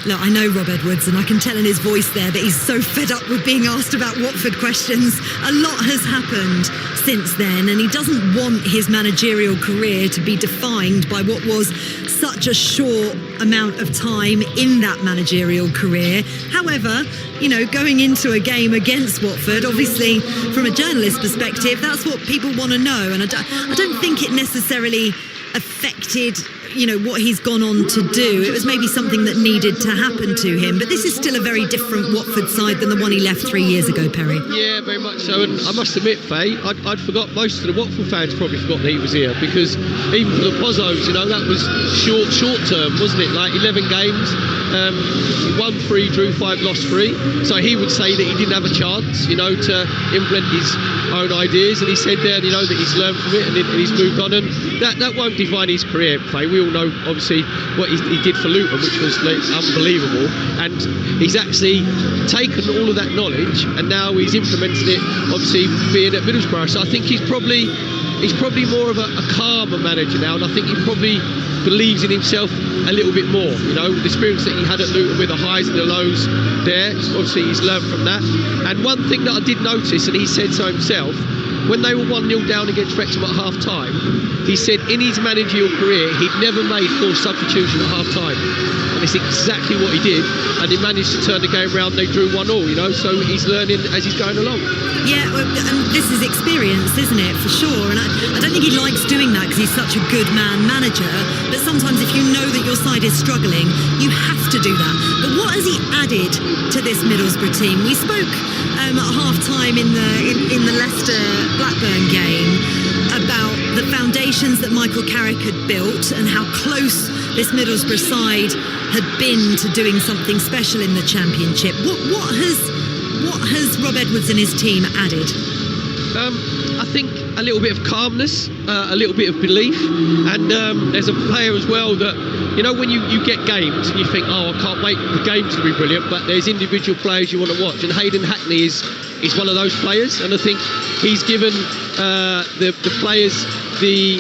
Look, I know Rob Edwards, and I can tell in his voice there that he's so fed up with being asked about Watford questions. A lot has happened since then, and he doesn't want his managerial career to be defined by what was such a short amount of time in that managerial career. However, going into a game against Watford, obviously from a journalist perspective, that's what people want to know, and I don't think it necessarily affected what he's gone on to do. It was maybe something that needed to happen to him, but this is still a very different Watford side than the one he left 3 years ago, Perry. Yeah, very much so, and I must admit, Faye, I'd forgot, most of the Watford fans probably forgot that he was here, because even for the Pozzos, that was short term, wasn't it? Like 11 games, he won 3, drew 5, lost 3, so he would say that he didn't have a chance, to implement his own ideas, and he said there, that he's learned from it and he's moved on, and that won't define his career, Faye. We all know obviously what he did for Luton, which was unbelievable, and he's actually taken all of that knowledge and now he's implemented it, obviously being at Middlesbrough. So I think he's probably more of a calmer manager now, and I think he probably believes in himself a little bit more. The experience that he had at Luton with the highs and the lows there, obviously he's learned from that. And one thing that I did notice, and he said so himself, when they were 1-0 down against Wrexham at half-time, he said in his managerial career he'd never made 4 substitutions at half-time, and it's exactly what he did, and he managed to turn the game around. They drew 1-1, so he's learning as he's going along. Yeah, and this is experience, isn't it, for sure, and I don't think he likes doing that because he's such a good man manager, but sometimes if you know that your side is struggling, you have to do that. But what has he added to this Middlesbrough team? We spoke at half-time in the Leicester-Blackburn game about the foundations that Michael Carrick had built and how close this Middlesbrough side had been to doing something special in the Championship. What has Rob Edwards and his team added? I think a little bit of calmness, a little bit of belief, and there's a player as well that, when you get games and you think, I can't wait for games to be brilliant, but there's individual players you want to watch, and Hayden Hackney is one of those players, and I think he's given the players the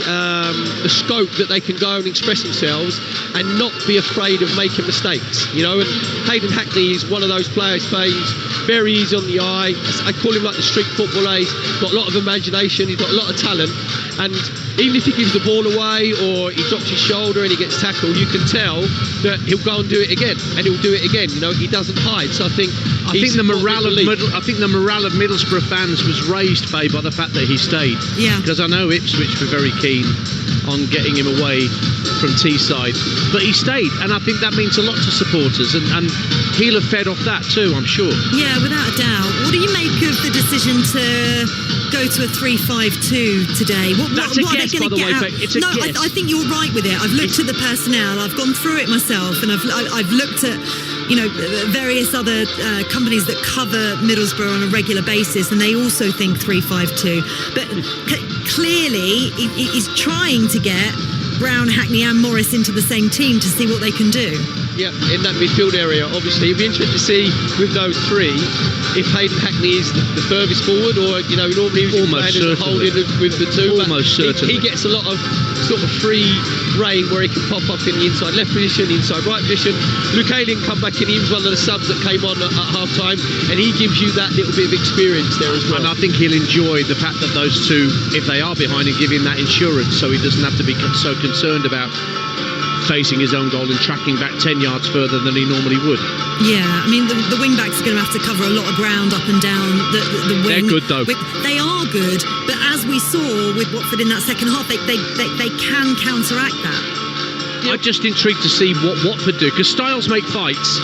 scope that they can go and express themselves and not be afraid of making mistakes, and Hayden Hackney is one of those players. He's very easy on the eye. I call him like the street footballer. He's got a lot of imagination, he's got a lot of talent, and even if he gives the ball away or he drops his shoulder and he gets tackled, you can tell that he'll go and do it again, and he'll do it again. He doesn't hide. So I think the morale of Middlesbrough fans was raised by the fact that he stayed. Yeah. Because I know Ipswich were very keen on getting him away from Teesside, but he stayed, and I think that means a lot to supporters, and he'll have fed off that too, I'm sure. Yeah, without a doubt. What do you make of the decision to go to a 3-5-2 today? That's a guess, by the way, but it's a guess. I think you're right with it. I've looked at the personnel, I've gone through it myself, and I've looked at various other companies that cover Middlesbrough on a regular basis, and they also think 3-5-2. But clearly, he's trying to get Brown, Hackney and Morris into the same team to see what they can do. Yeah, in that midfield area, obviously. It'd be interesting to see with those three if Hayden Hackney is the furthest forward, or normally he's almost holding with the two. Almost certainly. He gets a lot of sort of free reign where he can pop up in the inside left position, inside right position. Luke Ayling come back in. He was one of the subs that came on at half time, and he gives you that little bit of experience there as well. And I think he'll enjoy the fact that those two, if they are behind, and give him that insurance, so he doesn't have to be so concerned about facing his own goal and tracking back 10 yards further than he normally would. Yeah, I mean, the wing-backs are going to have to cover a lot of ground up and down the wing. They're good, though. They are good, but as we saw with Watford in that second half, they can counteract that. I'm just intrigued to see what Watford do, because styles make fights,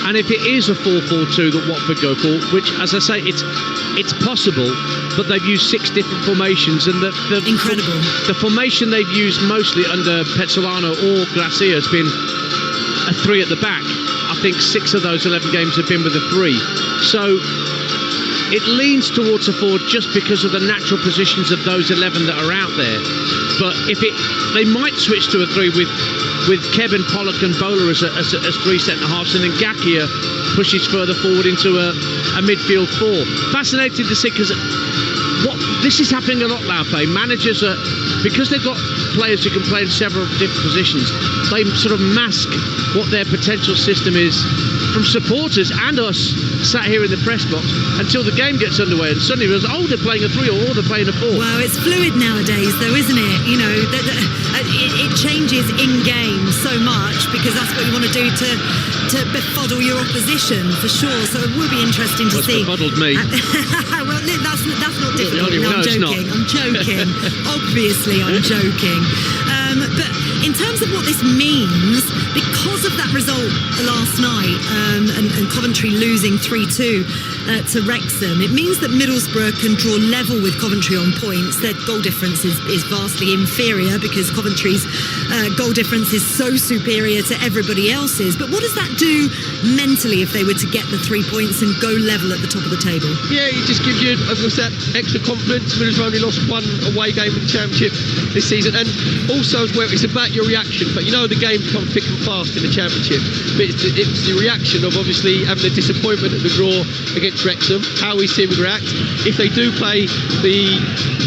and if it is a 4-4-2 that Watford go for, which, as I say, it's possible, but they've used 6 different formations, and incredible. The formation they've used mostly under Pezzolano or Gracia has been a 3 at the back. I think 6 of those 11 games have been with a 3. So it leans towards a 4 just because of the natural positions of those 11 that are out there. But they might switch to a 3 with Kevin, Pollock and Bowler as 3 centre-halves, and then Gakia pushes further forward into a midfield 4. Fascinating to see, because This is happening a lot now, Faye. Managers are, because they've got players who can play in several different positions, they sort of mask what their potential system is from supporters and us sat here in the press box until the game gets underway and suddenly there's, they're playing a 3 or they're playing a 4. Well, it's fluid nowadays though, isn't it? You know, it changes in game so much because that's what you want to do to befuddle your opposition, for sure. So it will be interesting to see. Befuddled me? Well, that's not difficult. No, I'm joking. I'm joking. Obviously, I'm joking. But in terms of what this means, because of that result last night and Coventry losing 3-2 to Wrexham, it means that Middlesbrough can draw level with Coventry on points. Their goal difference is vastly inferior because Coventry's goal difference is so superior to everybody else's. But what does that do mentally if they were to get the 3 points and go level at the top of the table? Yeah, it just gives you, as I said, extra confidence. Middlesbrough only lost one away game in the Championship this season, and also as well, it's about your reaction. But you know, the game comes thick and fast in the Championship, but it's the reaction of obviously having the disappointment at the draw against Wrexham, how we see them react. If they do play the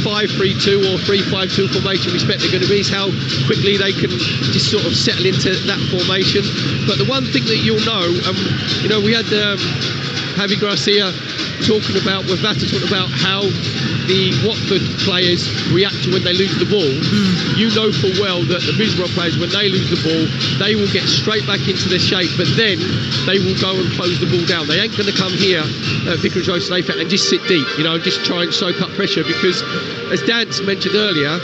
5-3-2 or 3-5-2 formation we expect they're going to be, is how quickly they can just sort of settle into that formation. But the one thing that you'll know, you know, we had Javi Gracia talking about, with Vata talking about how the Watford players react to when they lose the ball. You know full well that the Middlesbrough players, when they lose the ball, they will get straight back into their shape, but then they will go and close the ball down. They ain't going to come here at Vicarage Road Slayford and just sit deep, you know, just try and soak up pressure, because as Dance mentioned earlier,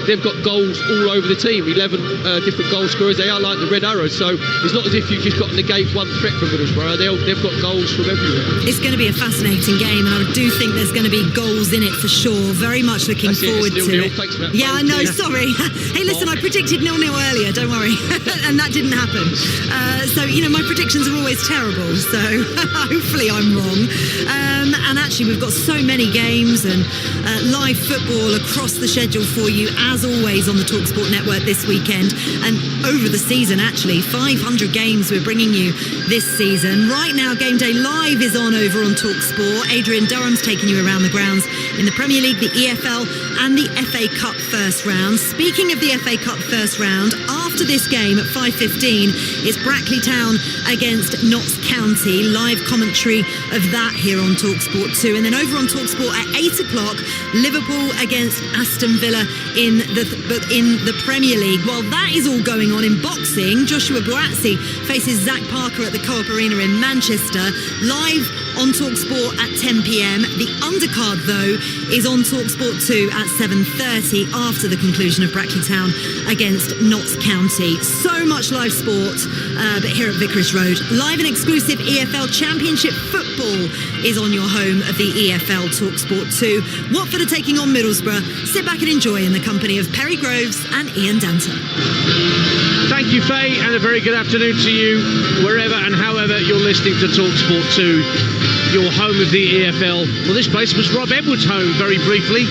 they've got goals all over the team, 11 different goal scorers. They are like the Red Arrows, so it's not as if you've just got to negate one threat from Middlesbrough. They've got goals from everywhere. It's going to be a fascinating game, and I do think there's going to be goals in it for sure. Very much looking forward to it. Yeah, I know, sorry. Hey, listen, I predicted 0-0 earlier, don't worry. And that didn't happen. So, you know, my predictions are always terrible, so hopefully I'm wrong. And actually, we've got so many games and live football across the schedule for you, as always, on the Talksport network this weekend. And over the season, actually, 500 games we're bringing you this season. Right now, Game Day Live is on over on Talksport. Adrian Durham's taking you around the grounds in the Premier League, the EFL and the FA Cup first round. Speaking of the FA Cup first round, after this game at 5:15, it's Brackley Town against Notts County. Live commentary of that here on Talksport 2. And then over on Talksport at 8 o'clock, Liverpool against Aston Villa in the Premier League. While that is all going on in boxing, Joshua Buatsi faces Zach Parker at the Co-op Arena in Manchester. Live on Talksport at 10 p.m. The undercard, though, is on Talksport 2 at 7:30 after the conclusion of Brackley Town against Notts County. So much live sport, but here at Vicarage Road, live and exclusive EFL Championship football is on your home of the EFL Talksport 2. Watford are taking on Middlesbrough. Sit back and enjoy in the company of Perry Groves and Ian Danton. Thank you, Faye, and a very good afternoon to you, wherever and however you're listening to Talksport 2, your home of the EFL. Well, this place was Rob Edwards' home very briefly,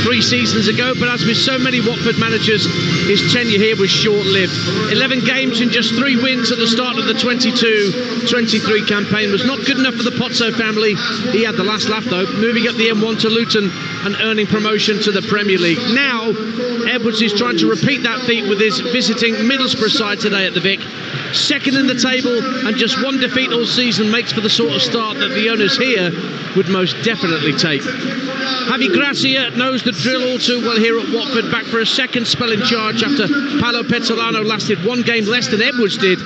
3 seasons ago, but as with so many Watford managers, his tenure here was short-lived. 11 games and just 3 wins at the start of the 22-23 campaign was not good enough for the Pozzo family. He had the last laugh, though, moving up the M1 to Luton and earning promotion to the Premier League. Now, Edwards is trying to repeat that feat with his visiting Middlesbrough side today at the Vic. Second in the table and just 1 defeat all season makes for the sort of start that the owners here would most definitely take. Javi Gracia knows the drill all too well here at Watford, back for a second spell in charge after Paolo Pezzolano lasted 1 game less than Edwards did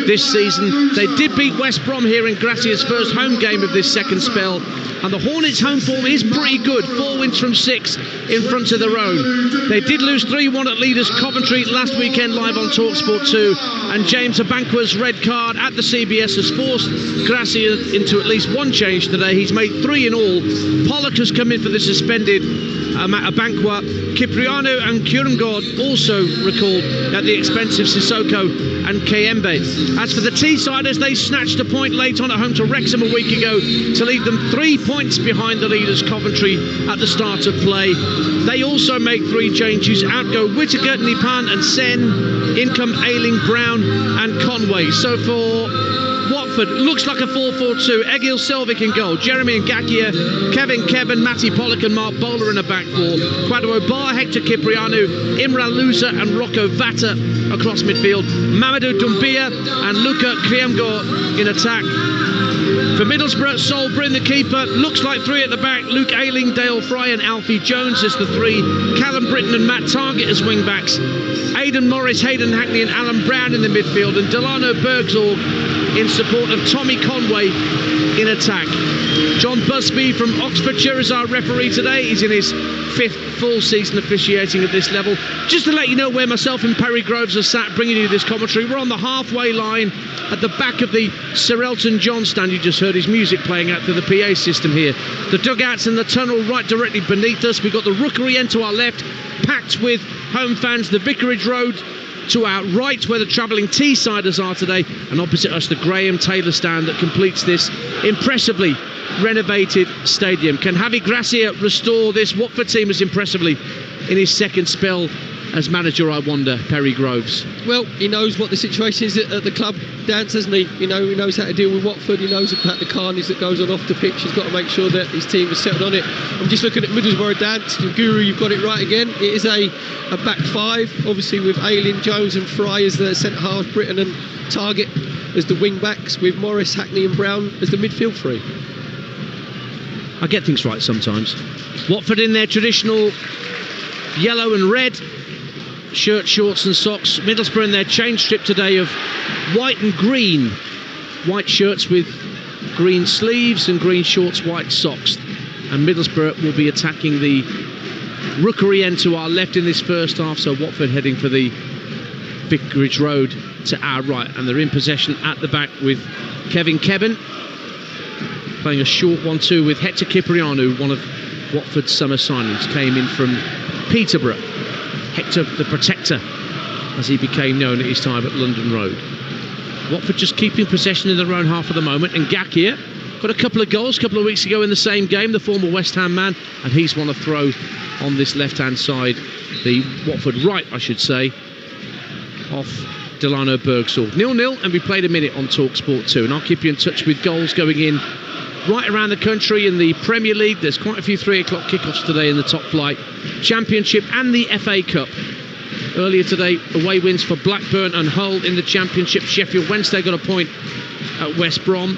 this season. They did beat West Brom here in Gracia's first home game of this second spell, and the Hornets' home form is pretty good, 4 wins from 6 in front of their own. They did lose 3-1 at leaders Coventry last weekend live on Talksport 2, and James Abankwa's red card at the CBS has forced Gracia into at least 1 change today. He's made 3 in all. Pollock has come in for the suspended Abankwa. Cipriano and Kurangord also recalled at the expense of Sissoko and Kayembe. As for the Teessiders, they snatched a point late on at home to Wrexham a week ago to leave them 3 points behind the leaders Coventry at the start of play. They also make 3 changes. Out go Whittaker, Nipan and Sen. In come Ayling, Brown and Conway. So for Watford, Watford. Looks like a 4-4-2. Egil Selvik in goal. Jeremy Ngakia, Kevin, Matty Pollock and Mark Bowler in a back four. Kwadwo Bar, Hector Cipriano, Imran Louza and Rocco Vata across midfield. Mamadou Doumbia and Luca Kriemgo in attack. For Middlesbrough, Sol Bryn the keeper. Looks like three at the back. Luke Ayling, Dale Fry and Alfie Jones as the three. Callum Britton and Matt Targett as wing backs. Aidan Morris, Hayden Hackney and Alan Brown in the midfield. And Delano Bergsorg in support of Tommy Conway in attack. John Busby from Oxfordshire is our referee today. He's in his 5th full season officiating at this level. Just to let you know where myself and Perry Groves are sat bringing you this commentary, we're on the halfway line at the back of the Sir Elton John stand. You just heard his music playing out through the PA system here. The dugouts and the tunnel right directly beneath us. We've got the Rookery end to our left, packed with home fans. The Vicarage Road to our right, where the travelling Teessiders are today, and opposite us the Graham Taylor stand that completes this impressively renovated stadium. Can Javi Gracia restore this Watford team as impressively in his second spell as manager, I wonder, Perry Groves? Well, he knows what the situation is at the club, Dance, doesn't he? He knows how to deal with Watford. He knows about the carnage that goes on off the pitch. He's got to make sure that his team is settled on it. I'm just looking at Middlesbrough, Dance. Guru, you've got it right again. It is a back five, obviously with Ayling, Jones and Fry as the centre halves, Britton and Targett as the wing backs, with Morris, Hackney and Brown as the midfield three. I get things right sometimes. Watford in their traditional yellow and red shirt, shorts and socks. Middlesbrough in their change strip today of white and green. White shirts with green sleeves and green shorts, white socks. And Middlesbrough will be attacking the Rookery end to our left in this first half, so Watford heading for the Vicarage Road to our right. And they're in possession at the back with Kevin playing a short 1-2 with Hector Cipriano, one of Watford's summer signings, came in from Peterborough. Hector the Protector, as he became known at his time at London Road. Watford just keeping possession in their own half at the moment, and Ngakia got a couple of goals a couple of weeks ago in the same game, the former West Ham man, and he's won a throw on this left-hand side, the Watford right, I should say, off Delano Bergsorg. 0-0, and we played a minute on Talksport 2, and I'll keep you in touch with goals going in right around the country in the Premier League. There's quite a few 3 o'clock kickoffs today in the top flight Championship and the FA Cup. Earlier today, away wins for Blackburn and Hull in the Championship. Sheffield Wednesday got a point at West Brom.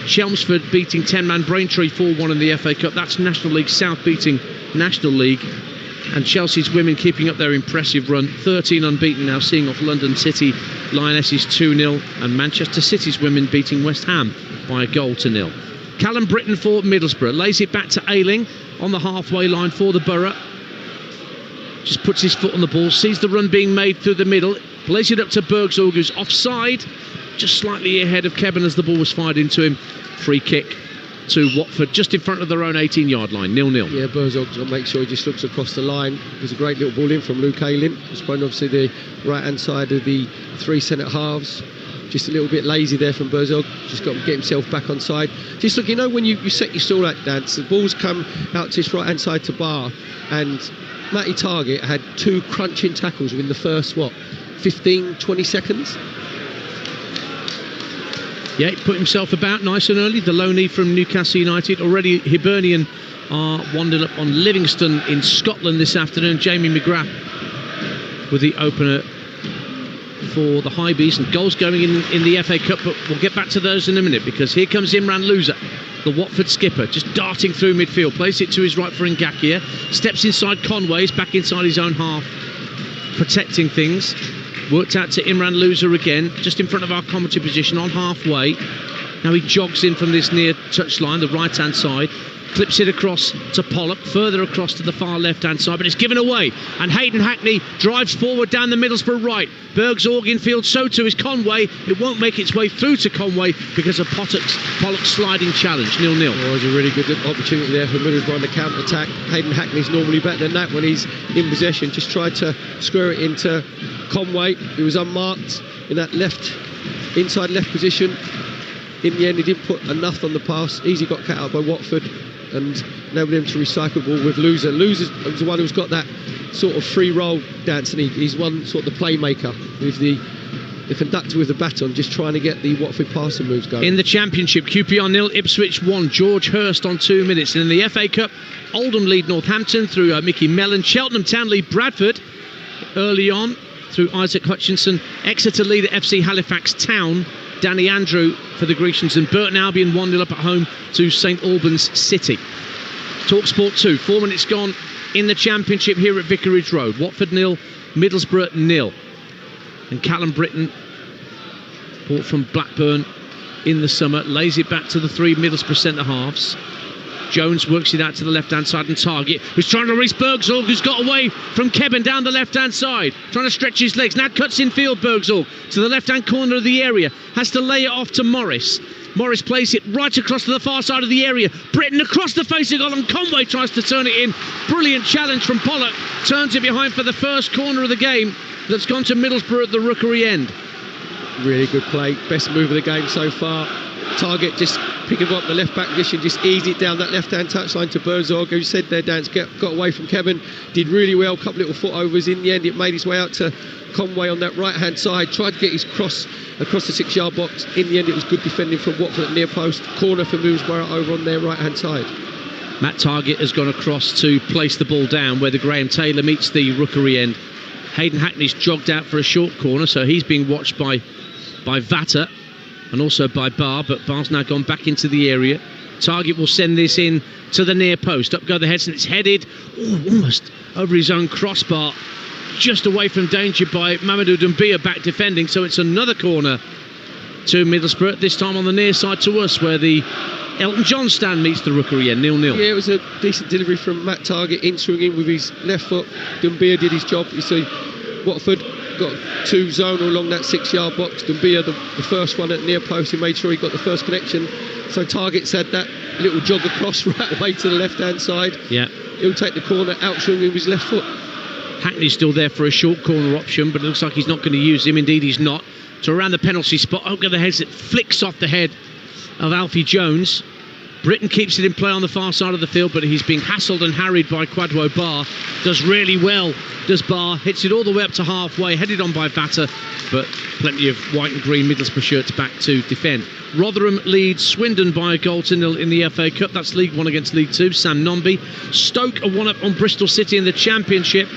Chelmsford beating 10-man Braintree 4-1 in the FA Cup. That's National League South beating National League. And Chelsea's women keeping up their impressive run, 13 unbeaten now, seeing off London City Lionesses 2-0, and Manchester City's women beating West Ham by 1-0. Callum Britton for Middlesbrough lays it back to Ayling on the halfway line for the Borough. Just puts his foot on the ball, sees the run being made through the middle, plays it up to Bergsorg, who's offside, just slightly ahead of Kevin as the ball was fired into him. Free kick to Watford, just in front of their own 18-yard line, 0-0. Yeah, Bergsorg's got to make sure he just looks across the line. There's a great little ball in from Luke Ayling. He's playing obviously the right-hand side of the 3 centre halves. Just a little bit lazy there from Bergsorg. Just got to get himself back on side. Just look, when you set your stall out, Dance, the ball's come out to his right-hand side to Bar, and Matty Targett had 2 crunching tackles within the first, 15-20 seconds. Yeah, he put himself about nice and early. The loanee from Newcastle United. Already Hibernian are wandering up on Livingston in Scotland this afternoon. Jamie McGrath with the opener for the Highbees, and goals going in the FA Cup, but we'll get back to those in a minute, because here comes Imran Louza, the Watford skipper, just darting through midfield, plays it to his right for Ngakia, steps inside Conway, he's back inside his own half, protecting things. Worked out to Imran Louza again, just in front of our commentary position on halfway. Now he jogs in from this near touchline, the right-hand side, clips it across to Pollock, further across to the far left-hand side, but it's given away. And Hayden Hackney drives forward down the Middlesbrough right. Bergsorg in field, so too is Conway. It won't make its way through to Conway because of Pollock's sliding challenge, 0-0. Well, it was a really good opportunity there for Middlesbrough on the counter-attack. Hayden Hackney's normally better than that when he's in possession. Just tried to square it into Conway, who was unmarked in that inside left position. In the end, he didn't put enough on the pass. Easy got cut out by Watford, and enabled him to recycle the ball with Louza. Louza's the one who's got that sort of free roll, Dance, and he's one sort of the playmaker with the the conductor with the baton, just trying to get the Watford passing moves going. In the Championship, QPR 0, Ipswich 1. George Hurst on 2 minutes. And in the FA Cup, Oldham lead Northampton through Mickey Mellon. Cheltenham Town lead Bradford early on through Isaac Hutchinson. Exeter lead at FC Halifax Town. Danny Andrew for the Grecians. And Burton Albion 1-0 up at home to St Albans City. Talksport 2. 4 minutes gone in the Championship here at Vicarage Road. Watford 0, Middlesbrough 0. And Callum Britton, bought from Blackburn in the summer, lays it back to the 3 Middlesbrough centre-halves. Jones works it out to the left-hand side, and Target, who's trying to release Bergzorg, who's got away from Kevin down the left-hand side, trying to stretch his legs. Now cuts in field, Bergzorg, to the left-hand corner of the area, has to lay it off to Morris. Morris plays it right across to the far side of the area. Britton across the face of goal, and Conway tries to turn it in. Brilliant challenge from Pollock. Turns it behind for the first corner of the game that's gone to Middlesbrough at the Rookery end. Really good play. Best move of the game so far. Target just picking up the left back position, just eased it down that left-hand touchline to Bergzorg, who said there, Dan, got away from Kevin. Did really well. Couple little foot overs. In the end, it made his way out to Conway on that right-hand side. Tried to get his cross across the 6-yard box. In the end, it was good defending from Watford at near post. Corner for Middlesbrough over on their right-hand side. Matt Target has gone across to place the ball down where the Graham Taylor meets the Rookery end. Hayden Hackney's jogged out for a short corner, so he's being watched by Vatter and also by Barr, but Barr's now gone back into the area. Target will send this in to the near post. Up go the heads, and it's headed almost over his own crossbar, just away from danger by Mamadou Doumbia back defending. So it's another corner to Middlesbrough, this time on the near side to us, where the Elton John stand meets the Rookery end, 0-0. Yeah, it was a decent delivery from Matt Target, in swinging with his left foot. Doumbia did his job. You see, Watford got 2 zonal along that 6-yard box. Doumbia, the first one at near post, he made sure he got the first connection. So Target's had that little jog across right away to the left-hand side. Yeah. He'll take the corner, out swinging with his left foot. Hackney's still there for a short corner option, but it looks like he's not going to use him. Indeed, he's not. So around the penalty spot, over the heads, it flicks off the head of Alfie Jones. Britton keeps it in play on the far side of the field, but he's being hassled and harried by Kwadwo Barr. Does really well, does Barr. Hits it all the way up to halfway, headed on by Vatter, but plenty of white and green Middlesbrough shirts back to defend. Rotherham leads Swindon by a 1-0 in the FA Cup. That's League 1 against League 2. Sam Nombi. Stoke are 1-up on Bristol City in the Championship.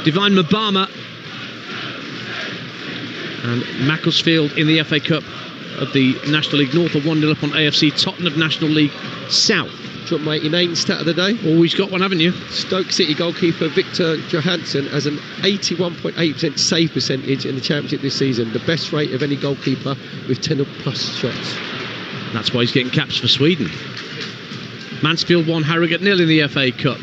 Divine Mabama and Macclesfield in the FA Cup of the National League North are 1-0 up on AFC Tottenham National League South. Do you want my inane stat of the day? Always got one, haven't you? Stoke City goalkeeper Victor Johansson has an 81.8% save percentage in the Championship this season, the best rate of any goalkeeper with 10+ shots. That's why he's getting caps for Sweden. Mansfield 1, Harrogate 0 in the FA Cup.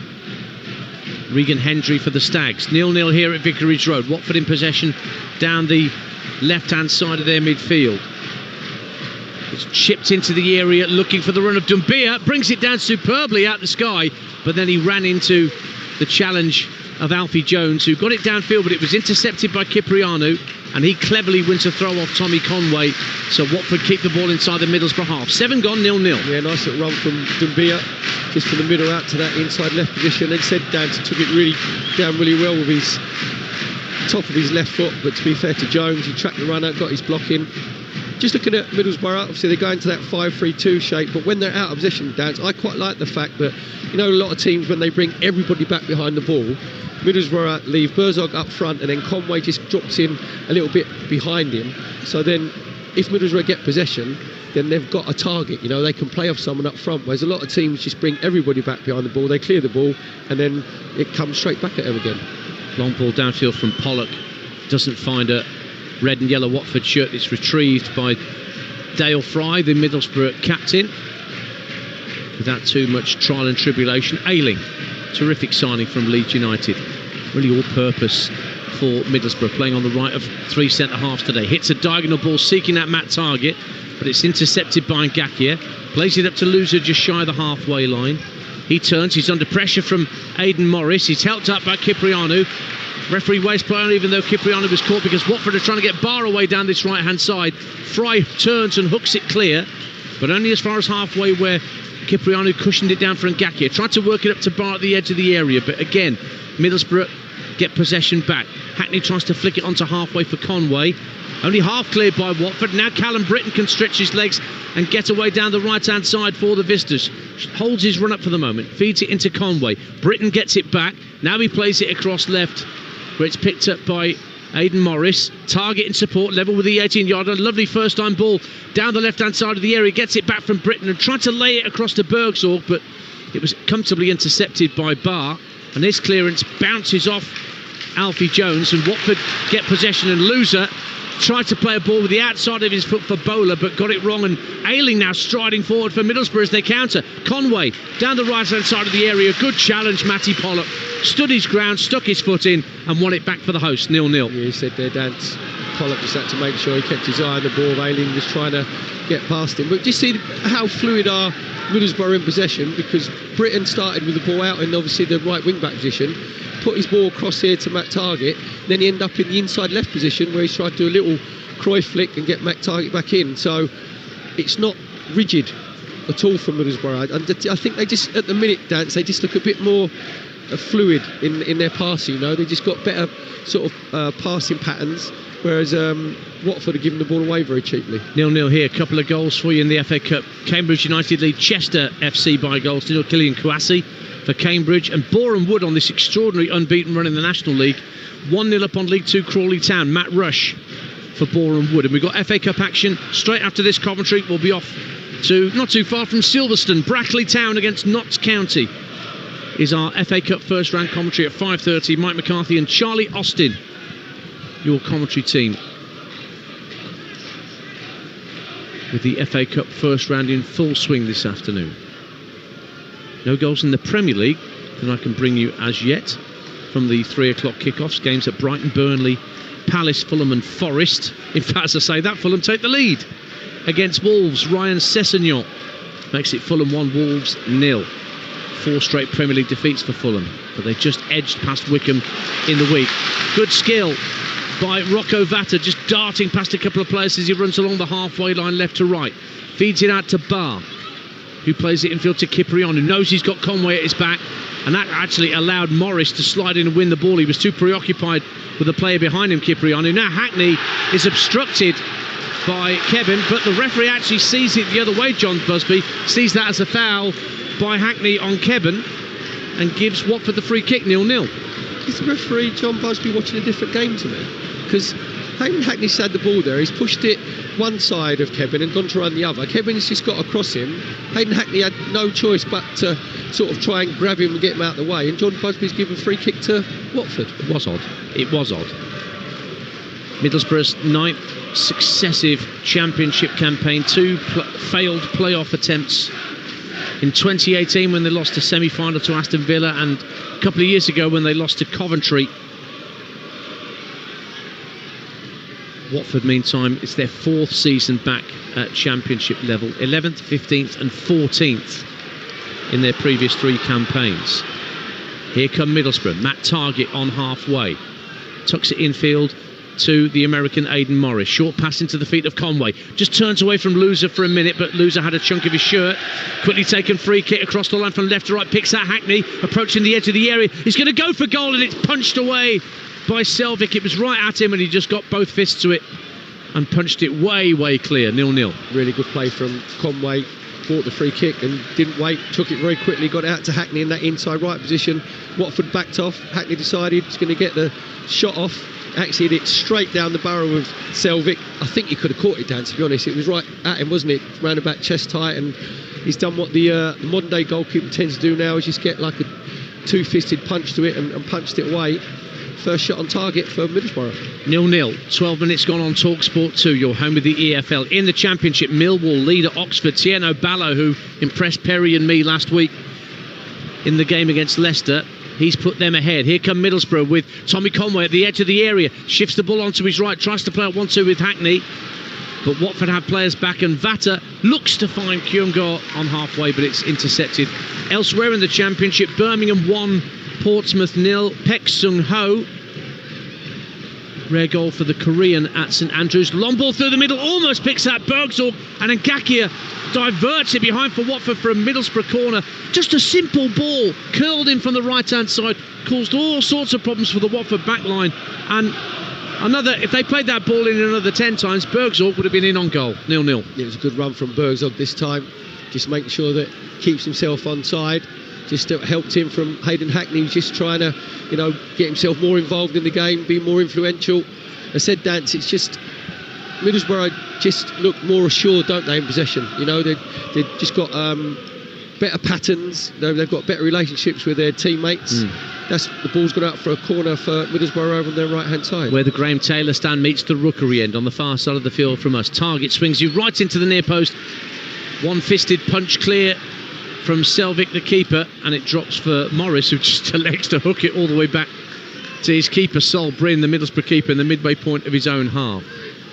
Regan Hendry for the Stags. 0-0 here at Vicarage Road. Watford in possession down the left-hand side of their midfield. It's chipped into the area, looking for the run of Doumbia. Brings it down superbly out the sky, but then he ran into the challenge of Alfie Jones, who got it downfield, but it was intercepted by Cipriano, and he cleverly wins a throw off Tommy Conway. So Watford keep the ball inside the Middlesbrough half. 7 gone, 0-0. Yeah, nice little run from Doumbia, just from the middle out to that inside left position. And said Dance took it really down really well with his top of his left foot, but to be fair to Jones, he tracked the run out, got his block in. Just looking at Middlesbrough, obviously they go into that 5-3-2 shape, but when they're out of position, Dance, I quite like the fact that, you know, a lot of teams, when they bring everybody back behind the ball, Middlesbrough leave Bergzorg up front, and then Conway just drops in a little bit behind him. So then, if Middlesbrough get possession, then they've got a target. You know, they can play off someone up front. Whereas a lot of teams just bring everybody back behind the ball. They clear the ball, and then it comes straight back at them again. Long ball downfield from Pollock. Doesn't find a red and yellow Watford shirt. It's retrieved by Dale Fry, the Middlesbrough captain, without too much trial and tribulation. Ayling, terrific signing from Leeds United. Really all-purpose for Middlesbrough, playing on the right of 3 centre-halves today. Hits a diagonal ball, seeking that Matt Target, but it's intercepted by Ngakia. Plays it up to Loser just shy of the halfway line. He turns, he's under pressure from Aidan Morris. He's helped up by Cipriano. Referee waste play on, even though Cipriano was caught, because Watford are trying to get Barr away down this right-hand side. Fry turns and hooks it clear, but only as far as halfway, where Cipriano cushioned it down for Ngakia. Tried to work it up to Barr at the edge of the area, but again, Middlesbrough get possession back. Hackney tries to flick it onto halfway for Conway. Only half cleared by Watford. Now Callum Britton can stretch his legs and get away down the right-hand side for the visitors. Holds his run up for the moment. Feeds it into Conway. Britton gets it back. Now he plays it across left, where it's picked up by Aidan Morris. Target in support, level with the 18-yarder. Lovely first-time ball down the left-hand side of the area. Gets it back from Britton and tried to lay it across to Bergsorg, but it was comfortably intercepted by Barr. And this clearance bounces off Alfie Jones, and Watford get possession, and Loser tried to play a ball with the outside of his foot for Bowler, but got it wrong, and Ayling now striding forward for Middlesbrough as they counter. Conway down the right hand side of the area. Good challenge. Matty Pollock stood his ground, stuck his foot in and won it back for the host. 0-0. Yeah, he said there, Dance, Pollock just had to make sure he kept his eye on the ball. Ayling was trying to get past him, but do you see how fluid are Middlesbrough in possession? Because Britton started with the ball out in obviously the right wing back position, put his ball across here to Matt Target, then he ended up in the inside left position where he's tried to do a little Cruyff flick and get Matt Target back in. So it's not rigid at all from Middlesbrough. And I think they just, at the minute, Dance, they just look a bit more fluid in their passing. You know, they just got better sort of passing patterns, whereas Watford are giving the ball away very cheaply. 0-0 here. A couple of goals for you in the FA Cup. Cambridge United lead Chester FC by goals to 0. Killian Kouassi for Cambridge, and Boreham Wood on this extraordinary unbeaten run in the National League. 1-0 up on League 2 Crawley Town. Matt Rush for Boreham Wood. And we've got FA Cup action straight after this. Coventry will be off to not too far from Silverstone. Brackley Town against Notts County is our FA Cup first round commentary at 5:30. Mike McCarthy and Charlie Austin, your commentary team, with the FA Cup first round in full swing this afternoon. No goals in the Premier League that I can bring you as yet from the 3 o'clock kickoffs. Games at Brighton, Burnley, Palace, Fulham and Forest. In fact, as I say that, Fulham take the lead against Wolves. Ryan Sessegnon makes it Fulham 1, Wolves 0. 4 straight Premier League defeats for Fulham, but they just edged past Wickham in the week. Good skill by Rocco Vata, just darting past a couple of players as he runs along the halfway line left to right. Feeds it out to Barr, who plays it infield to Cipriano, who knows he's got Conway at his back, and that actually allowed Morris to slide in and win the ball. He was too preoccupied with the player behind him, Cipriano. Now Hackney is obstructed by Kevin, but the referee actually sees it the other way. John Busby sees that as a foul by Hackney on Kevin and gives Watford the free kick. 0-0. Is the referee John Busby watching a different game to me? Because Hayden Hackney's had the ball there, he's pushed it one side of Kevin and gone to run the other. Kevin's just got across him. Hayden Hackney had no choice but to sort of try and grab him and get him out of the way, and John Busby's given free kick to Watford. It was odd. Middlesbrough's 9th successive championship campaign. 2 failed playoff attempts in 2018 when they lost a semi-final to Aston Villa, and a couple of years ago when they lost to Coventry. Watford, meantime, it's their 4th season back at championship level. 11th, 15th and 14th in their previous 3 campaigns. Here come Middlesbrough. Matt Target on halfway. Tucks it infield to the American Aidan Morris. Short pass into the feet of Conway. Just turns away from Loser for a minute, but Loser had a chunk of his shirt. Quickly taken free kick across the line from left to right. Picks out Hackney, approaching the edge of the area. He's going to go for goal, and it's punched away by Selvik. It was right at him, and he just got both fists to it and punched it way clear. 0-0. Really good play from Conway. Bought the free kick and didn't wait, took it very quickly, got it out to Hackney in that inside right position. Watford backed off. Hackney decided he's going to get the shot off. Actually hit it straight down the barrel of Selvik. I think he could have caught it down, to be honest. It was right at him, wasn't it? Round about chest height, and he's done what the modern day goalkeeper tends to do now, is just get like a 2-fisted punch to it and punched it away. First shot on target for Middlesbrough. 0-0. 12 minutes gone on Talksport 2. You're home with the EFL. In the Championship, Millwall lead at Oxford. Tieno Ballo, who impressed Perry and me last week in the game against Leicester, he's put them ahead. Here come Middlesbrough with Tommy Conway at the edge of the area. Shifts the ball onto his right. Tries to play at 1-2 with Hackney. But Watford have players back, and Vata looks to find Kyungo on halfway, but it's intercepted. Elsewhere in the Championship, Birmingham 1, Portsmouth 0. Pek Sung-ho, rare goal for the Korean at St Andrews. Long ball through the middle, almost picks out Bergsorg, and Ngakia diverts it behind for Watford for a Middlesbrough corner. Just a simple ball curled in from the right hand side, caused all sorts of problems for the Watford backline, and If they played that ball in another 10 times, Bergzorg would have been in on goal, 0-0. It was a good run from Bergzorg this time, just making sure that keeps himself on side. Just helped him from Hayden Hackney, who's just trying to, get himself more involved in the game, be more influential. I said, Dance, it's just Middlesbrough just look more assured, don't they, in possession? They've just got better patterns. They've got better relationships with their teammates. The ball's gone out for a corner for Middlesbrough over on their right-hand side. Where the Graham Taylor stand meets the Rookery end on the far side of the field from us. Target swings you right into the near post. One-fisted punch clear from Selvik, the keeper, and it drops for Morris, who just elects to hook it all the way back to his keeper, Sol Bryn, the Middlesbrough keeper, in the midway point of his own half.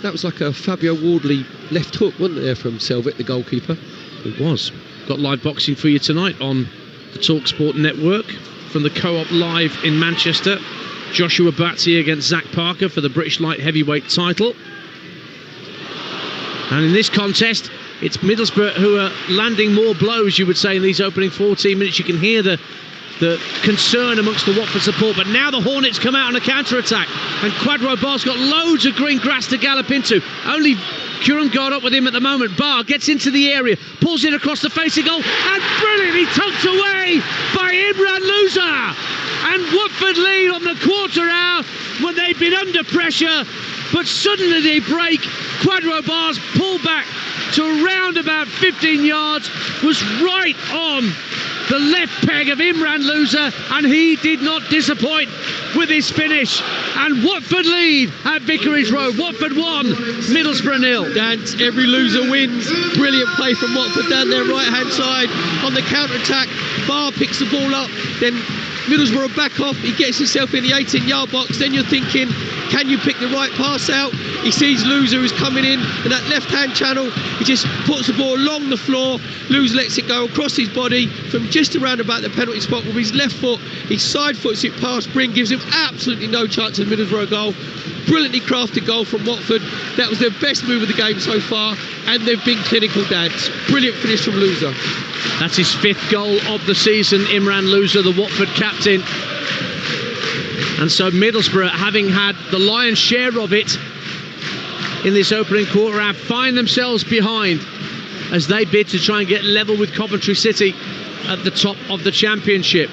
That was like a Fabio Wardley left hook, wasn't it, there from Selvik, the goalkeeper? It was. Got live boxing for you tonight on the Talksport network from the Co-op Live in Manchester. Joshua Batty against Zach Parker for the British light heavyweight title. And in this contest, it's Middlesbrough who are landing more blows, you would say, in these opening 14 minutes. You can hear the concern amongst the Watford support, but now the Hornets come out on a counter-attack, and Quadro Barr's got loads of green grass to gallop into. Only Curran got up with him at the moment. Barr gets into the area, pulls it across the face of goal, and brilliantly tucked away by Imran Louza. And Watford lead on the quarter hour when they've been under pressure, but suddenly they break. Quadro Barr's pull back to around about 15 yards was right on the left peg of Imran Louza, and he did not disappoint with his finish. And Watford lead at Vicarage Road. Watford 1, Middlesbrough 0. Dance, every loser wins. Brilliant play from Watford down their right-hand side on the counter-attack. Barr picks the ball up, then Middlesbrough back off. He gets himself in the 18-yard box. Then you're thinking, can you pick the right pass out? He sees Louza who's coming in that left-hand channel. He just puts the ball along the floor. Louza lets it go across his body from just around about the penalty spot with his left foot. He side foots it past Bryn, gives him absolutely no chance of the Middlesbrough goal. Brilliantly crafted goal from Watford. That was their best move of the game so far, and they've been clinical, Dance. Brilliant finish from Louza. That's his 5th goal of the season, Imran Louza, the Watford captain. And so Middlesbrough, having had the lion's share of it in this opening quarter hour, find themselves behind as they bid to try and get level with Coventry City at the top of the Championship.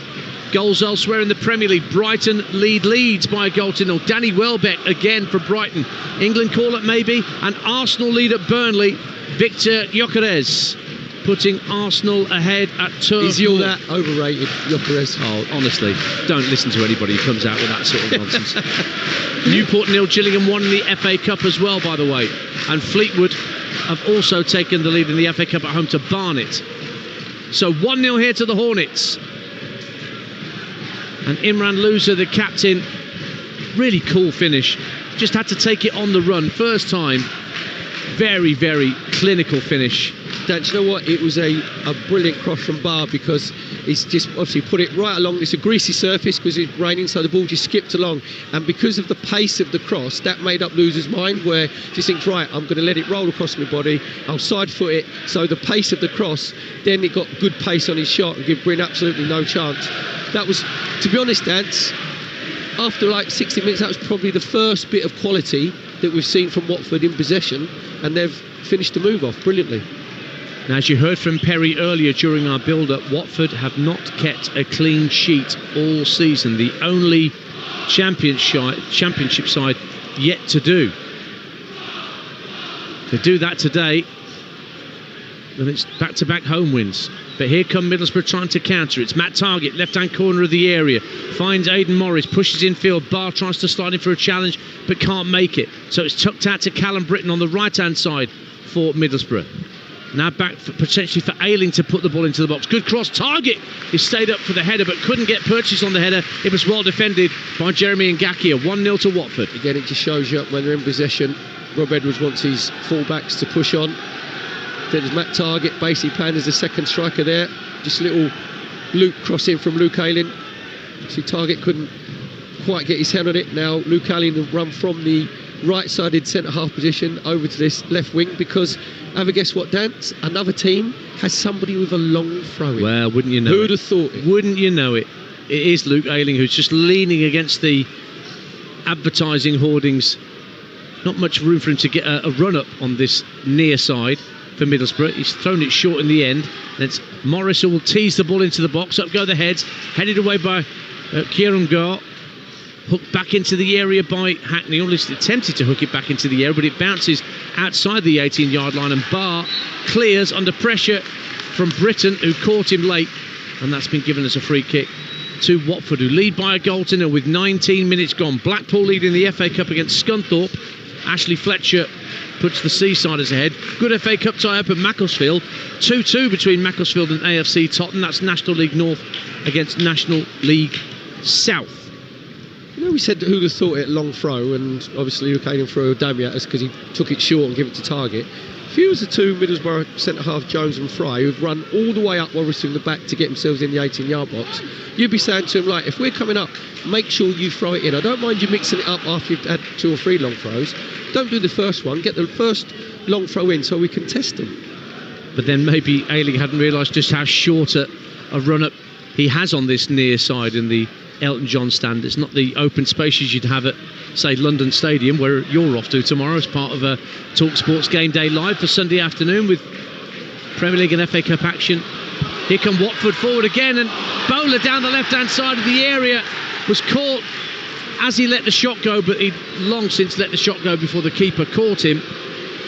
Goals elsewhere in the Premier League. Brighton lead Leeds by a goal to 0. Danny Welbeck again for Brighton. England call-up maybe. And Arsenal lead at Burnley. Victor Gyökeres putting Arsenal ahead at Turf. Is he all that overrated, Gyökeres? Oh, honestly, don't listen to anybody who comes out with that sort of nonsense. Newport 0, Gillingham 1 in the FA Cup as well, by the way. And Fleetwood have also taken the lead in the FA Cup at home to Barnet. So 1-0 here to the Hornets. And Imran Louza, the captain, really cool finish. Just had to take it on the run. First time, very, very clinical finish. Dan, do you know what? It was a brilliant cross from Barr, because he's just obviously put it right along. It's a greasy surface because it's raining, so the ball just skipped along. And because of the pace of the cross, that made up Louza's mind, where he thinks, right, I'm going to let it roll across my body. I'll side foot it. So the pace of the cross, then it got good pace on his shot and give Bryn absolutely no chance. That was, to be honest, Dan, after like 60 minutes, that was probably the first bit of quality that we've seen from Watford in possession, and they've finished the move off brilliantly. Now, as you heard from Perry earlier during our build-up, Watford have not kept a clean sheet all season. The only championship side yet to do. To do that today, then it's back-to-back home wins. But here come Middlesbrough trying to counter. It's Matt Target, left-hand corner of the area. Finds Aidan Morris, pushes infield. Barr tries to slide in for a challenge, but can't make it. So it's tucked out to Callum Britton on the right-hand side for Middlesbrough. Now back potentially for Ayling to put the ball into the box. Good cross. Target is stayed up for the header, but couldn't get purchase on the header. It was well defended by Jeremy Ngakia. 1-0 to Watford. Again, it just shows you when they're in possession, Rob Edwards wants his full-backs to push on. Then there's Matt Target basically playing as the second striker there. Just a little loop cross in from Luke Ayling. See, Target couldn't quite get his head on it. Now Luke Ayling will run from the right-sided centre-half position over to this left wing, because have a guess what, Dance? Another team has somebody with a long throw-in. Well, wouldn't you know Who would have thought it? Wouldn't you know it? It is Luke Ayling, who's just leaning against the advertising hoardings Not much room for him to get a run-up on this near side for Middlesbrough. He's thrown it short in the end. It's Morris who will tease the ball into the box. Up go the heads. Headed away by Kieran Gar. Hooked back into the area by Hackney. Or at least attempted to hook it back into the area, but it bounces outside the 18-yard line, and Barr clears under pressure from Britton, who caught him late, and that's been given as a free kick to Watford, who lead by a goal to nil with 19 minutes gone. Blackpool lead in the FA Cup against Scunthorpe. Ashley Fletcher puts the Seasiders ahead. Good FA Cup tie-up at Macclesfield. 2-2 between Macclesfield and AFC Tottenham. That's National League North against National League South. You know, we said who'd have thought it long throw, and obviously Lukanen threw a dummy at us because he took it short and gave it to Target. If you was the two Middlesbrough centre-half, Jones and Fry, who'd run all the way up while risking the back to get themselves in the 18-yard box, you'd be saying to them, right, if we're coming up, make sure you throw it in. I don't mind you mixing it up after you've had 2 or 3 long throws. Don't do the first one. Get the first long throw in so we can test them. But then maybe Ayling hadn't realised just how short a run-up he has on this near side in the Elton John stand. It's not the open spaces you'd have at, say, London Stadium, where you're off to tomorrow as part of a Talksport's Game Day Live for Sunday afternoon with Premier League and FA Cup action. Here come Watford forward again, and Bowler down the left-hand side of the area was caught as he let the shot go, but he'd long since let the shot go before the keeper caught him.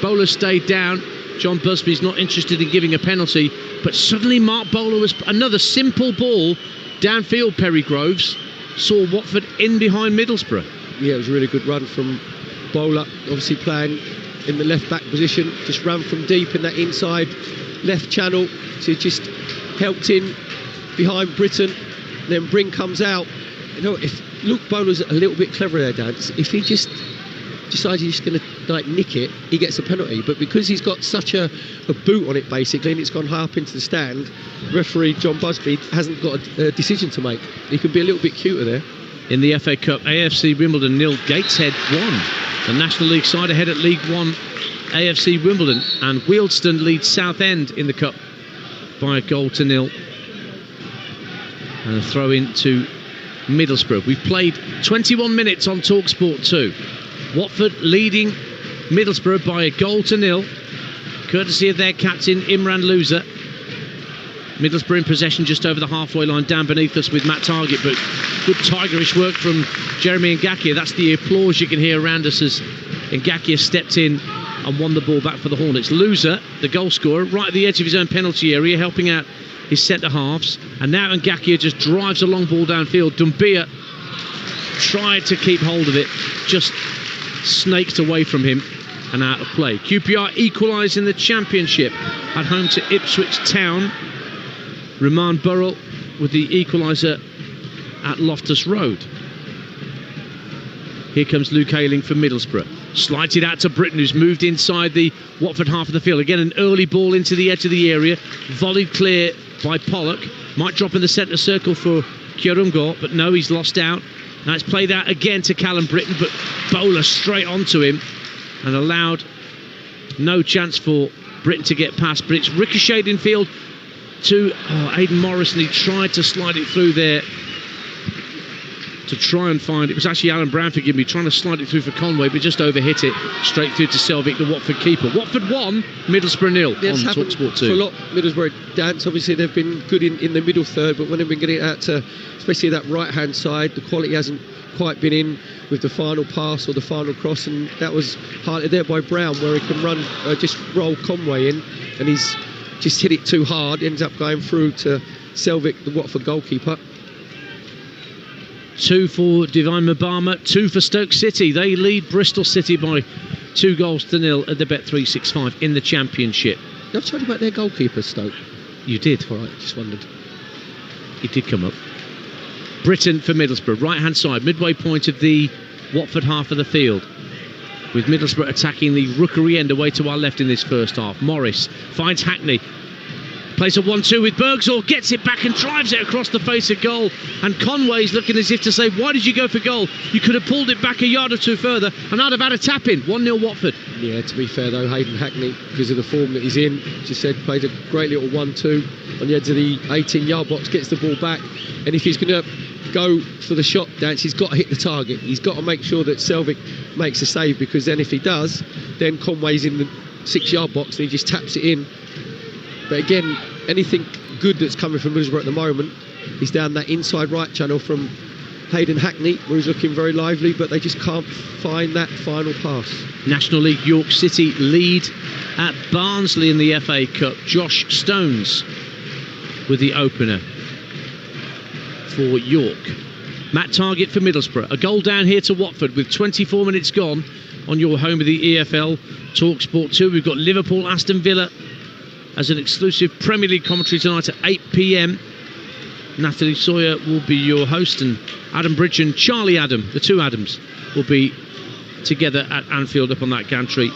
Bowler stayed down. John Busby's not interested in giving a penalty, but suddenly Mark Bowler was another simple ball downfield. Perry Groves saw Watford in behind Middlesbrough. Yeah, it was a really good run from Bowler, obviously playing in the left back position, just ran from deep in that inside left channel, so just helped in behind Britton. Then Brink comes out. You know, if Luke Bowler's a little bit clever there, Dan, if he just decides he's going to like nick it, he gets a penalty. But because he's got such a boot on it basically, and it's gone high up into the stand, referee John Busby hasn't got a decision to make. He can be a little bit cuter there. In the FA Cup, AFC Wimbledon 0, Gateshead 1. The National League side ahead at League 1, AFC Wimbledon, and Wealdstone leads Southend in the Cup by a goal to 0. And a throw in to Middlesbrough. We've played 21 minutes on Talksport 2. Watford leading Middlesbrough by a goal to 0, courtesy of their captain Imran Louza. Middlesbrough in possession just over the halfway line, down beneath us with Matt Target, but good tigerish work from Jeremy Ngakia. That's the applause you can hear around us as Ngakia stepped in and won the ball back for the Hornets. Louza, the goal scorer, right at the edge of his own penalty area, helping out his centre-halves. And now Ngakia just drives a long ball downfield. Doumbia tried to keep hold of it, just snaked away from him and out of play. QPR equalise in the Championship at home to Ipswich Town. Roman Burrell with the equaliser at Loftus Road. Here comes Luke Ayling for Middlesbrough. Slides it out to Britton, who's moved inside the Watford half of the field. Again, an early ball into the edge of the area. Volleyed clear by Pollock. Might drop in the centre circle for Kierungo, but no, he's lost out. Now it's played out again to Callum Britton, but Bowler straight onto him and allowed no chance for Britton to get past. But it's ricocheted in field to Aidan Morris, and he tried to slide it through there to try and find it. Was actually Alan Brown, forgive me, trying to slide it through for Conway, but just overhit it straight through to Selvik, the Watford keeper. Watford 1, Middlesbrough 0 on Talksport 2. For a lot, Middlesbrough dance. Obviously they've been good in the middle third, but when they've been getting it out to especially that right hand side, the quality hasn't quite been in with the final pass or the final cross, and that was highlighted there by Brown, where he can run, just roll Conway in, and he's just hit it too hard, ends up going through to Selvik, the Watford goalkeeper. 2 for Divine Mabama, 2 for Stoke City. They lead Bristol City by 2 goals to 0 at the Bet365 in the Championship. I've told you about their goalkeeper, Stoke. You did? All right, just wondered. It did come up. Britton for Middlesbrough, right-hand side, midway point of the Watford half of the field, with Middlesbrough attacking the Rookery end away to our left in this first half. Morris finds Hackney. Plays a 1-2 with Bergzor, gets it back and drives it across the face of goal. And Conway's looking as if to say, why did you go for goal? You could have pulled it back a yard or two further and I'd have had a tap in. 1-0 Watford. Yeah, to be fair though, Hayden Hackney, because of the form that he's in, as you said, played a great little 1-2 on the edge of the 18-yard box, gets the ball back. And if he's going to go for the shot dance, he's got to hit the target. He's got to make sure that Selvik makes a save, because then if he does, then Conway's in the 6-yard box and he just taps it in. But again, anything good that's coming from Middlesbrough at the moment is down that inside right channel from Hayden Hackney, where he's looking very lively, but they just can't find that final pass. National League York City lead at Barnsley in the FA Cup. Josh Stones with the opener for York. Matt Targett for Middlesbrough. A goal down here to Watford with 24 minutes gone on your home of the EFL, Talksport 2. We've got Liverpool, Aston Villa as an exclusive Premier League commentary tonight at 8 p.m. Natalie Sawyer will be your host, and Adam Bridge and Charlie Adam, the two Adams, will be together at Anfield up on that gantry.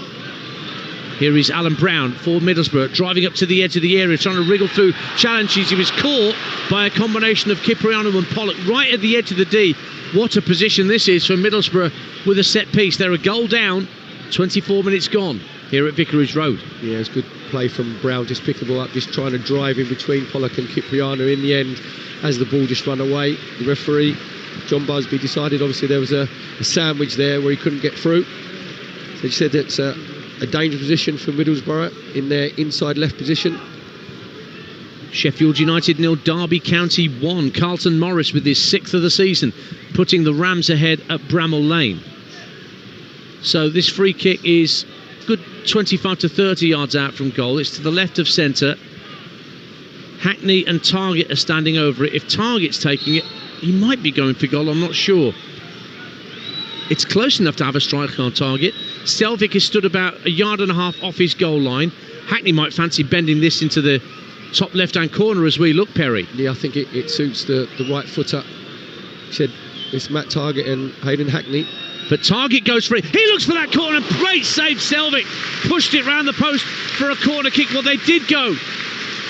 Here is Alan Brown for Middlesbrough, driving up to the edge of the area, trying to wriggle through challenges. He was caught by a combination of Cipriano and Pollock right at the edge of the D. What a position this is for Middlesbrough with a set piece. They're a goal down, 24 minutes gone here at Vicarage Road. Yeah, it's good play from Brown, just picking the ball up, just trying to drive in between Pollock and Cipriano. In the end, as the ball just ran away, the referee, John Busby, decided obviously there was a sandwich there where he couldn't get through. So he said it's a dangerous position for Middlesbrough in their inside left position. Sheffield United 0, Derby County 1. Carlton Morris with his 6th of the season, putting the Rams ahead at Bramall Lane. So this free kick is good 25 to 30 yards out from goal. It's to the left of centre. Hackney and Targett are standing over it. If Targett's taking it, he might be going for goal, I'm not sure. It's close enough to have a strike on target. Selvik has stood about a yard and a half off his goal line. Hackney might fancy bending this into the top left-hand corner as we look, Perry. Yeah, I think it suits the right footer. He said it's Matt Targett and Hayden Hackney. But Targett goes for it. He looks for that corner. Great save, Selvik. Pushed it round the post for a corner kick. Well, they did go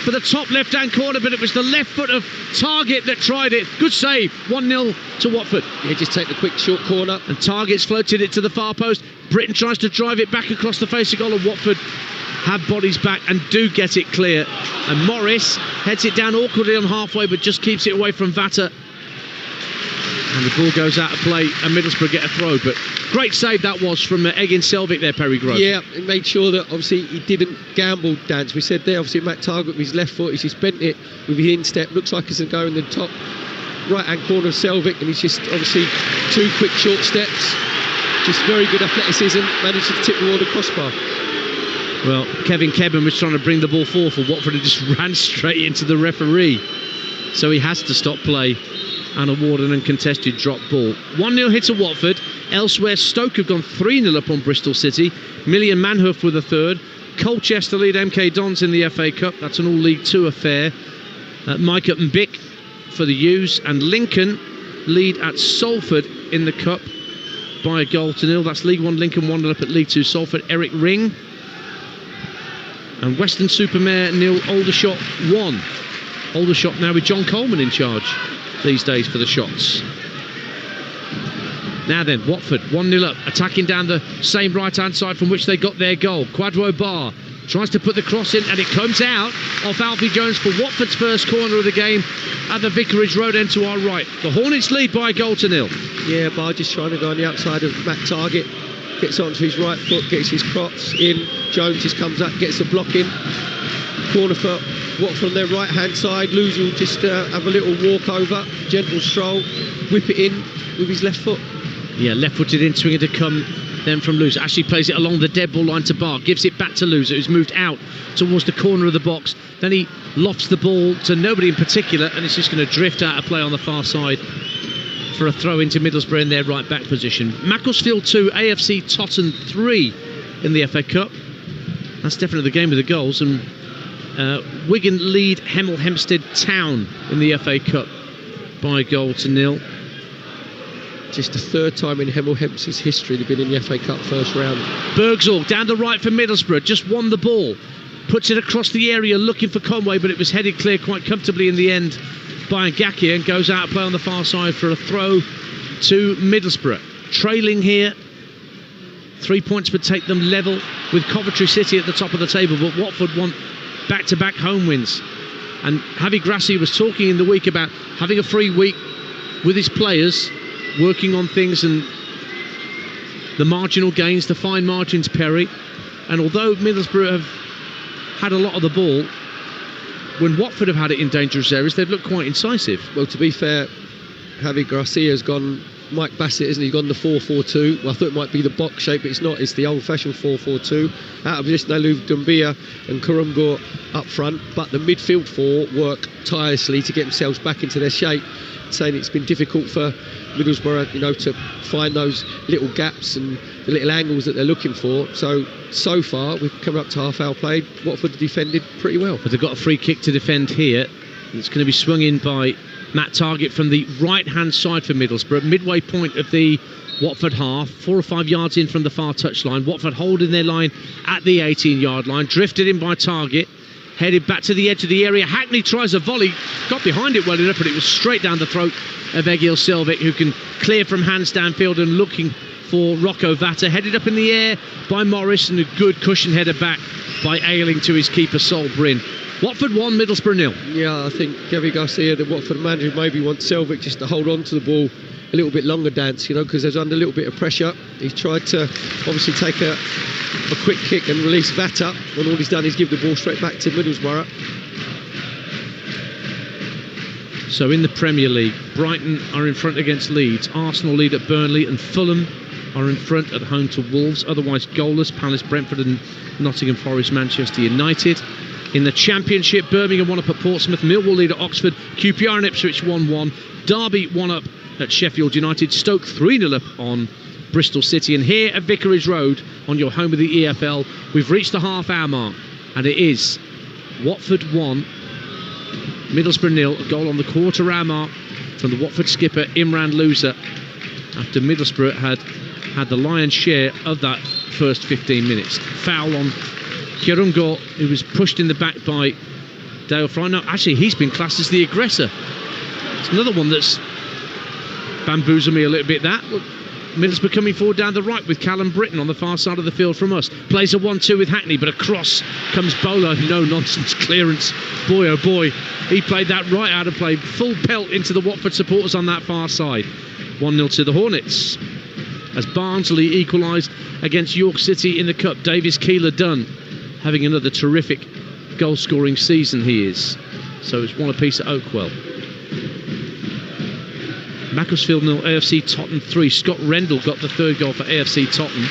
for the top left-hand corner, but it was the left foot of Targett that tried it. Good save. 1-0 to Watford. Yeah, just take the quick short corner. And Targett's floated it to the far post. Britton tries to drive it back across the face of goal, and Watford have bodies back and do get it clear. And Morris heads it down awkwardly on halfway, but just keeps it away from Vatter. And the ball goes out of play and Middlesbrough get a throw. But great save that was from Egin Selvik there, Perry Grove. Yeah, he made sure that obviously he didn't gamble dance. We said there, obviously Matt Targett with his left foot, he's just bent it with his instep. Looks like he's going to go in the top right-hand corner of Selvik, and he's just obviously two quick short steps. Just very good athleticism, managed to tip the ball the crossbar. Well, Kevin Kebben was trying to bring the ball forward for Watford and just ran straight into the referee. So he has to stop play and award an uncontested drop ball. 1-0 hit to Watford. Elsewhere, Stoke have gone 3-0 up on Bristol City. Millian Manhoof with a third. Colchester lead MK Dons in the FA Cup. That's an all League 2 affair. Micah Mbick for the U's. And Lincoln lead at Salford in the Cup by a goal to nil. That's League 1 Lincoln 1-0 up at League 2 Salford. Eric Ring. And Weston-super-Mare 0, Aldershot 1. Aldershot now with John Coleman in charge these days for the shots. Now then, Watford 1-0 up, attacking down the same right-hand side from which they got their goal. Quadro Bar tries to put the cross in, and it comes out off Alfie Jones for Watford's first corner of the game at the Vicarage Road end to our right. The Hornets lead by a goal to nil. Yeah, Bar just trying to go on the outside of Matt Targett. Gets onto his right foot, gets his cross in. Jones just comes up, gets a block in. Corner for Watford on their right-hand side. Luz will just have a little walk over, gentle stroll, whip it in with his left foot. Yeah, left-footed in, swinging to come then from Luz. Actually plays it along the dead ball line to Bar, gives it back to Luz, who's moved out towards the corner of the box. Then he lofts the ball to nobody in particular, and it's just going to drift out of play on the far side for a throw into Middlesbrough in their right-back position. Macclesfield 2, AFC Totton 3 in the FA Cup. That's definitely the game with the goals. And Wigan lead Hemel Hempstead Town in the FA Cup by a goal to nil. Just the third time in Hemel Hempstead's history they've been in the FA Cup first round. Bergzor down the right for Middlesbrough, just won the ball. puts it across the area looking for Conway, but it was headed clear quite comfortably in the end by Ngakia, and goes out of play on the far side for a throw to Middlesbrough. Trailing here, 3 points would take them level with Coventry City at the top of the table, but Watford want back-to-back home wins. And Javi Gracia was talking in the week about having a free week with his players, working on things and the marginal gains, the fine margins, Perry. And although Middlesbrough have had a lot of the ball, when Watford have had it in dangerous areas, they've looked quite incisive. Well, to be fair, Javi Gracia's gone Mike Bassett, isn't he? He's gone the 4-4-2. Well, I thought it might be the box shape, but it's not. It's the old-fashioned 4-4-2. Out of this, Nalu Dumbia and Kurumgor up front, but the midfield four work tirelessly to get themselves back into their shape, saying it's been difficult for Middlesbrough, to find those little gaps and the little angles that they're looking for. So far, we've come up to half-hour play. Watford defended pretty well. But they've got a free kick to defend here. It's going to be swung in by Matt Targett from the right-hand side for Middlesbrough, midway point of the Watford half, 4 or 5 yards in from the far touchline. Watford holding their line at the 18-yard line, drifted in by Targett, headed back to the edge of the area. Hackney tries a volley, got behind it well enough, but it was straight down the throat of Egil Selvik, who can clear from hands downfield and looking for Rocco Vata. Headed up in the air by Morris, and a good cushion header back by Ayling to his keeper, Sol Bryn. Watford 1, Middlesbrough 0. Yeah, I think Javi Garcia, the Watford manager, maybe wants Selvik just to hold on to the ball a little bit longer, Dance, because there's under a little bit of pressure. He's tried to obviously take a quick kick and release Vata, and all he's done is give the ball straight back to Middlesbrough. So in the Premier League, Brighton are in front against Leeds, Arsenal lead at Burnley, and Fulham are in front at home to Wolves. Otherwise goalless, Palace, Brentford and Nottingham Forest, Manchester United. In the Championship, Birmingham 1-up at Portsmouth, Millwall lead at Oxford, QPR and Ipswich 1-1, Derby 1-up at Sheffield United, Stoke 3-0 up on Bristol City. And here at Vicarage Road, on your home of the EFL, we've reached the half-hour mark, and it is Watford 1, Middlesbrough 0, a goal on the quarter-hour mark from the Watford skipper Imran Louza, after Middlesbrough had the lion's share of that first 15 minutes. Foul on Kirungo, who was pushed in the back by Dale Fry. No, actually, he's been classed as the aggressor. It's another one that's bamboozled me a little bit, that. Middlesbrough coming forward down the right with Callum Britton on the far side of the field from us. Plays a 1-2 with Hackney, but across comes Bowler. No nonsense clearance. Boy, oh boy, he played that right out of play. Full pelt into the Watford supporters on that far side. 1-0 to the Hornets. As Barnsley equalised against York City in the Cup. Davis Keeler-Dunn having another terrific goal-scoring season, he is. So it's 1 apiece at Oakwell. Macclesfield 0, AFC Tottenham 3. Scott Rendell got the third goal for AFC Tottenham.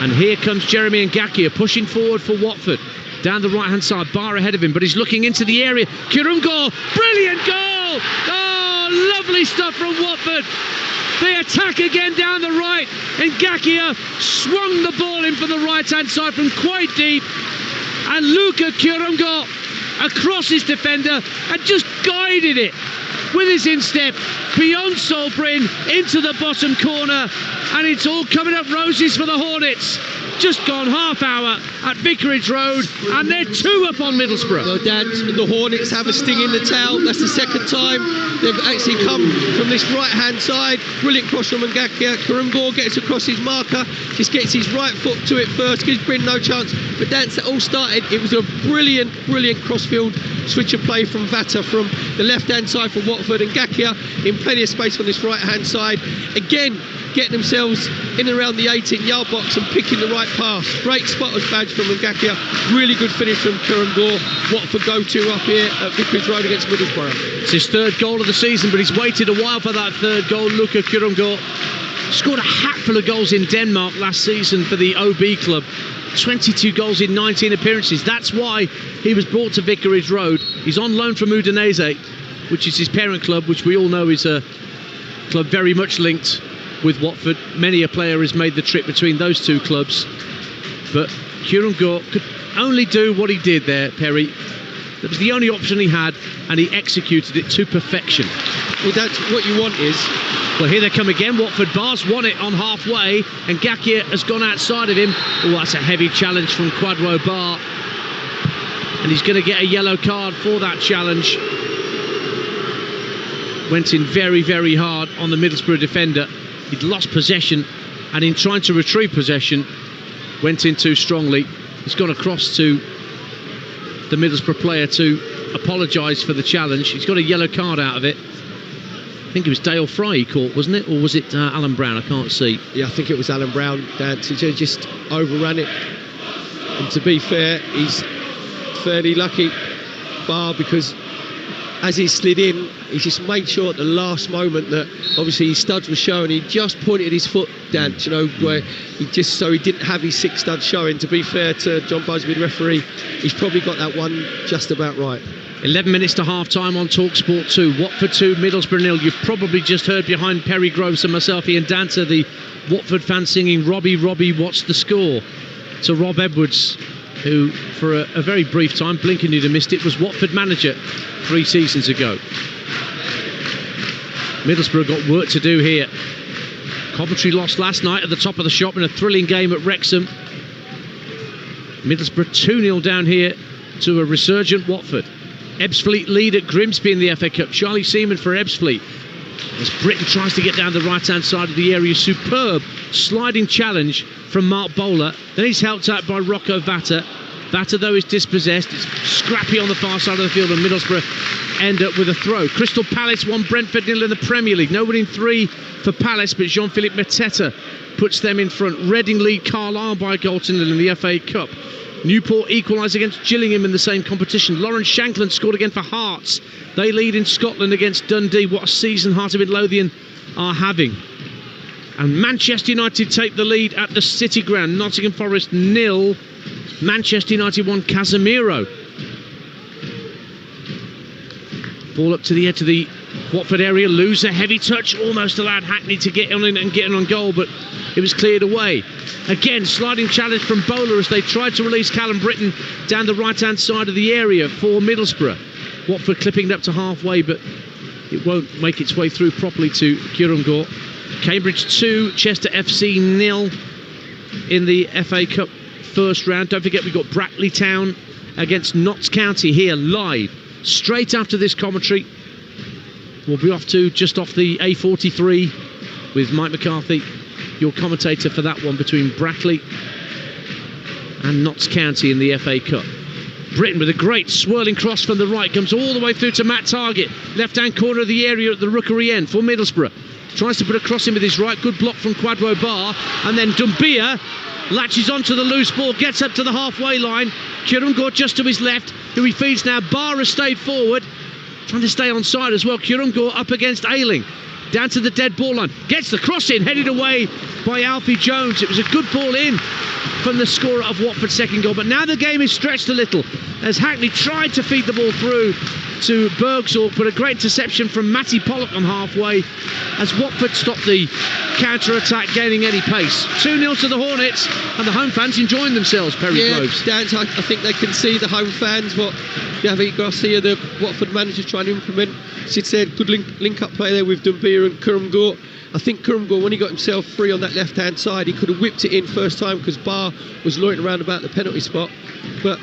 And here comes Jeremy Ngakia pushing forward for Watford. Down the right-hand side, Barr ahead of him, but he's looking into the area. Kirungo, brilliant goal! Oh, lovely stuff from Watford. The attack again down the right, and Ngakia swung the ball in for the right-hand side from quite deep, and Luca Kirungo across his defender and just guided it with his instep beyond Sol Bryn into the bottom corner, and it's all coming up roses for the Hornets. Just gone half hour at Vicarage Road, and they're 2 up on Middlesbrough. Well, Dad, the Hornets have a sting in the tail. That's the second time they've actually come from this right-hand side. Brilliant cross from Ngakia. Kurumgor gets across his marker, just gets his right foot to it first, gives Bryn no chance. But Dance, it all started. It was a brilliant crossfield switch of play from Vata from the left-hand side for Watford, and Ngakia in plenty of space on this right-hand side. Again, getting themselves in and around the 18-yard box and picking the right pass. Great spotter's badge from Ngakia. Really good finish from Kurumgor. Watford go to up here at Vicarage Road against Middlesbrough. It's his third goal of the season, but he's waited a while for that third goal. Luca Kurumgor scored a hatful of goals in Denmark last season for the OB club. 22 goals in 19 appearances. That's why he was brought to Vicarage Road. He's on loan from Udinese, which is his parent club, which we all know is a club very much linked with Watford. Many a player has made the trip between those two clubs, but Kurumgor could only do what he did there, Perry. That was the only option he had, and he executed it to perfection. Well, that's what you want is... Well, here they come again. Watford Bars won it on halfway, and Gakia has gone outside of him. Oh, that's a heavy challenge from Kwadwo Bar, and he's going to get a yellow card for that challenge. Went in very, very hard on the Middlesbrough defender. He'd lost possession, and in trying to retrieve possession, went in too strongly. He's gone across to the Middlesbrough player to apologise for the challenge. He's got a yellow card out of it. I think it was Dale Fry he caught, wasn't it? Or was it Alan Brown? I can't see. Yeah, I think it was Alan Brown. He just overran it. And to be fair, he's fairly lucky, Bar, because as he slid in, he just made sure at the last moment that obviously his studs were showing. He just pointed his foot down, you know, where he didn't have his 6 studs showing. To be fair to John Busby, the referee, he's probably got that one just about right. 11 minutes to half-time on Talksport 2. Watford 2, Middlesbrough 0. You've probably just heard behind Perry Groves and myself, Ian Dancer, the Watford fans singing, Robbie, Robbie, what's the score? To Rob Edwards, who, for a very brief time, blinking you'd have missed it, was Watford manager 3 seasons ago. Middlesbrough got work to do here. Coventry lost last night at the top of the shop in a thrilling game at Wrexham. Middlesbrough 2-0 down here to a resurgent Watford. Ebbsfleet lead at Grimsby in the FA Cup. Charlie Seaman for Ebbsfleet. As Britton tries to get down the right-hand side of the area. Superb sliding challenge from Mark Bowler. Then he's helped out by Rocco Vata. Vata, though, is dispossessed. It's scrappy on the far side of the field, and Middlesbrough end up with a throw. Crystal Palace won Brentford 0 in the Premier League. No winning 3 for Palace, but Jean-Philippe Mateta puts them in front. Reading lead Carlisle by a goal to 0 in the FA Cup. Newport equalised against Gillingham in the same competition. Lawrence Shankland scored again for Hearts. They lead in Scotland against Dundee. What a season Heart of Midlothian are having. And Manchester United take the lead at the City Ground. Nottingham Forest 0. Manchester United 1. Casemiro. Ball up to the edge of the Watford area. Lose a heavy touch. Almost allowed Hackney to get on and get in on goal, but it was cleared away. Again, sliding challenge from Bowler as they tried to release Callum Britton down the right-hand side of the area for Middlesbrough. Watford clipping it up to halfway, but it won't make its way through properly to Currangor. Cambridge 2, Chester FC 0 in the FA Cup first round. Don't forget we've got Brackley Town against Notts County here live. Straight after this commentary, we'll be off to just off the A43 with Mike McCarthy, your commentator for that one between Brackley and Notts County in the FA Cup. Britton with a great swirling cross from the right, comes all the way through to Matt Targett, left-hand corner of the area at the Rookery end for Middlesbrough. Tries to put a cross in with his right, good block from Kwadwo Bar, and then Dumbia latches onto the loose ball, gets up to the halfway line. Currangor just to his left, who he feeds now. Bar has stayed forward, trying to stay on side as well. Currangor up against Ayling, down to the dead ball line, gets the cross in, headed away by Alfie Jones. It was a good ball in from the scorer of Watford's second goal, but now the game is stretched a little as Hackney tried to feed the ball through to Bergsorg, but a great interception from Matty Pollock on halfway as Watford stopped the counter-attack gaining any pace. 2-0 to the Hornets, and the home fans enjoying themselves, Perry Groves. Dan, I think they can see the home fans what Javi Garcia, the Watford manager, trying to implement. Sid said good link-up play there with Dumbia and Currangor. I think Currangor, when he got himself free on that left-hand side, he could have whipped it in first time because Barr was loitering around about the penalty spot. But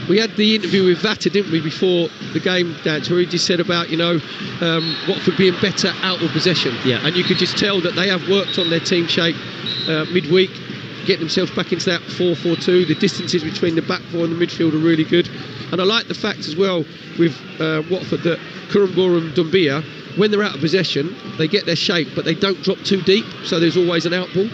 we had the interview with Vata, didn't we, before the game, Dan, where he just said about, Watford being better out of possession. Yeah. And you could just tell that they have worked on their team shape midweek, get themselves back into that 4-4-2. The distances between the back four and the midfield are really good. And I like the fact as well with Watford that Currangor and Dumbia, when they're out of possession, they get their shape, but they don't drop too deep, so there's always an out ball.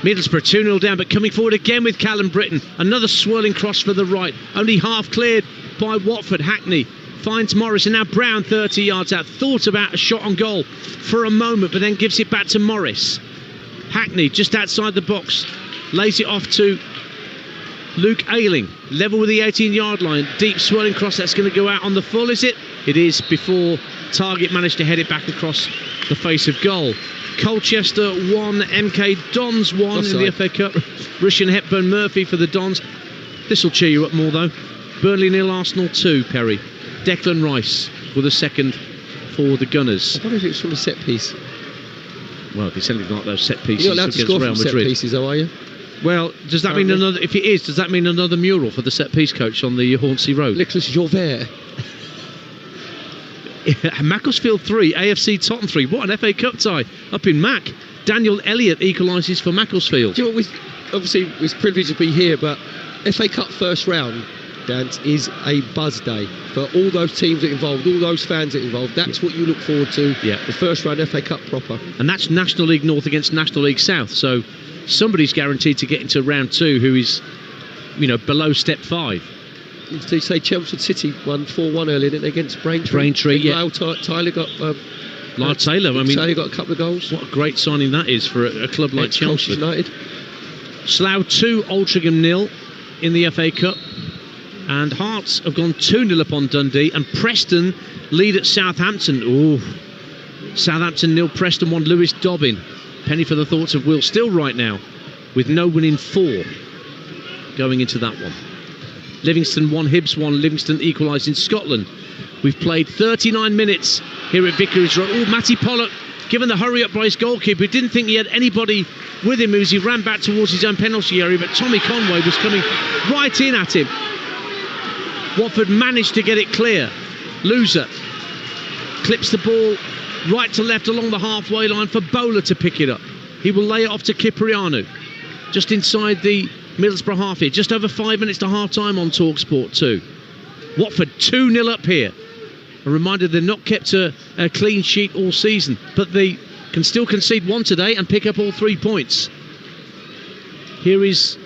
Middlesbrough 2-0 down, but coming forward again with Callum Britton. Another swirling cross for the right, only half cleared by Watford. Hackney finds Morris, and now Brown 30 yards out. Thought about a shot on goal for a moment, but then gives it back to Morris. Hackney just outside the box, lays it off to Luke Ayling, level with the 18-yard line. Deep swirling cross, that's going to go out on the full, is it? It is, before Targett managed to head it back across the face of goal. Colchester 1, MK Dons 1 in the FA Cup. Rishan Hepburn Murphy for the Dons. This will cheer you up more though. Burnley 0, Arsenal 2, Perry. Declan Rice with a second for the Gunners. I wonder if it's from a set piece. Well, if it's anything like those set pieces You're not allowed to against score Real from set Madrid. pieces, though, are you? Well, does that mean another? If it is, does that mean another mural for the set piece coach on the Hornsey Road? Nicholas Jauvert. Macclesfield 3, AFC Tottenham 3. What an FA Cup tie up in Mac. Daniel Elliott equalises for Macclesfield. Do you know what? Obviously, it's privileged to be here, but FA Cup first round, Dance, is a buzz day for all those teams that are involved, all those fans that are involved. That's what you look forward to. Yeah. The first round FA Cup proper. And that's National League North against National League South. So somebody's guaranteed to get into round 2 who is, below step 5. They say Chelmsford City won 4-1 earlier, didn't they, against Braintree? Braintree, yeah. Lyle Taylor got... Lyle Taylor, Taylor got a couple of goals. What a great signing that is for a club like Chelmsford. United. Slough 2, Altrincham 0 in the FA Cup. And Hearts have gone 2-0 up on Dundee. And Preston lead at Southampton. Ooh. Southampton 0, Preston 1, Lewis Dobbin. Penny for the thoughts of Will Still right now, with no win in 4 going into that one. Livingston 1, Hibs 1. Livingston equalised in Scotland. We've played 39 minutes here at Vicarage Road. Oh, Matty Pollock, given the hurry up by his goalkeeper, he didn't think he had anybody with him as he ran back towards his own penalty area, but Tommy Conway was coming right in at him. Watford managed to get it clear. Loser clips the ball right to left along the halfway line for Bowler to pick it up. He will lay it off to Cipriano, just inside the Middlesbrough half here. Just over 5 minutes to half time on Talksport 2. Watford 2-0 up here. A reminder they've not kept a clean sheet all season, but they can still concede 1 today and pick up all 3 points. Here is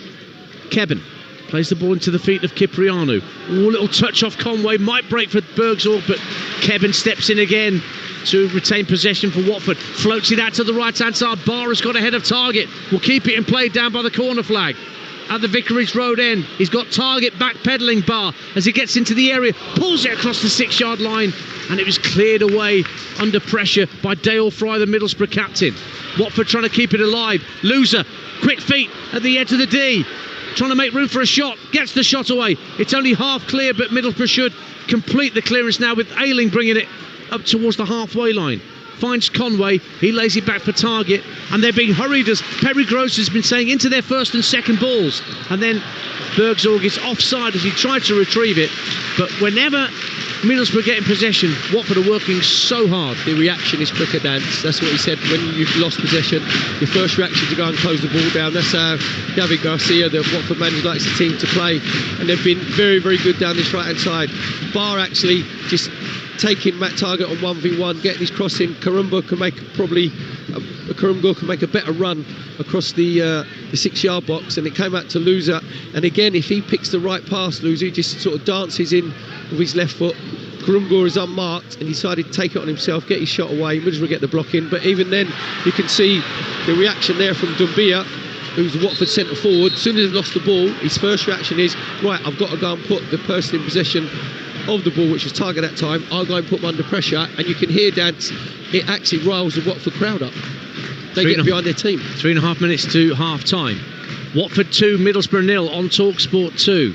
Kevin. Plays the ball into the feet of Cipriano. Oh, little touch off Conway. Might break for Bergsorg, but Kevin steps in again to retain possession for Watford. Floats it out to the right-hand side. Barr has got ahead of Target. Will keep it in play down by the corner flag. At the Vicarage Road end, he's got Target backpedaling Barr as he gets into the area, pulls it across the 6-yard line, and it was cleared away under pressure by Dale Fry, the Middlesbrough captain. Watford trying to keep it alive. Loser, quick feet at the edge of the D, trying to make room for a shot, gets the shot away. It's only half clear, but Middlesbrough should complete the clearance now with Ayling bringing it up towards the halfway line. Finds Conway, he lays it back for Target, and they're being hurried, as Perry Gross has been saying, into their first and second balls. And then Bergsorg is offside as he tried to retrieve it, but whenever Middlesbrough get in possession, Watford are working so hard. The reaction is quicker, Dance. That's what he said. When you've lost possession, your first reaction to go and close the ball down. That's how David Garcia, the Watford manager, likes the team to play, and they've been very, very good down this right-hand side. Barr actually just taking Matt Target on 1v1, getting his cross in. Karumba can make a better run across the 6-yard box, and it came out to Loser. And again, if he picks the right pass, Loser, he just sort of dances in with his left foot. Karumba is unmarked and decided to take it on himself, get his shot away. Middlesbrough get the block in, but even then you can see the reaction there from Dumbia, who's the Watford centre forward. As soon as he's lost the ball, his first reaction is, right, I've got to go and put the person in possession of the ball, which was Target at that time. I'll go and put them under pressure, and you can hear, Dance, it actually riles the Watford crowd up. They get behind their team. 3.5 minutes to half time. Watford 2, Middlesbrough 0 on Talksport 2.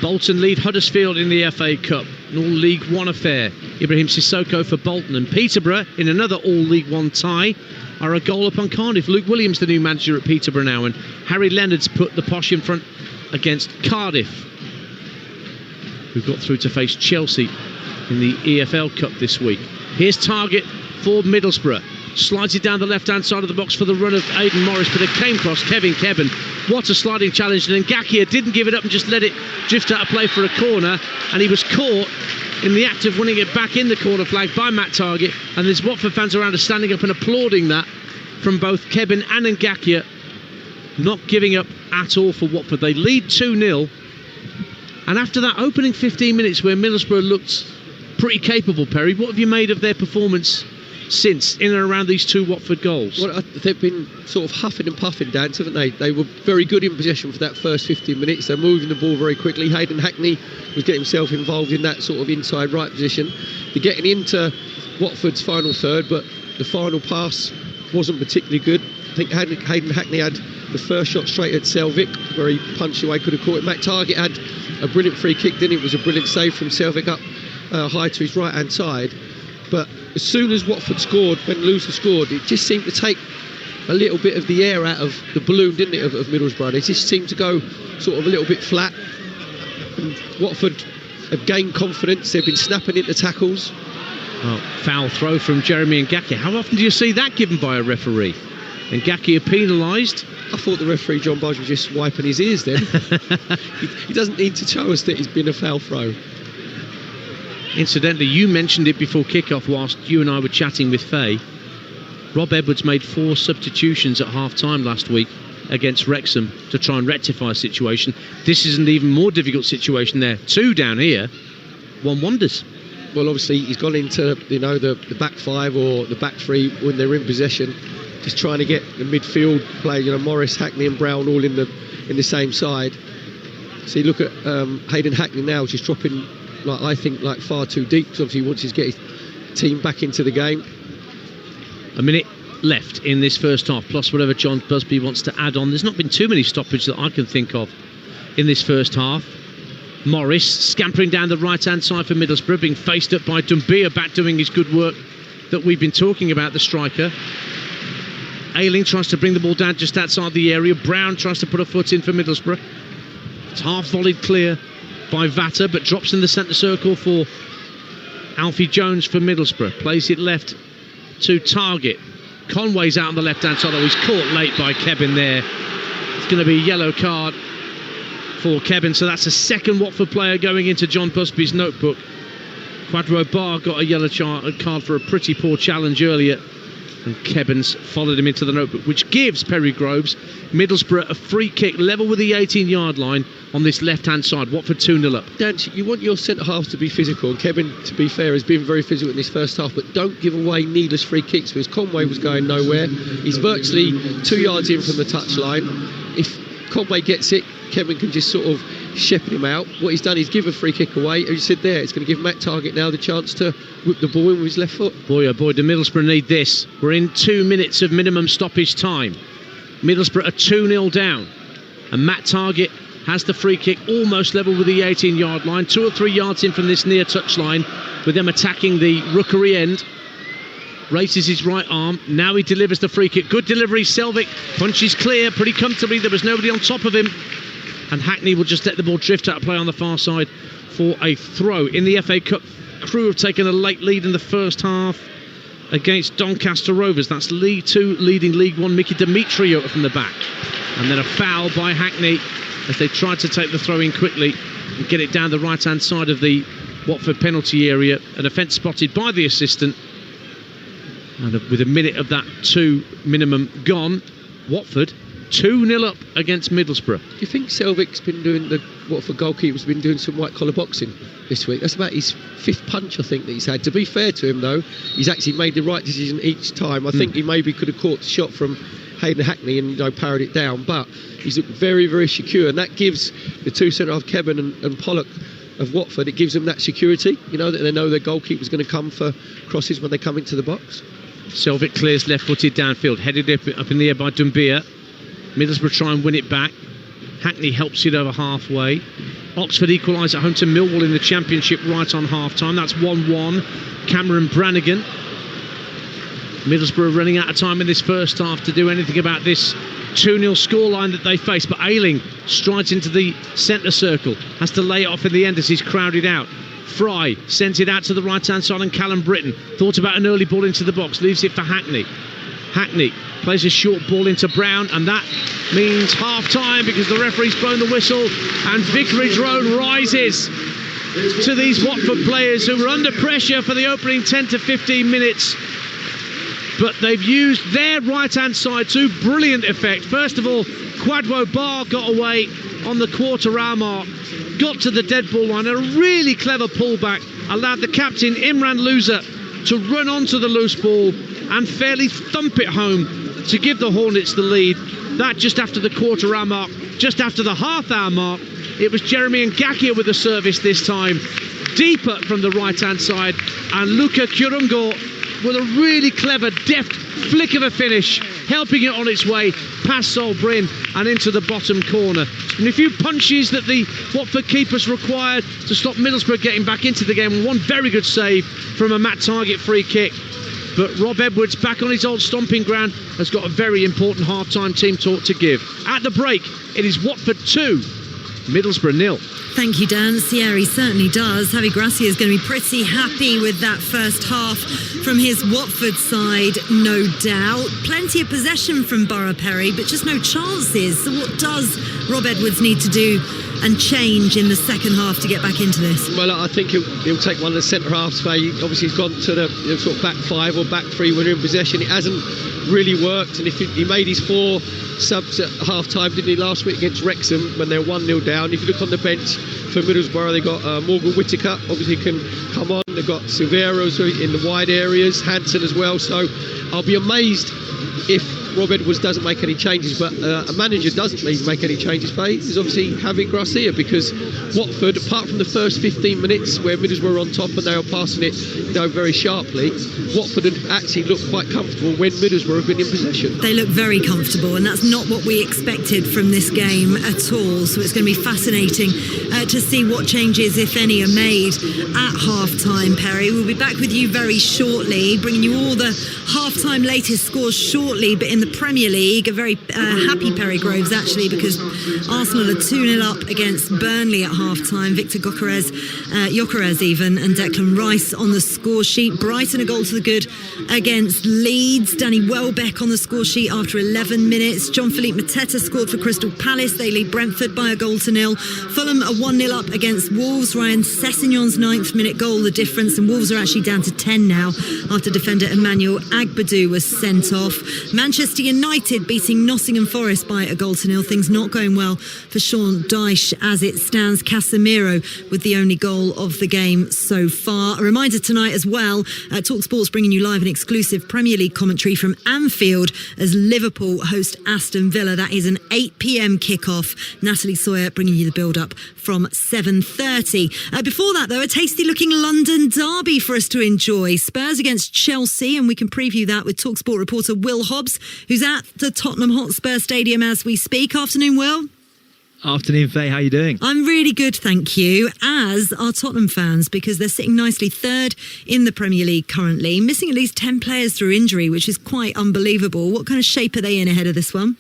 Bolton lead Huddersfield in the FA Cup, an all League One affair. Ibrahim Sissoko for Bolton, and Peterborough in another all League One tie are a goal up on Cardiff. Luke Williams, the new manager at Peterborough now, and Harry Leonard's put the Posh in front against Cardiff, who've got through to face Chelsea in the EFL Cup this week. Here's Target for Middlesbrough. Slides it down the left-hand side of the box for the run of Aidan Morris, but it came across Kevin. What a sliding challenge. And then Ngakia didn't give it up and just let it drift out of play for a corner, and he was caught in the act of winning it back in the corner flag by Matt Target. And there's Watford fans around us standing up and applauding that from both Kevin and Ngakia, not giving up at all for Watford. They lead 2-0. And after that opening 15 minutes where Middlesbrough looked pretty capable, Perry, what have you made of their performance since, in and around these 2 Watford goals? Well, they've been sort of huffing and puffing, Dance, haven't they? They were very good in possession for that first 15 minutes. They're moving the ball very quickly. Hayden Hackney was getting himself involved in that sort of inside right position. They're getting into Watford's final third, but the final pass wasn't particularly good. I think Hayden Hackney had the first shot straight at Selvik, where he punched away, could have caught it. Matt Targett had a brilliant free kick, didn't he? It was a brilliant save from Selvik up high to his right-hand side. But as soon as Watford scored, when Loser scored, it just seemed to take a little bit of the air out of the balloon, didn't it, of Middlesbrough. They just seemed to go sort of a little bit flat. And Watford have gained confidence. They've been snapping into tackles. Well, foul throw from Jeremy Ngaki. How often do you see that given by a referee? Ngaki are penalised. I thought the referee, John Budge, was just wiping his ears then. He doesn't need to show us that he's been a foul throw. Incidentally, you mentioned it before kick-off whilst you and I were chatting with Faye. Rob Edwards made 4 substitutions at half-time last week against Wrexham to try and rectify a situation. This is an even more difficult situation there. 2 down here, 1 wonders. Well, obviously, he's gone into, the back 5 or the back 3 when they're in possession, just trying to get the midfield play, Morris, Hackney and Brown all in the same side. So you look at Hayden Hackney now, just dropping, I think, far too deep, because obviously he wants to get his team back into the game. A minute left in this first half, plus whatever John Busby wants to add on. There's not been too many stoppages that I can think of in this first half. Morris scampering down the right-hand side for Middlesbrough, being faced up by Doumbia, back doing his good work that we've been talking about, the striker. Ayling tries to bring the ball down just outside the area. Brown tries to put a foot in for Middlesbrough. It's half-volleyed clear by Vatter, but drops in the centre circle for Alfie Jones for Middlesbrough. Plays it left to Targett. Conway's out on the left-hand side. Oh, he's caught late by Kevin there. It's going to be a yellow card for Kevin, so that's a second Watford player going into John Busby's notebook. Quadro Bar got a yellow card for a pretty poor challenge earlier, and Kebbins followed him into the notebook, which gives Perry Groves Middlesbrough a free kick level with the 18-yard line on this left-hand side. Watford 2-0 up. Dan, you want your centre-halves to be physical, and Kevin, to be fair, has been very physical in this first half, but don't give away needless free kicks, because Conway was going nowhere. He's virtually 2 yards in from the touchline. If Conway gets it, Kevin can just sort of shepherd him out. What he's done is give a free kick away. As you said there, it's going to give Matt Targett now the chance to whip the ball in with his left foot. Boy, oh boy, do Middlesbrough need this. We're in 2 minutes of minimum stoppage time. Middlesbrough are 2-0 down. And Matt Targett has the free kick almost level with the 18-yard line. 2 or 3 yards in from this near touchline, with them attacking the rookery end. Races his right arm. Now he delivers the free kick. Good delivery. Selvik punches clear pretty comfortably. There was nobody on top of him. And Hackney will just let the ball drift out of play on the far side for a throw. In the FA Cup, Crewe have taken a late lead in the first half against Doncaster Rovers. That's League 2 leading League 1 Mickey Demetrio from the back. And then a foul by Hackney as they tried to take the throw in quickly and get it down the right-hand side of the Watford penalty area. An offence spotted by the assistant. And with a minute of that 2 minimum gone, Watford 2-0 up against Middlesbrough. Do you think Selvik's been doing, the Watford goalkeeper's been doing some white collar boxing this week? That's about his 5th punch, I think, that he's had. To be fair to him, though, he's actually made the right decision each time. I think he maybe could have caught the shot from Hayden Hackney and parried it down, but he's looked very, very secure, and that gives the 2 centre-half, Kevin and Pollock of Watford, it gives them that security, that they know their goalkeeper's going to come for crosses when they come into the box. Selvik clears left-footed downfield, headed up in the air by Doumbia. Middlesbrough try and win it back. Hackney helps it over halfway. Oxford equalise at home to Millwall in the Championship right on half-time. That's 1-1. Cameron Brannigan. Middlesbrough running out of time in this first half to do anything about this 2-0 scoreline that they face. But Ayling strides into the centre circle. Has to lay it off in the end as he's crowded out. Fry sends it out to the right-hand side, and Callum Britton thought about an early ball into the box. Leaves it for Hackney. Hackney plays a short ball into Brown, and that means half-time because the referee's blown the whistle, and Vicarage Road rises to these Watford players who were under pressure for the opening 10 to 15 minutes. But they've used their right-hand side to brilliant effect. First of all, Quadro Bar got away on the quarter-hour mark, got to the dead ball line, and a really clever pullback allowed the captain, Imran Loser, to run onto the loose ball and fairly thump it home to give the Hornets the lead. That just after the quarter-hour mark. Just after the half-hour mark, it was Jeremy Ngaki with the service this time, deeper from the right-hand side, and Luka Kurungo with a really clever, deft flick of a finish, helping it on its way past Solbrin and into the bottom corner. And a few punches that the Watford keepers required to stop Middlesbrough getting back into the game. One very good save from a Matt Targett free kick. But Rob Edwards, back on his old stomping ground, has got a very important half-time team talk to give. At the break, it is Watford 2, Middlesbrough 0. Thank you, Dan. Thierry certainly does. Javi Gracia is going to be pretty happy with that first half from his Watford side, no doubt. Plenty of possession from Borough Perry, but just no chances. So what does Rob Edwards need to do and change in the second half to get back into this? Well, I think he'll take one of the centre halves. Obviously, he's gone to the sort of back five or back three when they're in possession. It hasn't really worked, and if he made his 4 subs at half time, didn't he, last week against Wrexham when they're 1-0 down. If you look on the bench for Middlesbrough, they've got Morgan Whittaker, obviously can come on. They've got Silvero in the wide areas, Hansen as well. So I'll be amazed if Rob Edwards doesn't make any changes, but a manager doesn't need to make any changes, is obviously Javi Gracia, because Watford, apart from the first 15 minutes where Middlesbrough were on top and they were passing it very sharply, Watford had actually looked quite comfortable when Middlesbrough have been in possession. They look very comfortable, and that's not what we expected from this game at all. So it's going to be fascinating to see what changes, if any, are made at half-time, Perry. We'll be back with you very shortly, bringing you all the half-time latest scores shortly, but in the Premier League, a very happy Perry Groves actually, because Arsenal are 2-0 up against Burnley at half-time. Victor Gyökeres even, and Declan Rice on the score sheet. Brighton a goal to the good against Leeds. Danny Welbeck on the score sheet after 11 minutes. Jean-Philippe Mateta scored for Crystal Palace. They lead Brentford by 1-0. Fulham are 1-0 up against Wolves. Ryan Sessegnon's 9th minute goal the difference, and Wolves are actually down to 10 now after defender Emmanuel Agbadou was sent off. Manchester United beating Nottingham Forest by 1-0. Things not going well for Sean Dyche as it stands. Casemiro with the only goal of the game so far. A reminder tonight as well, Talksport's bringing you live an exclusive Premier League commentary from Anfield as Liverpool host Aston Villa. That is an 8 p.m. kickoff. Natalie Sawyer bringing you the build-up from 7:30. Before that, though, a tasty-looking London derby for us to enjoy. Spurs against Chelsea, and we can preview that with Talksport reporter Will Hobbs, who's at the Tottenham Hotspur Stadium as we speak. Afternoon, Will. Afternoon, Faye. How are you doing? I'm really good, thank you, as are Tottenham fans, because they're sitting nicely third in the Premier League currently, missing at least 10 players through injury, which is quite unbelievable. What kind of shape are they in ahead of this one?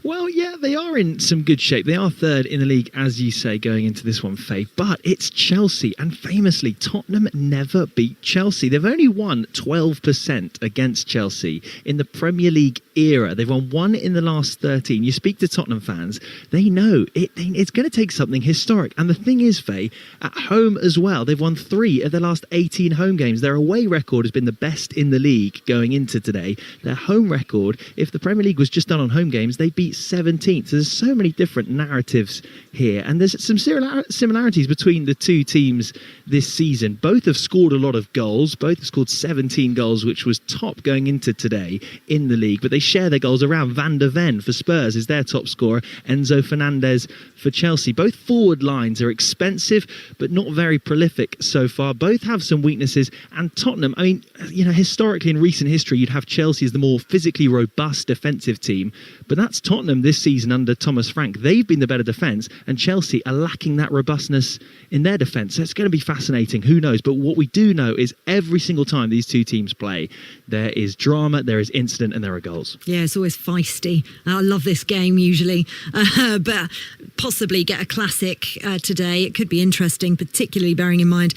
Well, yeah, they are in some good shape. They are third in the league, as you say, going into this one, Faye. But it's Chelsea, and famously, Tottenham never beat Chelsea. They've only won 12% against Chelsea in the Premier League era. They've won 1 in the last 13. You speak to Tottenham fans, they know it's going to take something historic. And the thing is, Faye, at home as well, they've won 3 of their last 18 home games. Their away record has been the best in the league going into today. Their home record, if the Premier League was just done on home games, they beat 17th. So there's so many different narratives here, and there's some similarities between the two teams this season. Both have scored a lot of goals. Both have scored 17 goals, which was top going into today in the league, but they share their goals around. Van der Ven for Spurs is their top scorer, Enzo Fernandez for Chelsea. Both forward lines are expensive but not very prolific so far. Both have some weaknesses, and Tottenham, I mean, historically in recent history you'd have Chelsea as the more physically robust defensive team, but that's Tottenham this season under Thomas Frank. They've been the better defence, and Chelsea are lacking that robustness in their defence. So it's going to be fascinating. Who knows? But what we do know is every single time these two teams play, there is drama, there is incident, and there are goals. Yeah, it's always feisty. I love this game usually, but possibly get a classic today. It could be interesting, particularly bearing in mind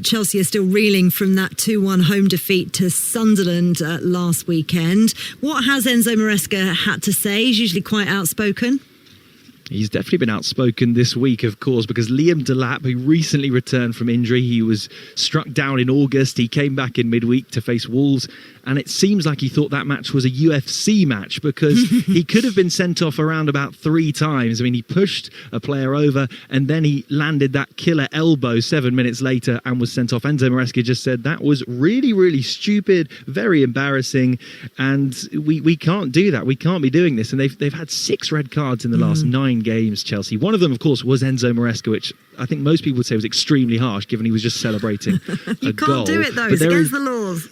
Chelsea are still reeling from that 2-1 home defeat to Sunderland last weekend. What has Enzo Maresca had to say? He's usually quite outspoken. He's definitely been outspoken this week, of course, because Liam Delap, who recently returned from injury, he was struck down in August. He came back in midweek to face Wolves, and it seems like he thought that match was a UFC match, because he could have been sent off around about 3 times. I mean, he pushed a player over, and then he landed that killer elbow 7 minutes later and was sent off. Enzo Maresca just said that was really, really stupid, very embarrassing, and we can't do that. We can't be doing this. And they've had 6 red cards in the last 9 games, Chelsea. One of them, of course, was Enzo Maresca, which I think most people would say was extremely harsh, given he was just celebrating You a can't goal. do it, though. But It's there against is- the laws.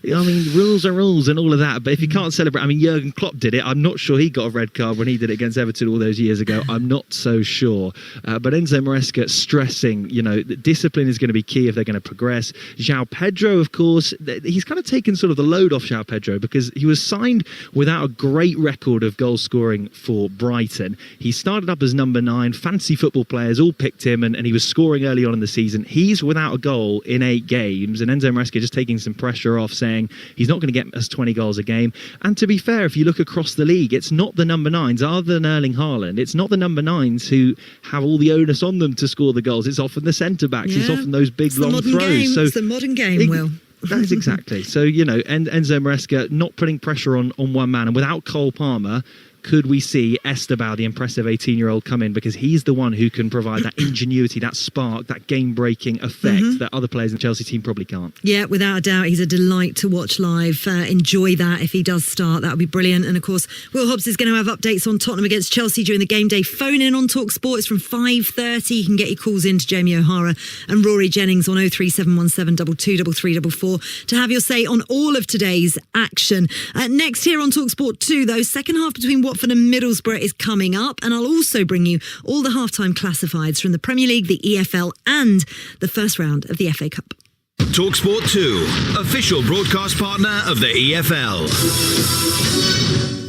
I mean, rules are rules and all of that. But if you can't celebrate, I mean, Jurgen Klopp did it. I'm not sure he got a red card when he did it against Everton all those years ago. I'm not so sure. But Enzo Maresca stressing, that discipline is going to be key if they're going to progress. João Pedro, of course, he's kind of taken sort of the load off João Pedro because he was signed without a great record of goal scoring for Brighton. He started up as number 9. Fancy football players all picked him, and he was scoring early on in the season. He's without a goal in 8 games, and Enzo Maresca just taking some pressure off, saying he's not going to get us 20 goals a game. And to be fair, if you look across the league, it's not the number 9s other than Erling Haaland. It's not the number 9s who have all the onus on them to score the goals. It's often the centre backs. It's often those big long throws. It's the modern game, Will. That is exactly. So, Enzo Maresca not putting pressure on one man, and without Cole Palmer, could we see Esteban, the impressive 18-year-old, come in? Because he's the one who can provide that ingenuity, that spark, that game-breaking effect that other players in the Chelsea team probably can't. Yeah, without a doubt, he's a delight to watch live. Enjoy that if he does start. That would be brilliant. And of course, Will Hobbs is going to have updates on Tottenham against Chelsea during the game day. Phone in on Talksport. It's from 5:30. You can get your calls in to Jamie O'Hara and Rory Jennings on 03717 223344 to have your say on all of today's action. Next here on Talksport 2, though, second half between Watford and Middlesbrough is coming up, and I'll also bring you all the halftime classifieds from the Premier League, the EFL, and the first round of the FA Cup. Talksport 2, official broadcast partner of the EFL.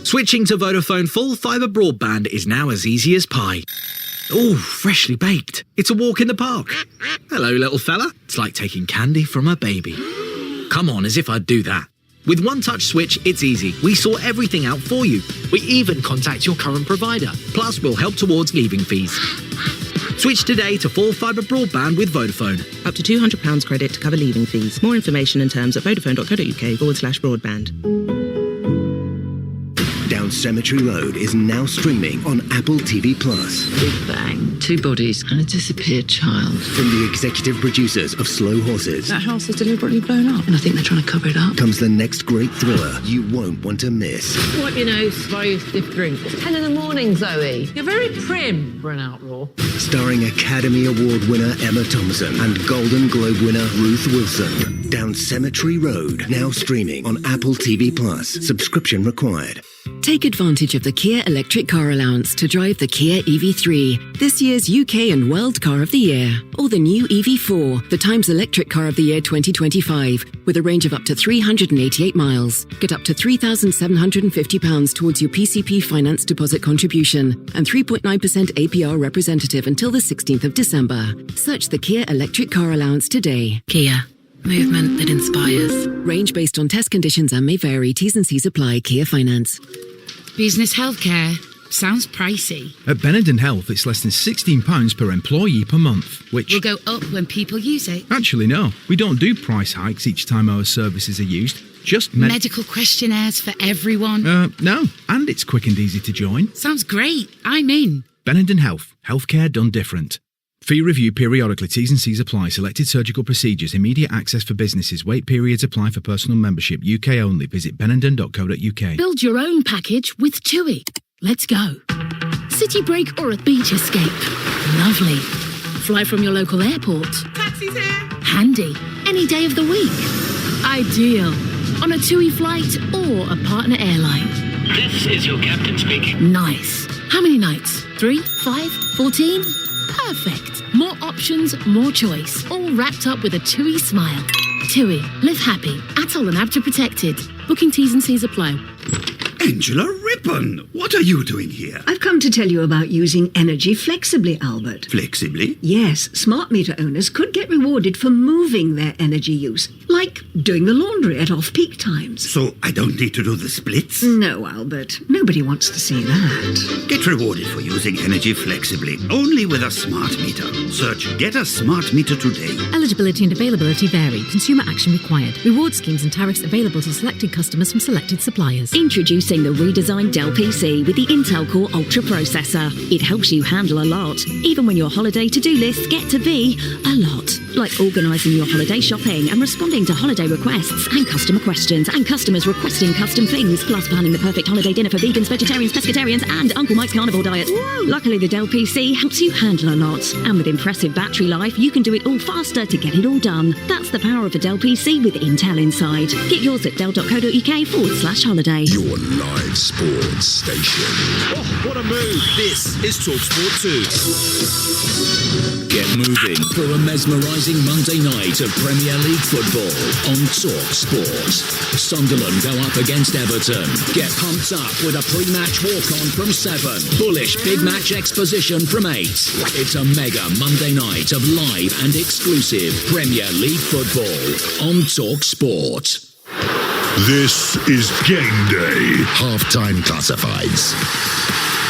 Switching to Vodafone full fibre broadband is now as easy as pie. Ooh, freshly baked. It's a walk in the park. Hello, little fella. It's like taking candy from a baby. Come on, as if I'd do that. With One Touch Switch, it's easy. We sort everything out for you. We even contact your current provider. Plus, we'll help towards leaving fees. Switch today to full fibre broadband with Vodafone. Up to £200 credit to cover leaving fees. More information and terms at vodafone.co.uk/broadband. Down Cemetery Road is now streaming on Apple TV+. Big bang, 2 bodies and a disappeared child. From the executive producers of Slow Horses That house is deliberately blown up, and I think they're trying to cover it up. comes the next great thriller you won't want to miss. Wipe your nose, buy you a stiff drink. It's 10 in the morning, Zoe. You're very prim for an outlaw. Starring Academy Award winner Emma Thompson and Golden Globe winner Ruth Wilson. Down Cemetery Road, now streaming on Apple TV+. Subscription required. Take advantage of the Kia Electric Car Allowance to drive the Kia EV3, this year's UK and World Car of the Year, or the new EV4, the Times Electric Car of the Year 2025, with a range of up to 388 miles. Get up to £3,750 towards your PCP finance deposit contribution and 3.9% APR representative until the 16th of December. Search the Kia Electric Car Allowance today. Kia. Movement that inspires. Range based on test conditions and may vary. T's and C's apply. Kia Finance. Business healthcare sounds pricey. At Benenden Health, it's less than £16 per employee per month, which Will go up when people use it. Actually, no. We don't do price hikes each time our services are used. Just Medical questionnaires for everyone. No. And it's quick and easy to join. Sounds great. I'm in. Benenden Health. Healthcare done different. Fee review periodically. T's and C's apply. Selected surgical procedures. Immediate access for businesses. Wait periods apply for personal membership. UK only. Visit benenden.co.uk. Build your own package with TUI. Let's go. City break or a beach escape. Lovely. Fly from your local airport. Taxi's here. Handy. Any day of the week. Ideal. On a TUI flight or a partner airline. This is your captain speaking. Nice. How many nights? 3, 5, 14? Perfect. More options, more choice. All wrapped up with a TUI smile. TUI. Live happy. Atoll and ABTA protected. Booking T's and C's apply. Angela Rippon, what are you doing here? I've come to tell you about using energy flexibly, Albert. Flexibly? Yes, smart meter owners could get rewarded for moving their energy use, like doing the laundry at off-peak times. So I don't need to do the splits? No, Albert. Nobody wants to see that. Get rewarded for using energy flexibly, only with a smart meter. Search Get a Smart Meter today. Eligibility and availability vary. Consumer action required. Reward schemes and tariffs available to selected customers from selected suppliers. Introducing the redesigned Dell PC with the Intel Core Ultra processor. It helps you handle a lot, even when your holiday to-do lists get to be a lot. like organising your holiday shopping and responding to holiday requests and customer questions and customers requesting custom things, plus planning the perfect holiday dinner for vegans, vegetarians, pescatarians and Uncle Mike's carnivore diet. Whoa. Luckily, the Dell PC helps you handle a lot. And with impressive battery life, you can do it all faster to get it all done. That's the power of a Dell PC with Intel inside. Get yours at dell.co.uk/holiday. Your live sports station. Oh, what a move. This is Talksport 2. Get moving for a mesmerising Monday night of Premier League football on Talksport. Sunderland go up against Everton. Get pumped up with a pre-match walk-on from 7. Bullish big match exposition from 8. It's a mega Monday night of live and exclusive Premier League football on Talksport. This is Game Day. Half-time classifieds.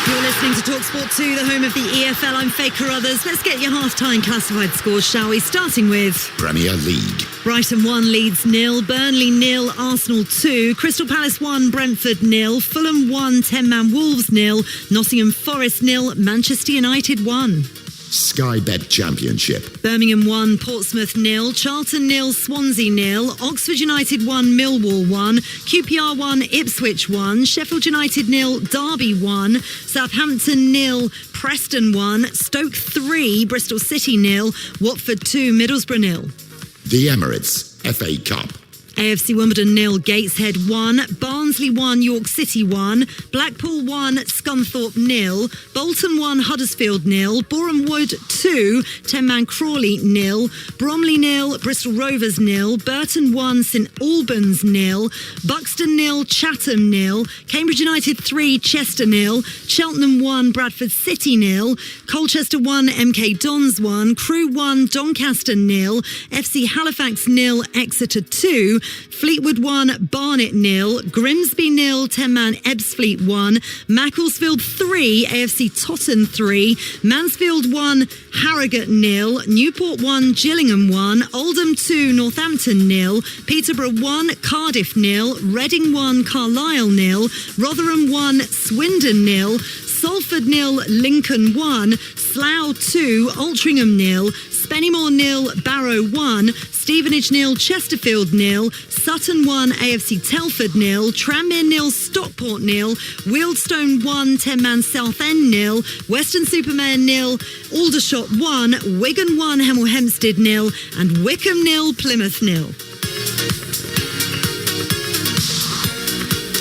You're listening to Talksport 2, the home of the EFL. I'm Faye Carruthers. Let's get your half-time classified scores, shall we? Starting with Premier League. Brighton 1, Leeds 0, Burnley 0, Arsenal 2, Crystal Palace 1, Brentford 0, Fulham 1, 10-man Wolves 0, Nottingham Forest 0, Manchester United 1. Sky Bet Championship. Birmingham 1, Portsmouth 0, Charlton 0, Swansea 0, Oxford United 1, Millwall 1, QPR 1, Ipswich 1, Sheffield United 0, Derby 1, Southampton 0, Preston 1, Stoke 3, Bristol City 0, Watford 2, Middlesbrough 0. The Emirates FA Cup. AFC Wimbledon 0, Gateshead 1, Barnsley 1, York City 1, Blackpool 1, Scunthorpe 0, Bolton 1, Huddersfield 0, Boreham Wood 2, 10-man Crawley 0, Bromley 0, Bristol Rovers 0, Burton 1, St Albans 0, Buxton 0, Chatham 0, Cambridge United 3, Chester 0, Cheltenham 1, Bradford City 0, Colchester 1, MK Dons 1, Crewe 1, Doncaster 0, FC Halifax 0, Exeter 2, Fleetwood 1, Barnet 0, Grimsby 0, 10-man Ebbsfleet 1, Macclesfield 3, AFC Totton 3, Mansfield 1, Harrogate 0, Newport 1, Gillingham 1, Oldham 2, Northampton 0, Peterborough 1, Cardiff 0, Reading 1, Carlisle 0, Rotherham 1, Swindon 0, Salford 0, Lincoln 1, Slough 2, Altrincham 0, Spennymoor 0, Barrow 1, Stevenage 0, Chesterfield 0, Sutton 1, AFC Telford 0, Tranmere 0, Stockport 0, Wealdstone 1, 10-man Southend 0, Weston-super-Mare 0, Aldershot 1, Wigan 1, Hemel Hempstead 0, and Wickham 0, Plymouth 0.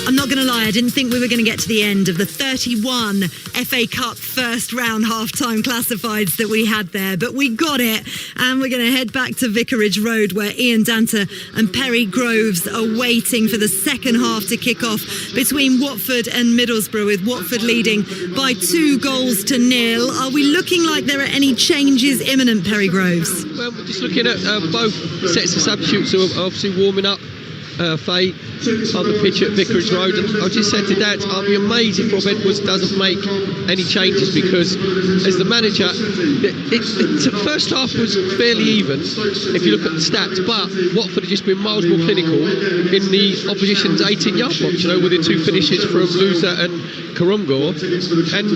I'm not going to lie, I didn't think we were going to get to the end of the 31 FA Cup first round half-time classifieds that we had there, but we got it, and we're going to head back to Vicarage Road where Ian Danter and Perry Groves are waiting for the second half to kick off between Watford and Middlesbrough, with Watford leading by 2-0. Are we looking like there are any changes imminent, Perry Groves? Well, we're just looking at both sets of substitutes who are obviously warming up. Faye, on the pitch at Vicarage Road. I just said to Dad, I'll be amazed if Rob Edwards doesn't make any changes, because as the manager, the first half was fairly even if you look at the stats, but Watford had just been miles more clinical in the opposition's 18-yard box, with the 2 finishes from Loser and Karumgor, and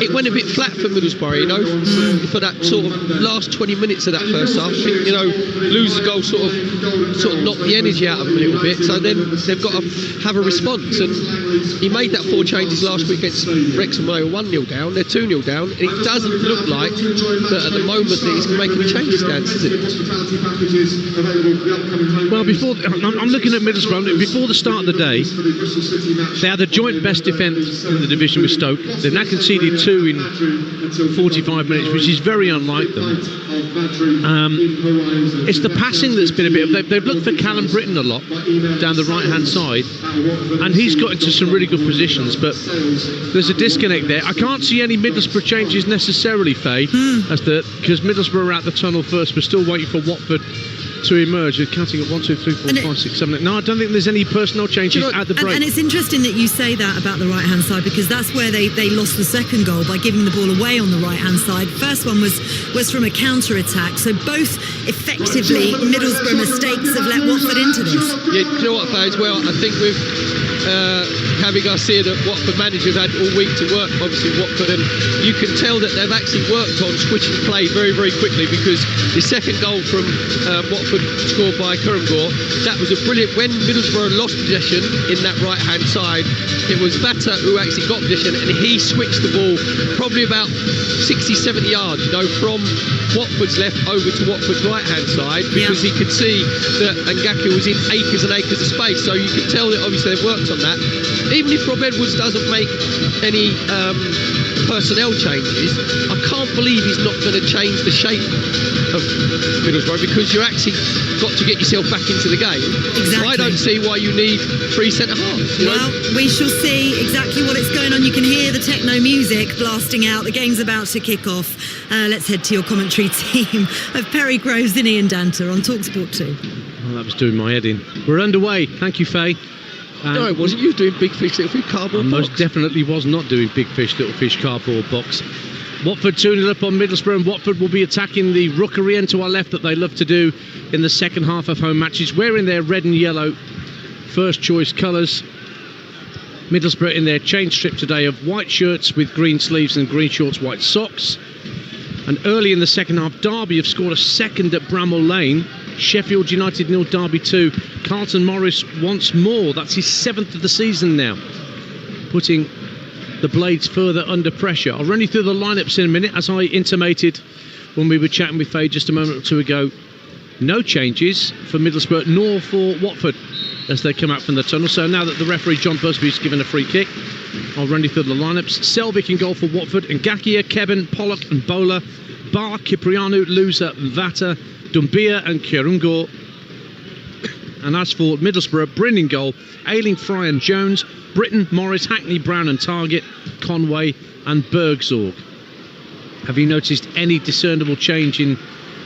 it went a bit flat for Middlesbrough, for that sort of last 20 minutes of that first half. Loser's goal sort of knocked the energy out of them a little bit, so then they've got to have a response, and he made that 4 changes last week against Wrexham. They were 1-0 down, they're 2-0 down, and it doesn't look like that at the moment that he's going to make any changes, Dan, does it? Well, I'm looking at Middlesbrough. Before the start of the day, they had the joint best defence in the division with Stoke. They've now conceded 2 in 45 minutes, which is very unlike them. It's the passing that's been a bit. They've looked for Callum Britton a lot down the right-hand side, and he's got into some really good positions, but there's a disconnect there. I can't see any Middlesbrough changes necessarily, Faye, because Middlesbrough are out the tunnel first. We're still waiting for Watford to emerge. We're counting at 1, 2, 3, 4, 5, 6, 7, 8. No, I don't think there's any personnel changes at the break. And it's interesting that you say that about the right-hand side, because that's where they lost the second goal, by giving the ball away on the right-hand side. First one was from a counter-attack, so both effectively Middlesbrough mistakes have let Watford into this. Yeah, you know what, Faye, as well, I think with Javi Garcia, the Watford manager, have had all week to work, obviously, Watford, and you can tell that they've actually worked on switching play very, very quickly, because the second goal from Watford, scored by Kurumgor, that was a brilliant. When Middlesbrough lost possession in that right-hand side, it was Vata who actually got possession, and he switched the ball probably about 60-70 yards, from Watford's left over to Watford's right-hand side, because he could see that Ngakia was in acres and acres of space. So you can tell that obviously they've worked on that. Even if Rob Edwards doesn't make any personnel changes, I can't believe he's not going to change the shape of Middlesbrough, because you're actually got to get yourself back into the game. Exactly. I don't see why you need 3 centre-halves. Well, we shall see exactly what is going on. You can hear the techno music blasting out. The game's about to kick off. Let's head to your commentary team of Perry Groves and Ian Danter on Talksport 2. Well, that was doing my head in. We're underway. Thank you, Faye. No, it wasn't. You were doing Big Fish, Little Fish, cardboard box. Most definitely was not doing Big Fish, Little Fish, cardboard box. Watford 2-0 up on Middlesbrough, and Watford will be attacking the rookery end to our left that they love to do in the second half of home matches, wearing their red and yellow first choice colours. Middlesbrough in their change strip today of white shirts with green sleeves and green shorts, white socks. And early in the second half, Derby have scored a second at Bramall Lane. Sheffield United 0, Derby 2. Carlton Morris once more. That's his 7th of the season now, putting the Blades further under pressure. I'll run you through the lineups in a minute, as I intimated when we were chatting with Faye just a moment or two ago. No changes for Middlesbrough nor for Watford as they come out from the tunnel. So now that the referee John Busby's given a free kick, I'll run you through the lineups. Selvik in goal for Watford, and Ngakia, Kevin, Pollock and Bowler, Bar, Kiprianu, Loser, Vata, Dumbia and Kurumgor. And as for Middlesbrough, Bryn in goal, Ayling, Fry and Jones, Britton, Morris, Hackney, Brown and Target, Conway and Bergzorg. Have you noticed any discernible change in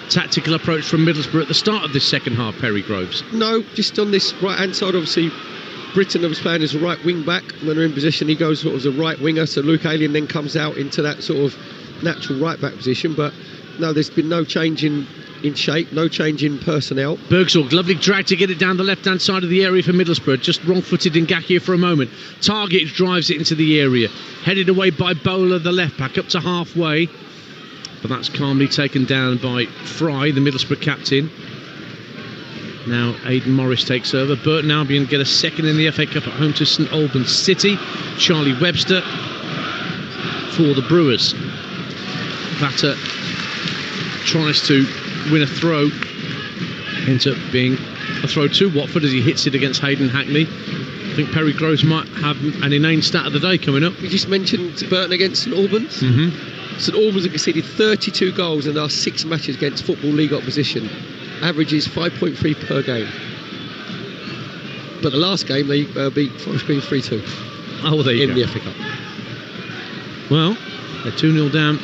tactical approach from Middlesbrough at the start of this second half, Perry Groves? No, just on this right-hand side, obviously, Britton was playing as a right wing-back. When they're in position, he goes sort of as a right winger, so Luke Ayling then comes out into that sort of natural right-back position. But no, there's been no change in shape, no change in personnel. Bergzorg, lovely drag to get it down the left-hand side of the area for Middlesbrough. Just wrong-footed Ngakia for a moment. Target drives it into the area. Headed away by Bowler, the left-back, up to halfway. But that's calmly taken down by Fry, the Middlesbrough captain. Now Aidan Morris takes over. Burton Albion get a second in the FA Cup at home to St Albans City. Charlie Webster for the Brewers. Vata tries to win a throw. Ends up being a throw to Watford as he hits it against Hayden Hackney. I think Perry Groves might have an inane stat of the day coming up. We just mentioned Burton against St Albans. St Albans have conceded 32 goals in the last 6 matches against Football League opposition. Average is 5.3 per game. But the last game they beat Forest Green 3-2. Oh, there you go. In the FA Cup. Well, they're 2-0 down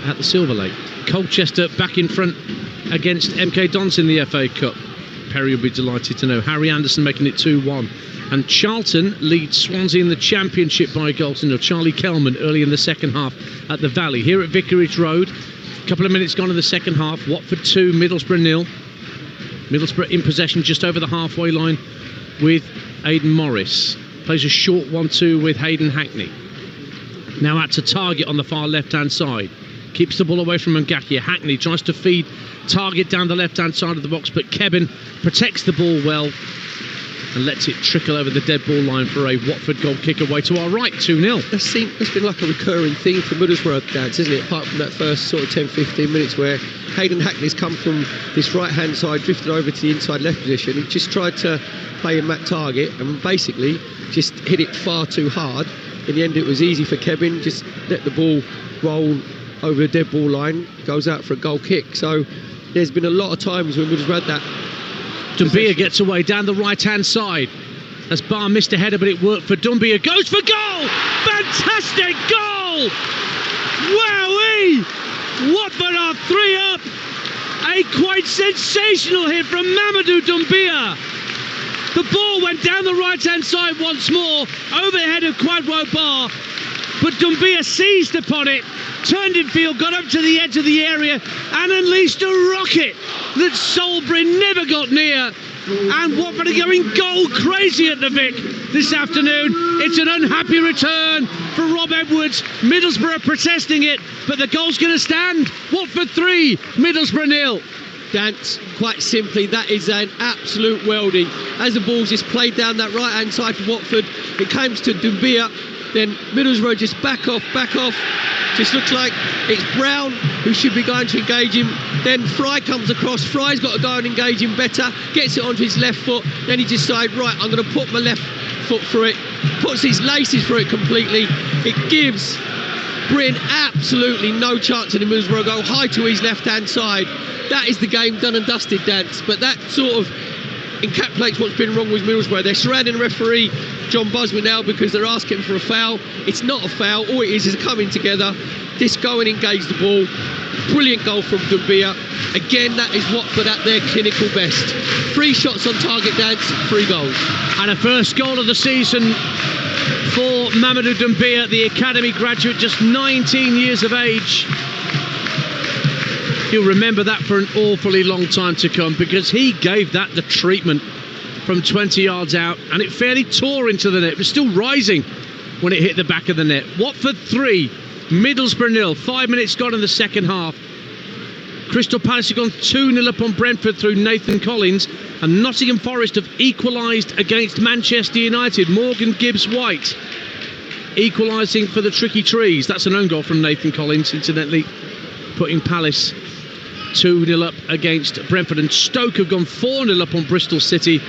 at the Silver Lake. Colchester back in front against MK Dons in the FA Cup. Perry will be delighted to know. Harry Anderson making it 2-1. And Charlton leads Swansea in the Championship by a goal to nil. Charlie Kelman early in the second half at the Valley. Here at Vicarage Road, a couple of minutes gone in the second half. Watford 2, Middlesbrough 0. Middlesbrough in possession just over the halfway line with Aidan Morris. Plays a short 1-2 with Hayden Hackney. Now out to Target on the far left-hand side. Keeps the ball away from Ngakia. Hackney tries to feed Target down the left-hand side of the box, but Kevin protects the ball well and lets it trickle over the dead ball line for a Watford goal kick away to our right, 2-0. That's been like a recurring theme for Middlesbrough, Dads, isn't it? Apart from that first sort of 10-15 minutes where Hayden Hackney's come from this right-hand side, drifted over to the inside left position. He just tried to play in that target and basically just hit it far too hard. In the end, it was easy for Kevin, just let the ball roll over the dead ball line, goes out for a goal kick. So there's been a lot of times when Middlesbrough had that. Dumbia gets away down the right-hand side. As Barr missed a header, but it worked for Dumbia. Goes for goal! Fantastic goal! Wowee! Watford are 3 up. A quite sensational hit from Mamadou Dumbia. The ball went down the right-hand side once more, over the head of Kwadwo Barr. But Dumbia seized upon it, turned in field, got up to the edge of the area and unleashed a rocket that Solbury never got near. And Watford are going goal crazy at the Vic this afternoon. It's an unhappy return for Rob Edwards. Middlesbrough protesting it, but the goal's going to stand. Watford 3, Middlesbrough 0. Dance, quite simply, that is an absolute worldie. As the ball's just played down that right-hand side for Watford, it comes to Dumbia, then Middlesbrough just back off. Just looks like it's Brown who should be going to engage him. Then Fry comes across. Fry's got to go and engage him better. Gets it onto his left foot. Then he decides, right, I'm going to put my left foot through it. Puts his laces through it completely. It gives Bryn absolutely no chance in the Middlesbrough goal. High to his left-hand side. That is the game done and dusted, Dance. But that sort of encapsulates what's been wrong with Middlesbrough. They're surrounding the referee, John Busby, now because they're asking for a foul. It's not a foul. All it is coming together. Just go and engage the ball. Brilliant goal from Dumbia. Again, that is Watford at their clinical best. 3 shots on target, Dance, 3 goals. And a first goal of the season for Mamadou Dumbia, the academy graduate, just 19 years of age. You'll remember that for an awfully long time to come, because he gave that the treatment from 20 yards out, and it fairly tore into the net. It was still rising when it hit the back of the net. Watford 3, Middlesbrough 0. 5 minutes gone in the second half. Crystal Palace have gone 2-0 up on Brentford through Nathan Collins, and Nottingham Forest have equalised against Manchester United. Morgan Gibbs-White equalising for the Tricky Trees. That's an own goal from Nathan Collins, incidentally, putting Palace 2-0 up against Brentford. And Stoke have gone 4-0 up on Bristol City.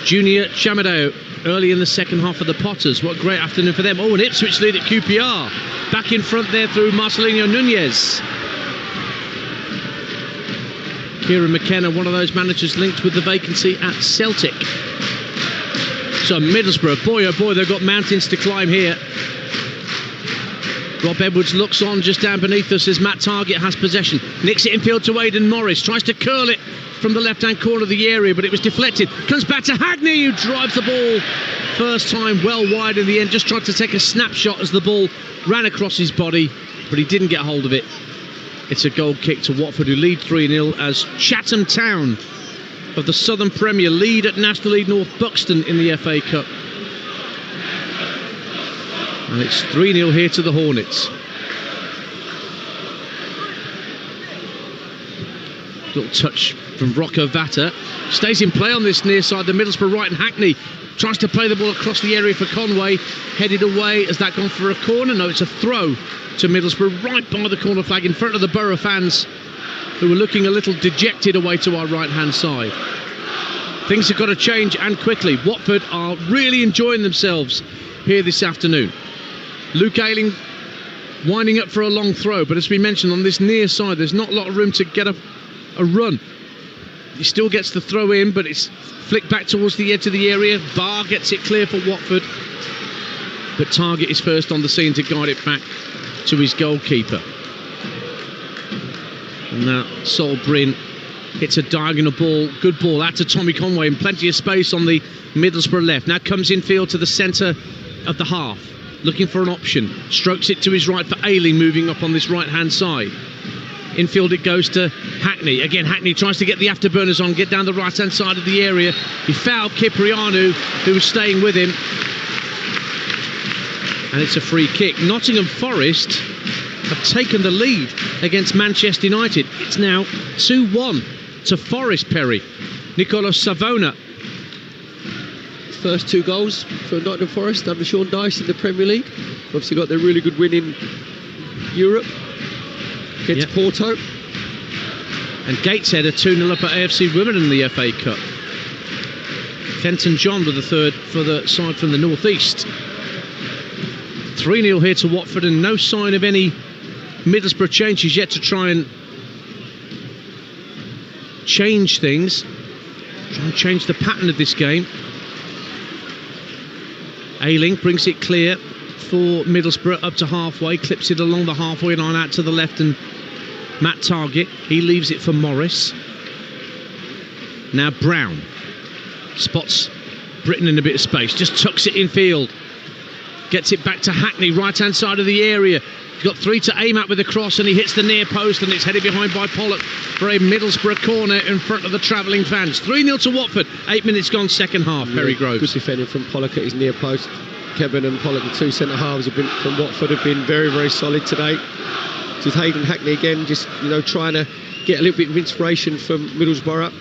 Junior Chamadeo early in the second half of the Potters. What a great afternoon for them. Oh, and Ipswich lead at QPR. Back in front there through Marcelino Nunez. Kieran McKenna, one of those managers linked with the vacancy at Celtic. So Middlesbrough, boy oh boy, they've got mountains to climb here. Rob Edwards looks on just down beneath us as Matt Targett has possession. Nicks it infield to Aidan Morris. Tries to curl it from the left-hand corner of the area, but it was deflected. Comes back to Hackney, who drives the ball first time well wide in the end. Just tried to take a snapshot as the ball ran across his body, but he didn't get hold of it. It's a goal kick to Watford, who lead 3-0 as Chatham Town of the Southern Premier lead at National League North Buxton in the FA Cup. And it's 3-0 here to the Hornets. Little touch from Rocco Vata. Stays in play on this near side, the Middlesbrough right, and Hackney tries to play the ball across the area for Conway. Headed away. Has that gone for a corner? No, it's a throw to Middlesbrough right by the corner flag in front of the Borough fans, who were looking a little dejected away to our right-hand side. Things have got to change, and quickly. Watford are really enjoying themselves here this afternoon. Luke Ayling winding up for a long throw, but as we mentioned, on this near side there's not a lot of room to get a run. He still gets the throw in, but it's flicked back towards the edge of the area. Barr gets it clear for Watford, but Targett is first on the scene to guide it back to his goalkeeper. And now Sol Bryn hits a diagonal ball, good ball out to Tommy Conway, and plenty of space on the Middlesbrough left. Now comes infield to the centre of the half, looking for an option. Strokes it to his right for Ayling, moving up on this right-hand side. Infield it goes to Hackney. Again, Hackney tries to get the afterburners on, get down the right-hand side of the area. He fouled Cipriano, who was staying with him. And it's a free kick. Nottingham Forest have taken the lead against Manchester United. It's now 2-1 to Forest, Perry. Nicolo Savona. First 2 goals for Nottingham Forest under Sean Dyche in the Premier League. Obviously got their really good win in Europe against Porto. And Gateshead are 2-0 up at AFC Wimbledon in the FA Cup. Fenton John with the third for the side from the northeast. 3-0 here to Watford, and no sign of any Middlesbrough changes yet to try and change things. Try and change the pattern of this game. Ayling brings it clear for Middlesbrough up to halfway, clips it along the halfway line out to the left, and Matt Targett, he leaves it for Morris. Now Brown spots Britton in a bit of space, just tucks it infield, gets it back to Hackney, right hand side of the area. Got 3 to aim at with the cross, and he hits the near post, and it's headed behind by Pollock for a Middlesbrough corner in front of the travelling fans. 3-0 to Watford. 8 minutes gone, second half. Perry Groves. Good defending from Pollock at his near post. Kevin and Pollock, the two centre halves from Watford, have been very, very solid today. With Hayden Hackney again, just trying to get a little bit of inspiration from Middlesbrough.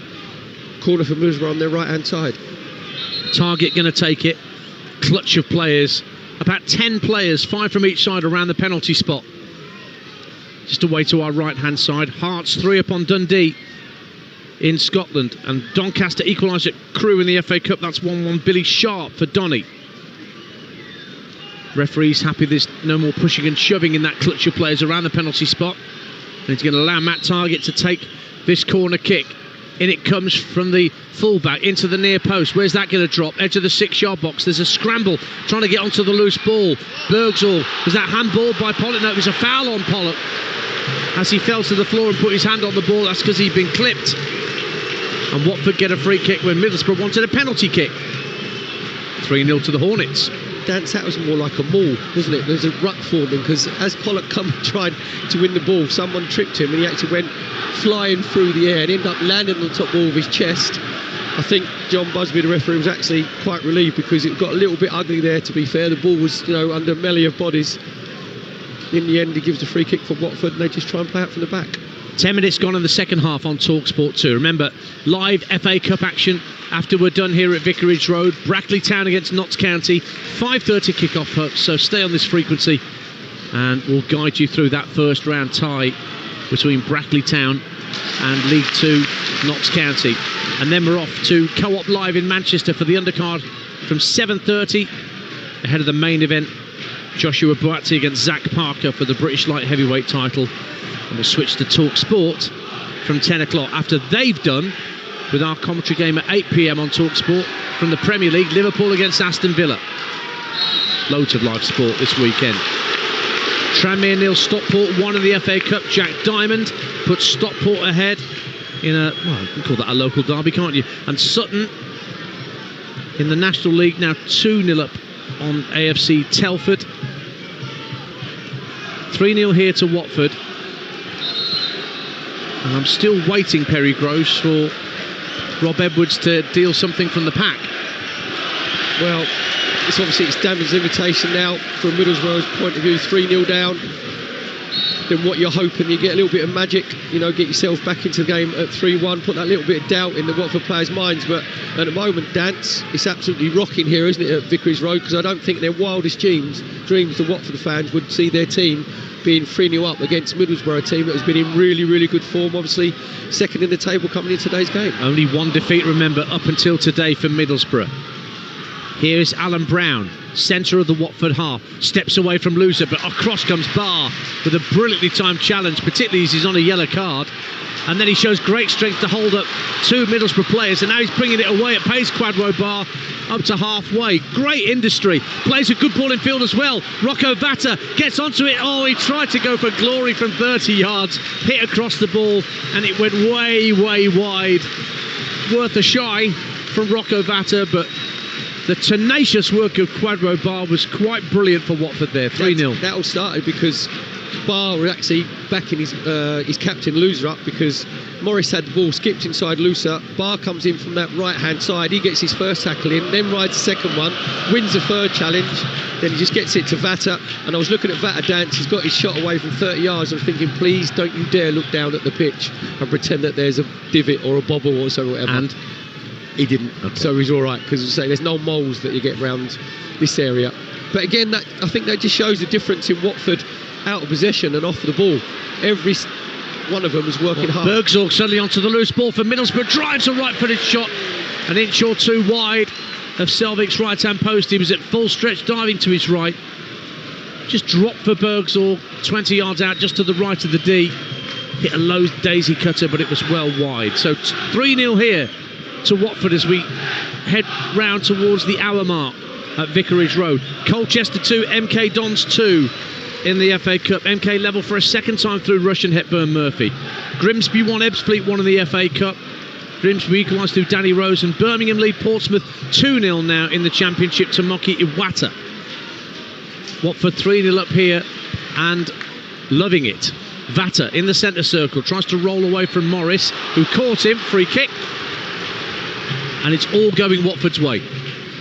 Corner for Middlesbrough on their right-hand side. Target going to take it. Clutch of players. About 10 players, 5 from each side around the penalty spot. Just away to our right-hand side. Hearts 3 upon Dundee in Scotland. And Doncaster equalised at Crewe in the FA Cup. That's 1-1. Billy Sharp for Donny. Referee's happy there's no more pushing and shoving in that clutch of players around the penalty spot. And he's going to allow Matt Target to take this corner kick. In it comes from the fullback into the near post. Where's that going to drop? Edge of the 6-yard box. There's a scramble trying to get onto the loose ball. Bergsall, was that handball by Pollock? No, it was a foul on Pollock as he fell to the floor and put his hand on the ball. That's because he'd been clipped. And Watford get a free kick when Middlesbrough wanted a penalty kick. 3-0 to the Hornets. Dance, that was more like a maul, wasn't it? There's a ruck forming because as Pollock tried to win the ball, someone tripped him and he actually went flying through the air and ended up landing on the top ball of his chest. I think John Busby, the referee, was actually quite relieved because it got a little bit ugly there, to be fair. The ball was, under a melee of bodies. In the end, he gives the free kick for Watford and they just try and play out from the back. 10 minutes gone in the second half on Talksport 2. Remember, live FA Cup action after we're done here at Vicarage Road. Brackley Town against Notts County. 5:30 kick-off, folks, so stay on this frequency and we'll guide you through that first round tie between Brackley Town and League 2 Notts County. And then we're off to Co-op Live in Manchester for the undercard from 7:30 ahead of the main event. Joshua Boatti against Zach Parker for the British light heavyweight title. And we'll switch to Talk Sport from 10 o'clock after they've done with our commentary game at 8 p.m. on Talk Sport from the Premier League, Liverpool against Aston Villa. Loads of live sport this weekend. Tranmere 0, Stockport 1 in the FA Cup. Jack Diamond puts Stockport ahead in a, well, you can call that a local derby, can't you? And Sutton in the National League now 2-0 up on AFC Telford. 3-0 here to Watford. And I'm still waiting, Perry Groves, for Rob Edwards to deal something from the pack. Well, it's Damon's invitation now from Middlesbrough's point of view, 3-0 down. Then what you're hoping, you get a little bit of magic, get yourself back into the game at 3-1, put that little bit of doubt in the Watford players' minds. But at the moment, Dance, it's absolutely rocking here, isn't it, at Vicarage Road? Because I don't think their wildest dreams the Watford fans would see their team being 3-0 up against Middlesbrough, a team that has been in really, really good form. Obviously, second in the table coming in today's game. Only one defeat, remember, up until today for Middlesbrough. Here's Alan Brown, centre of the Watford half, steps away from Loser, but across comes Barr with a brilliantly timed challenge, particularly as he's on a yellow card. And then he shows great strength to hold up two Middlesbrough players, and now he's bringing it away at pace. Quadro Barr up to halfway. Great industry. Plays a good ball in field as well. Rocco Vata gets onto it. Oh, he tried to go for glory from 30 yards. Hit across the ball, and it went way, way wide. Worth a shy from Rocco Vata, but the tenacious work of Quadro Barr was quite brilliant for Watford there. 3-0. That all started because Barr was actually backing his captain Loser up, because Morris had the ball, skipped inside Loser. Barr comes in from that right hand side, he gets his first tackle in, then rides the second one, wins the third challenge, then he just gets it to Vata. And I was looking at Vata Dance, he's got his shot away from 30 yards. I'm thinking, please don't you dare look down at the pitch and pretend that there's a divot or a bobble or so, whatever. And he didn't, so he's all right, because as I say, there's no moles that you get around this area. But again, I think that just shows the difference in Watford out of possession and off the ball. Every one of them is working hard. Bergsall suddenly onto the loose ball for Middlesbrough, drives a right-footed shot, an inch or two wide of Selvig's right-hand post. He was at full stretch, diving to his right. Just dropped for Bergsall, 20 yards out, just to the right of the D. Hit a low daisy cutter, but it was well wide. So 3-0 here to Watford as we head round towards the hour mark at Vicarage Road. Colchester 2, MK Dons 2 in the FA Cup. MK level for a second time through Russian Hepburn Murphy. Grimsby 1, Ebbsfleet 1 in the FA Cup. Grimsby equalised through Danny Rose, and Birmingham lead Portsmouth 2-0 now in the Championship to Moki Iwata. Watford 3-0 up here, and loving it. Vata in the centre circle, tries to roll away from Morris, who caught him, free kick. And it's all going Watford's way.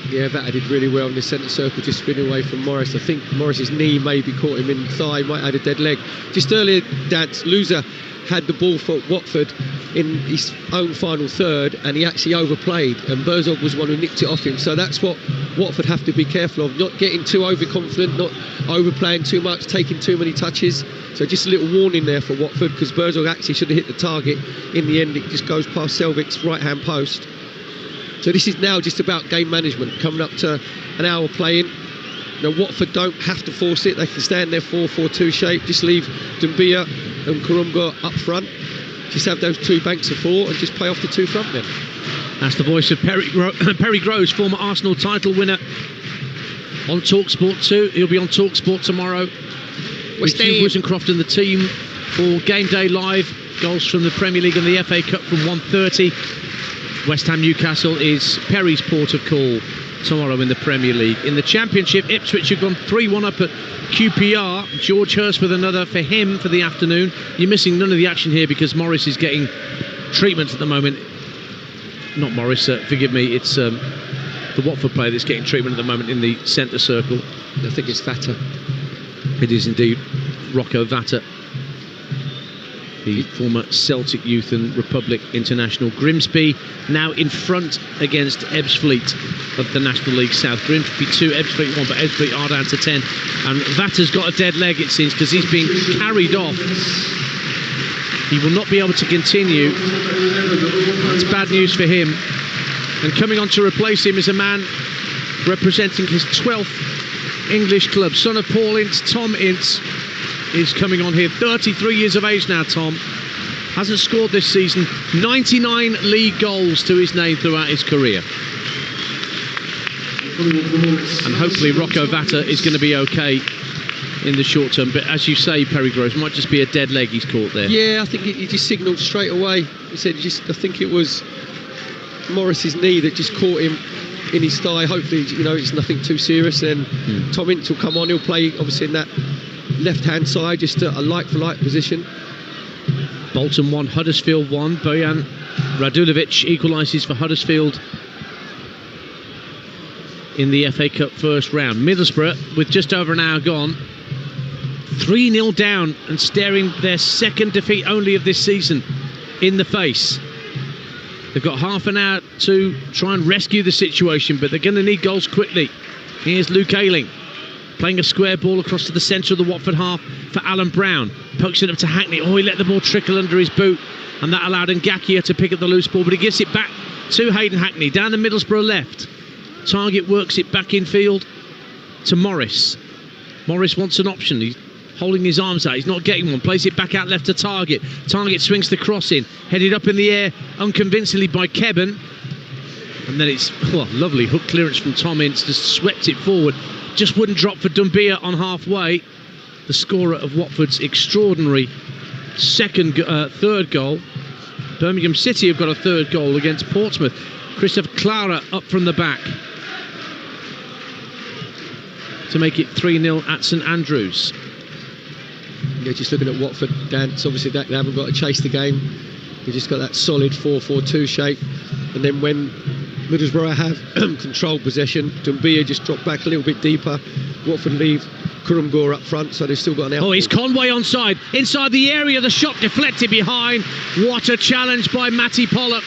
Yeah, Vata did really well in the centre circle, just spinning away from Morris. I think Morris's knee maybe caught him in the thigh, might have had a dead leg. Just earlier, Loser had the ball for Watford in his own final third, and he actually overplayed, and Herzog was the one who nicked it off him. So that's what Watford have to be careful of, not getting too overconfident, not overplaying too much, taking too many touches. So just a little warning there for Watford, because Herzog actually should have hit the target. In the end, it just goes past Selvic's right-hand post. So this is now just about game management, coming up to an hour playing. Now, Watford don't have to force it. They can stay in their 4-4-2 shape. Just leave Doumbia and Kurumga up front. Just have those two banks of four and just play off the two front men. That's the voice of Perry Groves, former Arsenal title winner, on Talksport 2. He'll be on Talksport tomorrow with Hugh Woozencroft and the team for Game Day Live. Goals from the Premier League and the FA Cup from 1:30. West Ham Newcastle is Perry's port of call tomorrow in the Premier League. In the Championship, Ipswich have gone 3-1 up at QPR. George Hurst with another for him for the afternoon. You're missing none of the action here because Morris is getting treatment at the moment. Not Morris, forgive me, it's the Watford player that's getting treatment at the moment in the centre circle. I think it's Vata. It is indeed Rocco Vata, the former Celtic Youth and Republic international. Grimsby now in front against Ebbsfleet of the National League South. Grimsby 2, Ebbsfleet 1, but Ebbsfleet are down to 10. And Vata's got a dead leg, it seems, because he's being carried off. He will not be able to continue. That's bad news for him. And coming on to replace him is a man representing his 12th English club, son of Paul Ince, Tom Ince, is coming on here. 33 years of age now, Tom. Hasn't scored this season. 99 league goals to his name throughout his career. And hopefully Rocco Vata is going to be okay in the short term. But as you say, Perry Groves, might just be a dead leg he's caught there. Yeah, I think he just signalled straight away. He said, I think it was Morris's knee that just caught him in his thigh. Hopefully, it's nothing too serious. And Tom Ince will come on. He'll play, obviously, in that left-hand side, just a like-for-like position. Bolton 1, Huddersfield 1. Bojan Radulovic equalises for Huddersfield in the FA Cup first round. Middlesbrough, with just over an hour gone, 3-0 down and staring their second defeat only of this season in the face. They've got half an hour to try and rescue the situation, but they're going to need goals quickly. Here's Luke Ayling playing a square ball across to the centre of the Watford half for Alan Brown. Pokes it up to Hackney. Oh, he let the ball trickle under his boot, and that allowed Ngakia to pick up the loose ball, but he gives it back to Hayden Hackney down the Middlesbrough left. Target works it back in field to Morris. Morris wants an option. He's holding his arms out. He's not getting one. Plays it back out left to Target. Target swings the cross in. Headed up in the air unconvincingly by Kebben. And then it's lovely hook clearance from Tom Ince. Just swept it forward. Just wouldn't drop for Doumbia on halfway. The scorer of Watford's extraordinary third goal. Birmingham City have got a third goal against Portsmouth. Christoph Clara up from the back to make it 3-0 at St Andrews. Yeah, just looking at Watford, Dan, it's obviously that they haven't got to chase the game. They've just got that solid 4-4-2 shape. And then when Middlesbrough have controlled possession, Doumbia just dropped back a little bit deeper. Watford leave Kurumga up front, so they've still got an out. Oh, it's Conway onside. Inside the area, the shot deflected behind. What a challenge by Matty Pollock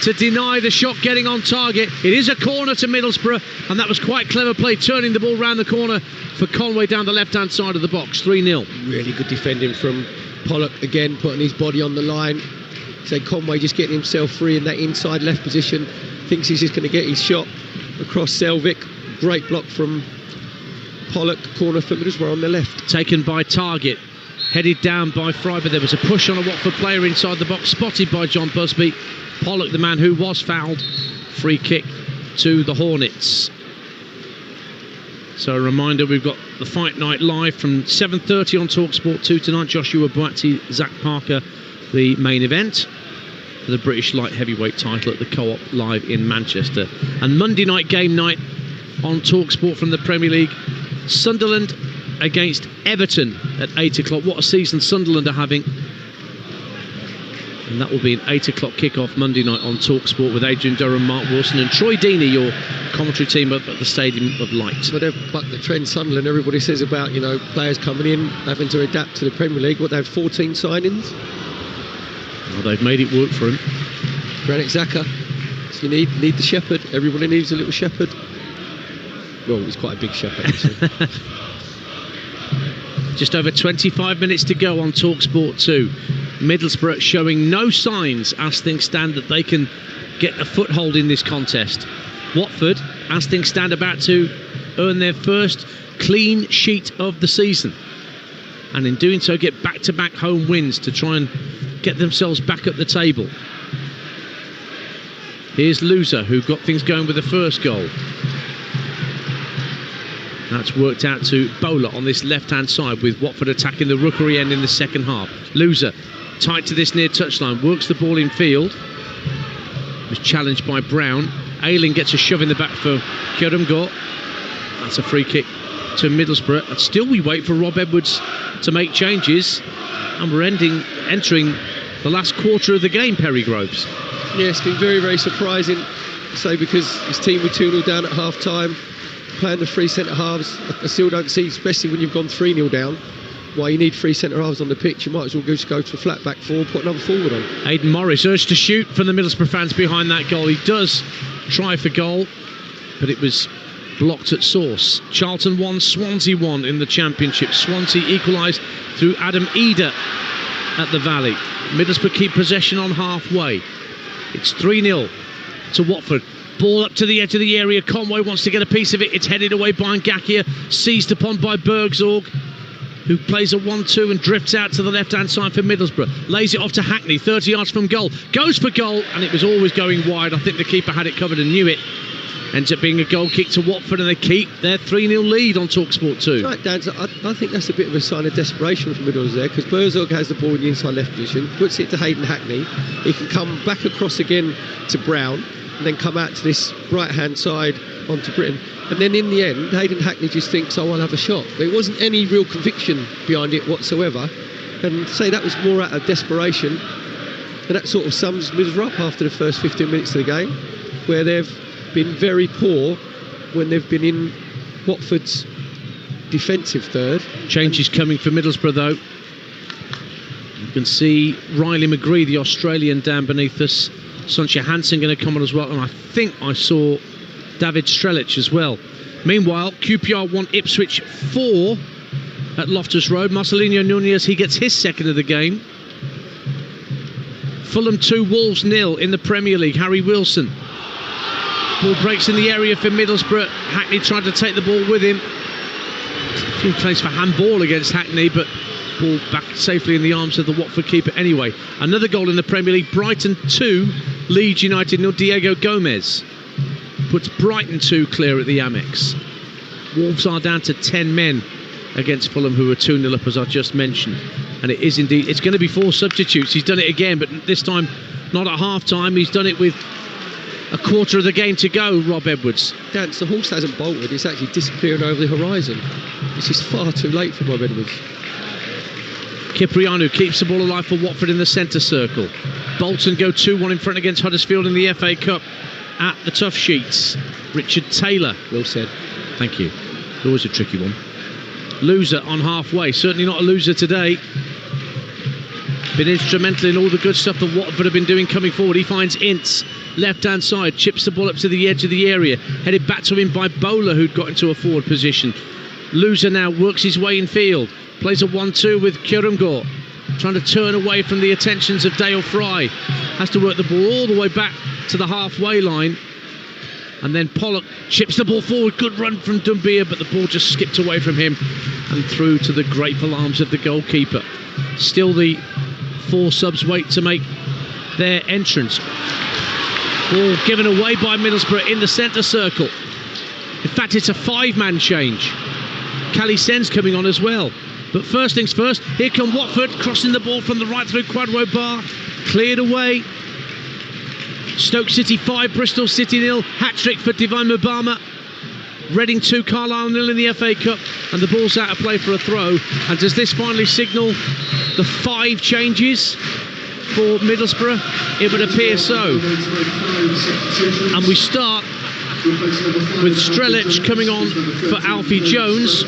to deny the shot getting on target. It is a corner to Middlesbrough, and that was quite clever play, turning the ball round the corner for Conway down the left-hand side of the box. 3-0. Really good defending from Pollock, again putting his body on the line. So Conway just getting himself free in that inside left position. Thinks he's just going to get his shot across Selvik. Great block from Pollock. Corner for Middlesbrough on the left. Taken by Target. Headed down by Fry, but there was a push on a Watford player inside the box, spotted by John Busby. Pollock, the man who was fouled. Free kick to the Hornets. So a reminder, we've got the Fight Night live from 7:30 on Talksport 2 tonight. Joshua Boatti, Zach Parker, the main event for the British light heavyweight title at the Co-op live in Manchester. And Monday night game night on Talksport from the Premier League. Sunderland against Everton at 8 o'clock. What a season Sunderland are having. And that will be an 8 o'clock kickoff Monday night on Talksport with Adrian Durham, Mark Wilson and Troy Deeney, your commentary team up at the Stadium of Light. But they've bucked the trend, Sunderland. Everybody says about, players coming in, having to adapt to the Premier League. What, they had 14 signings? Well, they've made it work for him. Granit Xhaka. So you need the shepherd. Everybody needs a little shepherd. Well, he's quite a big shepherd, actually. Just over 25 minutes to go on Talksport 2. Middlesbrough showing no signs, as things stand, that they can get a foothold in this contest. Watford, as things stand, about to earn their first clean sheet of the season, and in doing so get back-to-back home wins to try and get themselves back up the table. Here's Loser, who got things going with the first goal. That's worked out to Bowler on this left-hand side, with Watford attacking the Rookery end in the second half. Loser, tight to this near touchline, works the ball in field. Was challenged by Brown. Ayling gets a shove in the back for Kjørumgaard. That's a free kick to Middlesbrough. And still we wait for Rob Edwards to make changes. And we're entering the last quarter of the game, Perry Groves. Yeah, it's been very, very surprising. So because his team were 2-0 down at half-time, playing the three centre-halves, I still don't see, especially when you've gone 3-0 down, why you need three centre-halves on the pitch. You might as well just go to a flat-back four, put another forward on. Aidan Morris urged to shoot from the Middlesbrough fans behind that goal. He does try for goal, but it was blocked at source. Charlton 1, Swansea 1 in the Championship. Swansea equalised through Adam Eder at the Valley. Middlesbrough keep possession on halfway. It's 3-0 to Watford. Ball up to the edge of the area. Conway wants to get a piece of it. It's headed away by Ngakia, seized upon by Bergzorg, who plays a 1-2 and drifts out to the left-hand side for Middlesbrough. Lays it off to Hackney, 30 yards from goal. Goes for goal, and it was always going wide. I think the keeper had it covered and knew it. Ends up being a goal kick to Watford, and they keep their 3-0 lead on Talksport 2. Right, Dan, so I think that's a bit of a sign of desperation from Middlesbrough there, because Bergzorg has the ball in the inside left position, puts it to Hayden Hackney. He can come back across again to Brown, and then come out to this right-hand side onto Britton. And then in the end, Hayden Hackney just thinks, oh, I'll have a shot. There wasn't any real conviction behind it whatsoever. And say that was more out of desperation. And that sort of sums Middlesbrough up after the first 15 minutes of the game, where they've been very poor when they've been in Watford's defensive third. Changes coming for Middlesbrough, though. You can see Riley McGree, the Australian, down beneath us. Sonja Hansen going to come on as well, and I think I saw David Strelic as well. Meanwhile, QPR 1, Ipswich 4 at Loftus Road. Marcelino Nunez, he gets his second of the game. Fulham 2, Wolves 0 in the Premier League. Harry Wilson. Ball breaks in the area for Middlesbrough. Hackney tried to take the ball with him. He plays for handball against Hackney, but ball back safely in the arms of the Watford keeper anyway. Another goal in the Premier League. Brighton 2, Leeds United 0. Diego Gomez puts Brighton 2 clear at the Amex. Wolves are down to 10 men against Fulham, who are 2-0 up, as I just mentioned. And it is indeed, it's going to be 4 substitutes. He's done it again, but this time not at half-time. He's done it with a quarter of the game to go, Rob Edwards. Dance, the horse hasn't bolted. It's actually disappearing over the horizon. This is far too late for Rob Edwards. Cipriano keeps the ball alive for Watford in the centre circle. Bolton go 2-1 in front against Huddersfield in the FA Cup at the Tough Sheets. Richard Taylor. Well said. Thank you. Always a tricky one. Loser on halfway. Certainly not a loser today. Been instrumental in all the good stuff that Watford have been doing coming forward. He finds Ince, left-hand side, chips the ball up to the edge of the area. Headed back to him by Bowler, who'd got into a forward position. Loser now works his way in field. Plays a 1-2 with Kjørumgaard, trying to turn away from the attentions of Dale Fry. Has to work the ball all the way back to the halfway line. And then Pollock chips the ball forward. Good run from Doumbia, but the ball just skipped away from him and through to the grateful arms of the goalkeeper. Still the 4 subs wait to make their entrance. Ball given away by Middlesbrough in the centre circle. In fact, it's a 5-man change. Cali Sen's coming on as well. But first things first, here come Watford, crossing the ball from the right through Kwadwo bar. Cleared away. Stoke City 5, Bristol City 0. Hat-trick for Divine Mubama. Reading 2, Carlisle 0 in the FA Cup, and the ball's out of play for a throw. And does this finally signal the 5 changes for Middlesbrough? It would appear so. And we start with Strelic coming on for Alfie Jones.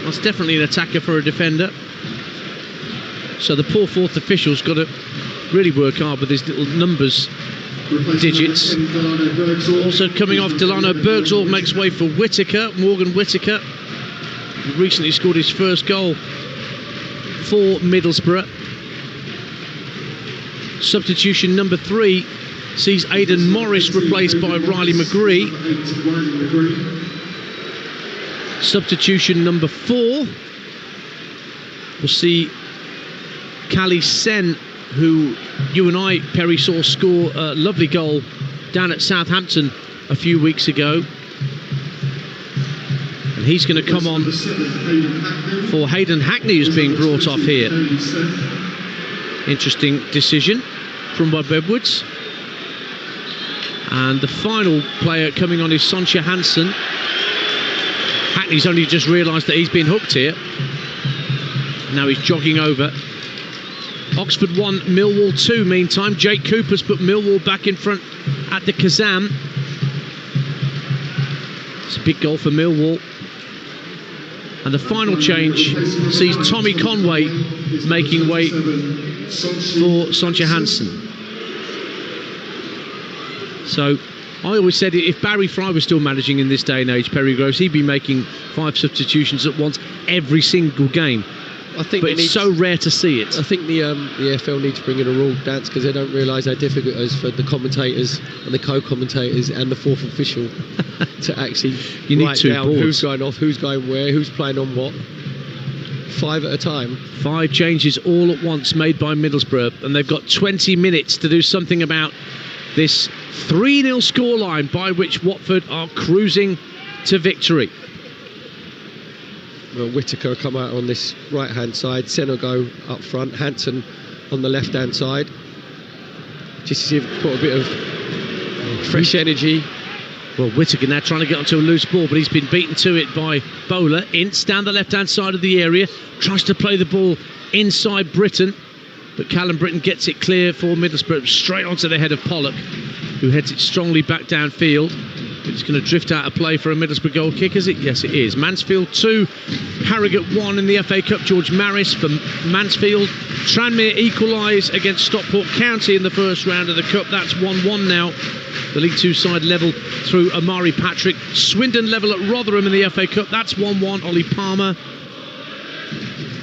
That's definitely an attacker for a defender. So the poor fourth official's got to really work hard with his little numbers digits. Also coming off Delano Bergsorg makes way for Whittaker, Morgan Whittaker, who recently scored his first goal for Middlesbrough. Substitution number 3 sees Aidan Morris replaced by Riley McGree. Substitution number 4 will see Cali Sen, who you and I, Perry, saw score a lovely goal down at Southampton a few weeks ago. And he's going to come on for Hayden Hackney, who's being brought off here. Interesting decision from Bob Edwards. And the final player coming on is Sonja Hansen. Hackney's only just realised that he's been hooked here. Now he's jogging over. Oxford 1, Millwall 2 meantime. Jake Cooper's put Millwall back in front at the Kazam. It's a big goal for Millwall. And the final change sees Tommy Conway making way for Sonja Hansen. So I always said if Barry Fry was still managing in this day and age, Perry Groves, he'd be making 5 substitutions at once every single game. I think but it's so rare to see it. I think the EFL needs to bring in a rule dance because they don't realise how difficult it is for the commentators and the co-commentators and the fourth official to actually write down who's going off, who's going where, who's playing on what. 5 at a time. 5 changes all at once made by Middlesbrough, and they've got 20 minutes to do something about this 3-0 scoreline by which Watford are cruising to victory. Well, Whittaker come out on this right-hand side, Sen go up front, Hansen on the left-hand side, just to see if put a bit of fresh energy. Well, Whittaker now trying to get onto a loose ball, but he's been beaten to it by Bowler. Ince down the left-hand side of the area, tries to play the ball inside Britton, but Callum Britton gets it clear for Middlesbrough, straight onto the head of Pollock, who heads it strongly back downfield. It's going to drift out of play for a Middlesbrough goal kick, is it? Yes, it is. Mansfield 2, Harrogate 1 in the FA Cup. George Maris for Mansfield. Tranmere equalise against Stockport County in the first round of the Cup. That's 1-1 now. The League 2 side level through Amari Patrick. Swindon level at Rotherham in the FA Cup. That's 1-1. Ollie Palmer.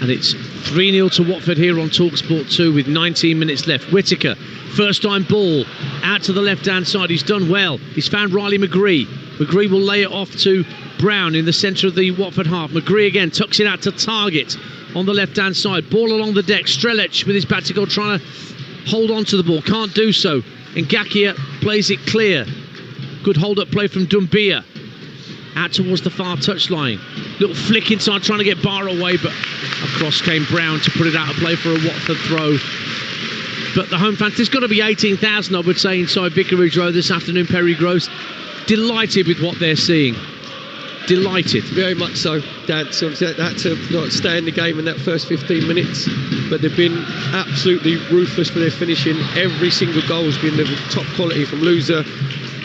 And it's 3-0 to Watford here on Talksport 2 with 19 minutes left. Whittaker, first time ball out to the left-hand side. He's done well. He's found Riley McGree. McGree will lay it off to Brown in the centre of the Watford half. McGree again tucks it out to Target on the left-hand side. Ball along the deck. Strelic with his back to goal trying to hold on to the ball. Can't do so. Ngakia plays it clear. Good hold-up play from Dumbia. Out towards the far touchline. Little flick inside trying to get Barr away, but across came Brown to put it out of play for a Watford throw. But the home fans, there's got to be 18,000, I would say, inside Vicarage Road this afternoon. Perry Groves delighted with what they're seeing. Delighted. Very much so, Dan. So they had to not stay in the game in that first 15 minutes, but they've been absolutely ruthless for their finishing. Every single goal has been the top quality from Loser,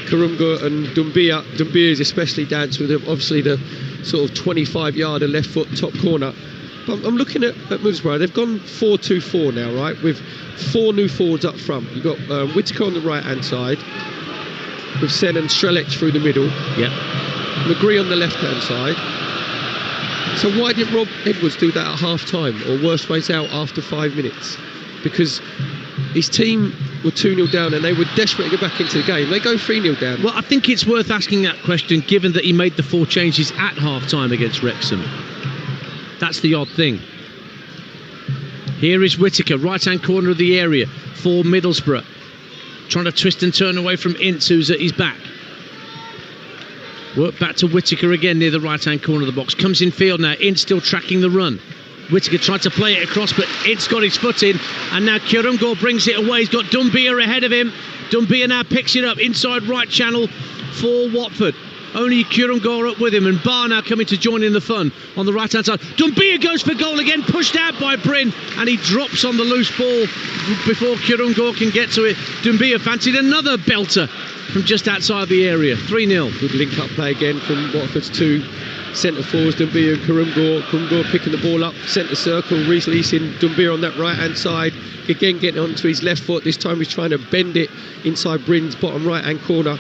Karunga and Dumbia. Dumbia is especially danced with obviously the sort of 25-yarder left foot top corner. But I'm looking at Middlesbrough. They've gone 4-2-4 now, right? With 4 new forwards up front. You've got Whittaker on the right-hand side, with Sen and Strelic through the middle. Yeah. McGree on the left-hand side. So why didn't Rob Edwards do that at half-time, or worst ways out after 5 minutes? Because his team were 2-0 down and they were desperate to get back into the game. They go 3-0 down. Well, I think it's worth asking that question given that he made the 4 changes at half-time against Wrexham. That's the odd thing. Here is Whittaker, right-hand corner of the area for Middlesbrough. Trying to twist and turn away from Ince, who's at his back. Work back to Whittaker again near the right-hand corner of the box. Comes in field now. Ince still tracking the run. Whittaker tried to play it across, but Ince got his foot in. And now Kirungo brings it away. He's got Dumbia ahead of him. Dumbia now picks it up inside right channel for Watford. Only Kurungor up with him, and Barr now coming to join in the fun on the right-hand side. Dumbia goes for goal again, pushed out by Bryn, and he drops on the loose ball before Kurungor can get to it. Dumbia fancied another belter from just outside the area. 3-0. Good link-up play again from Watford's two centre forwards, Dumbia and Kurungor. Kurungor picking the ball up, centre circle, releasing Dumbia on that right-hand side. Again getting onto his left foot. This time he's trying to bend it inside Bryn's bottom right-hand corner.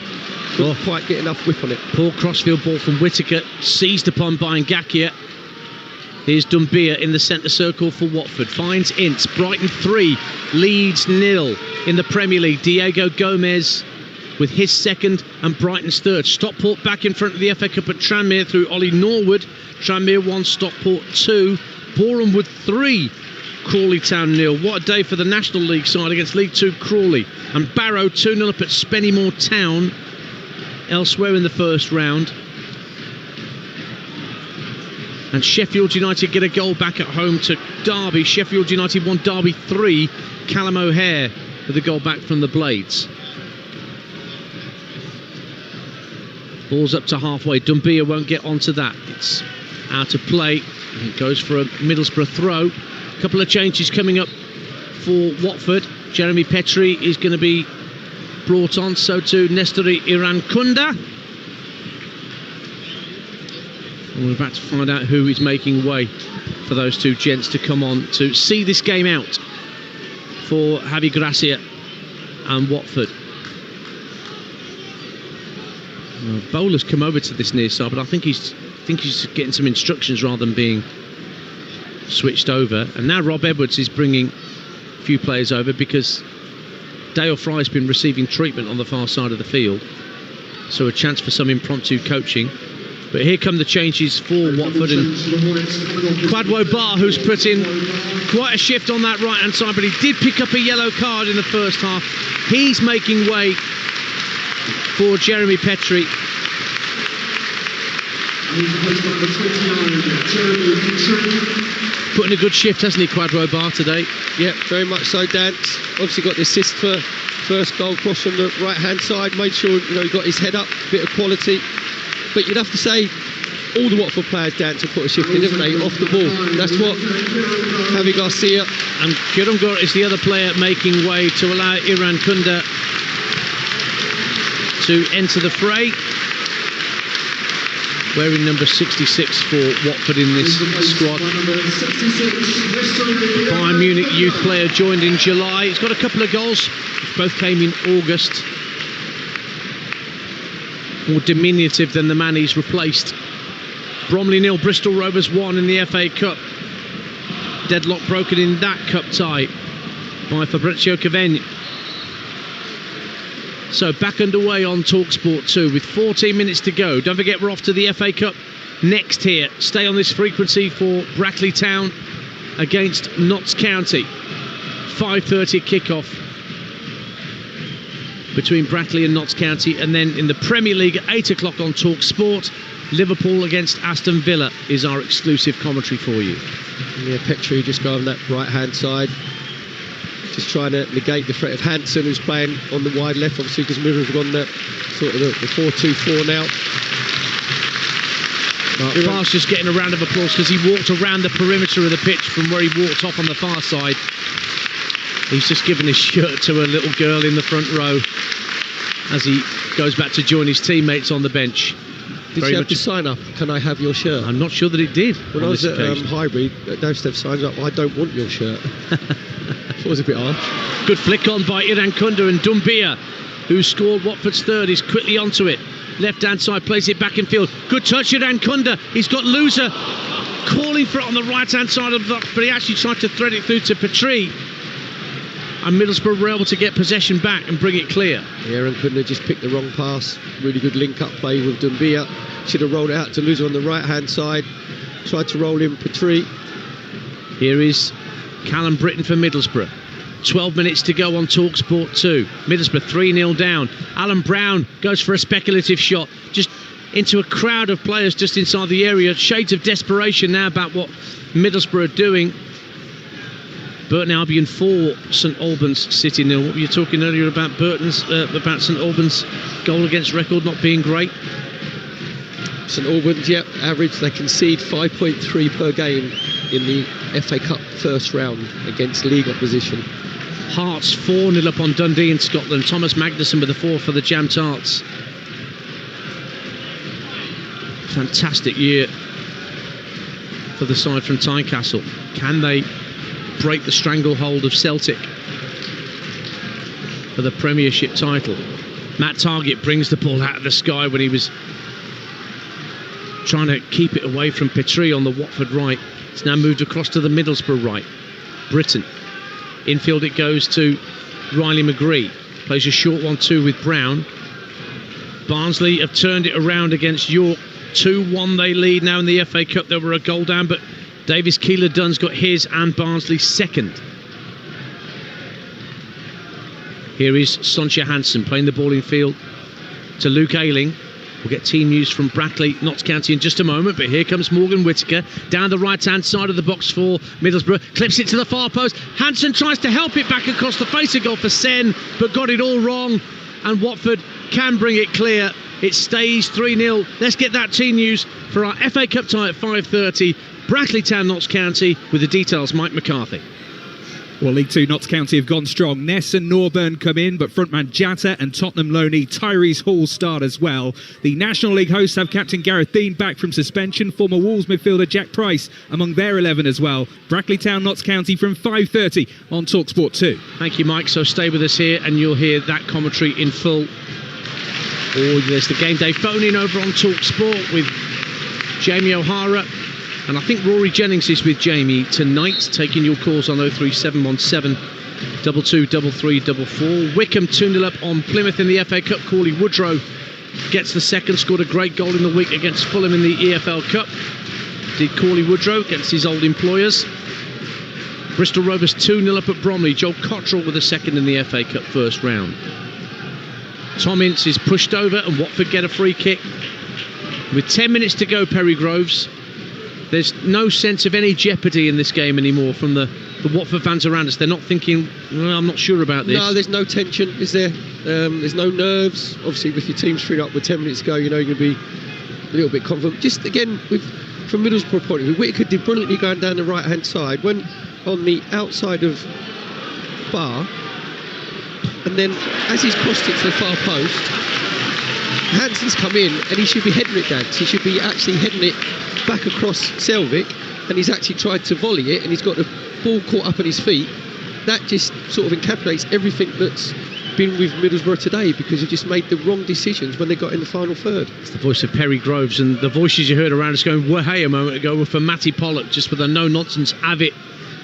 Couldn't quite get enough whip on it. Poor crossfield ball from Whittaker, seized upon by Ngakia. Here's Dumbia in the centre circle for Watford. Finds Ince. Brighton 3, Leeds 0 in the Premier League. Diego Gomez with his second and Brighton's third. Stockport back in front of the FA Cup at Tranmere through Ollie Norwood. Tranmere 1, Stockport 2. Bournemouth 3, Crawley Town 0. What a day for the National League side against League 2 Crawley. And Barrow 2-0 up at Spennymoor Town elsewhere in the first round. And Sheffield United get a goal back at home to Derby. Sheffield United won Derby 3. Callum O'Hare with a goal back from the Blades. Ball's up to halfway. Dumbia won't get onto that. It's out of play. It goes for a Middlesbrough throw. A couple of changes coming up for Watford. Jeremy Petrie is going to be brought on. So too Nestori Irankunda. And we're about to find out who is making way for those two gents to come on to see this game out for Javi Gracia and Watford. Bowler's come over to this near side, but I think he's getting some instructions rather than being switched over. And now Rob Edwards is bringing a few players over because Dale Fry's been receiving treatment on the far side of the field, so a chance for some impromptu coaching. But here come the changes for Watford, and Kwadwo Barr, who's put in quite a shift on that right hand side, but he did pick up a yellow card in the first half. He's making way for Jeremy Petrie. Putting a good shift, hasn't he, Kwadwo Barr, today? Yeah, very much so, Dance. Obviously got the assist for first goal, cross on the right hand side, made sure he got his head up, bit of quality. But you'd have to say all the Watford players, Dance, have put a shift in, haven't they, off the ball. That's what Javi Garcia. And Kurungor is the other player making way to allow Irankunda to enter the fray, wearing number 66 for Watford in this squad. Bayern Munich youth player, joined in July. He's got a couple of goals, which both came in August. More diminutive than the man he's replaced. Bromley 0, Bristol Rovers 1 in the FA Cup. Deadlock broken in that cup tie by Fabrizio Cavegni. So back underway on Talksport 2 with 14 minutes to go. Don't forget, we're off to the FA Cup next here. Stay on this frequency for Brackley Town against Notts County. 5:30 kickoff between Brackley and Notts County, and then in the Premier League at 8 o'clock on Talksport, Liverpool against Aston Villa is our exclusive commentary for you. Yeah, Petrie just going on that right hand side, just trying to negate the threat of Hansen, who's playing on the wide left, obviously, because Middlesbrough have gone the 4-2-4 now. Barr's just getting a round of applause because he walked around the perimeter of the pitch from where he walked off on the far side. He's just given his shirt to a little girl in the front row as he goes back to join his teammates on the bench. Did you have to sign up, "Can I have your shirt"? I'm not sure that it did. When I was at Highbury, they used to have signs up, "I don't want your shirt." It was a bit hard. Good flick on by Irankunda, and Dumbia, who scored Watford's third, is quickly onto it. Left hand side, plays it back in field. Good touch, Irankunda. He's got Loser calling for it on the right hand side of the box, but he actually tried to thread it through to Petrie. And Middlesbrough were able to get possession back and bring it clear. Irankunda just picked the wrong pass. Really good link-up play with Dumbia. Should have rolled it out to Loser on the right-hand side. Tried to roll in Petrie. Here is Callum Britton for Middlesbrough. 12 minutes to go on Talksport 2. Middlesbrough 3-0 down. Alan Brown goes for a speculative shot, just into a crowd of players just inside the area. Shades of desperation now about what Middlesbrough are doing. Burton Albion 4, St Albans City 0. What were you talking earlier about St Albans' goal against record not being great? St Albans, average, they concede 5.3 per game in the FA Cup first round against league opposition. Hearts 4-0 up on Dundee in Scotland. Thomas Magnuson with the 4 for the Jam Tarts. Fantastic year for the side from Tynecastle. Can they break the stranglehold of Celtic for the Premiership title? Matt Targett brings the ball out of the sky when he was trying to keep it away from Petrie on the Watford right. It's now moved across to the Middlesbrough right. Britton. Infield it goes to Riley McGree. Plays a short 1-2 with Brown. Barnsley have turned it around against York. 2-1 they lead now in the FA Cup. They were a goal down, but Davis Keeler-Dunn's got his and Barnsley's second. Here is Sonja Hansen playing the ball in field to Luke Ayling. We'll get team news from Brackley, Notts County in just a moment, but here comes Morgan Whittaker down the right-hand side of the box for Middlesbrough, clips it to the far post. Hansen tries to help it back across the face of goal for Sen, but got it all wrong, and Watford can bring it clear. It stays 3-0. Let's get that team news for our FA Cup tie at 5:30. Brackley Town, Notts County, with the details, Mike McCarthy. Well, League 2 Notts County have gone strong. Ness and Norburn come in, but frontman Jatta and Tottenham loanee Tyrese Hall start as well. The National League hosts have captain Gareth Dean back from suspension, former Wolves midfielder Jack Price among their 11 as well. Brackley Town, Notts County from 5:30 on Talksport 2. Thank you, Mike. So stay with us here and you'll hear that commentary in full. Or there's the game day phone-in over on Talksport with Jamie O'Hara. And I think Rory Jennings is with Jamie tonight, taking your calls on 03717 22 33 44. Wickham 2-0 up on Plymouth in the FA Cup. Cauley Woodrow gets the second, scored a great goal in the week against Fulham in the EFL Cup. Did Cauley Woodrow against his old employers. Bristol Rovers 2-0 up at Bromley. Joel Cottrell with a second in the FA Cup first round. Tom Ince is pushed over and Watford get a free kick. With 10 minutes to go, Perry Groves. There's no sense of any jeopardy in this game anymore from the Watford fans around us. They're not thinking, well, I'm not sure about this. No, there's no tension, is there? There's no nerves. Obviously, with your team 3-0 up with 10 minutes to go, you know you're going to be a little bit confident. Just again, from Middlesbrough point of view, Whittaker did brilliantly going down the right-hand side, went on the outside of Barr, and then as he's crossed it to the far post, Hansen's come in and he should be heading it down. He should be actually heading it back across Selvik, and he's actually tried to volley it and he's got the ball caught up on his feet. That just sort of encapsulates everything that's been with Middlesbrough today, because he just made the wrong decisions when they got in the final third. It's the voice of Perry Groves, and the voices you heard around us going well, hey a moment ago were for Matty Pollock, just with a no-nonsense Avid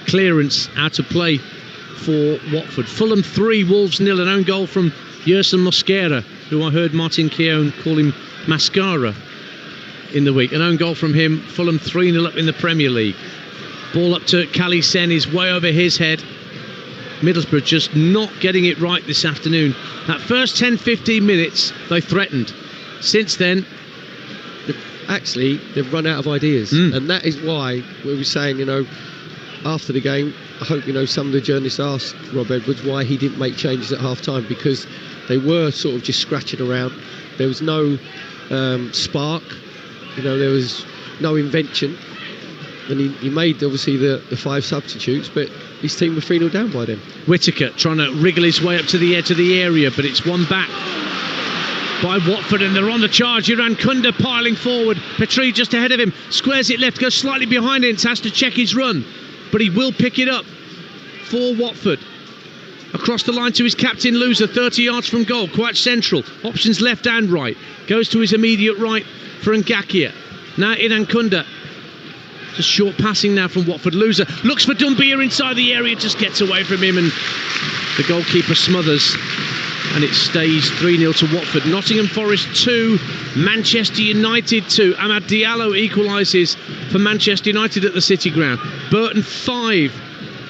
clearance out of play for Watford. Fulham 3, Wolves 0, an own goal from Yerson Mosquera, who I heard Martin Keown call him Mascara in the week. An own goal from him. Fulham 3-0 up in the Premier League. Ball up to Cali Sen is way over his head. Middlesbrough just not getting it right this afternoon. That first 10-15 minutes they threatened. Since then they've run out of ideas, and that is why we were saying, you know, after the game, I hope, you know, some of the journalists asked Rob Edwards why he didn't make changes at half-time, because they were sort of just scratching around. There was no spark, you know, there was no invention, and he made obviously the 5 substitutes, but his team were 3-0 down by then. Whittaker trying to wriggle his way up to the edge of the area, but it's won back by Watford, and they're on the charge. Iran Kunda piling forward. Petrie just ahead of him, squares it left, goes slightly behind it, has to check his run, but he will pick it up for Watford. Across the line to his captain Loser, 30 yards from goal, quite central. Options left and right. Goes to his immediate right for Ngakia. Now Iran Kunda. Just short passing now from Watford. Loser looks for Dumbia inside the area, just gets away from him, and the goalkeeper smothers, and it stays 3-0 to Watford. Nottingham Forest 2, Manchester United 2. Amad Diallo equalises for Manchester United at the City Ground. Burton 5,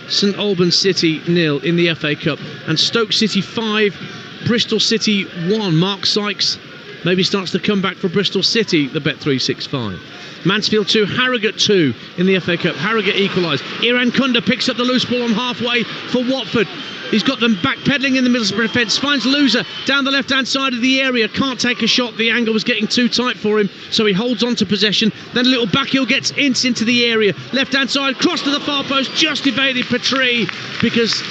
St Albans City 0 in the FA Cup. And Stoke City 5, Bristol City 1. Mark Sykes maybe starts the comeback for Bristol City, the Bet365. Mansfield 2, Harrogate 2 in the FA Cup. Harrogate equalised. Iran Kunda picks up the loose ball on halfway for Watford. He's got them backpedaling in the Middlesbrough defence. Finds Loser down the left-hand side of the area. Can't take a shot. The angle was getting too tight for him, so he holds on to possession. Then a little backheel gets Ince into the area. Left-hand side, cross to the far post. Just evaded Petrie because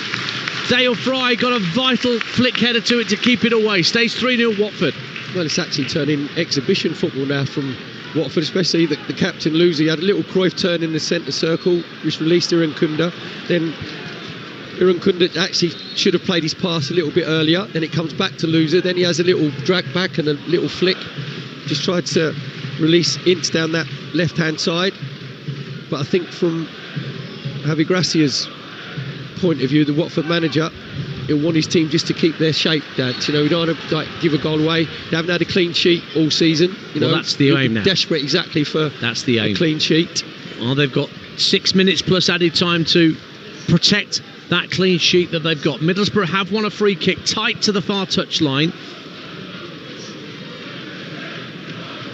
Dale Fry got a vital flick header to it to keep it away. Stays 3-0 Watford. Well, it's actually turning exhibition football now from Watford, especially the captain Loser. He had a little Cruyff turn in the centre circle, which released Irankunda. Then Irankunda actually should have played his pass a little bit earlier. Then it comes back to Loser. Then he has a little drag back and a little flick. Just tried to release Ince down that left-hand side. But I think from Javi Gracia's point of view, the Watford manager, he'll want his team just to keep their shape, Dad. You know, we don't want to give a goal away. They haven't had a clean sheet all season. You know, that's the aim now. Desperate exactly for that's the aim. A clean sheet. Well, they've got 6 minutes plus added time to protect that clean sheet that they've got. Middlesbrough have won a free kick tight to the far touch line.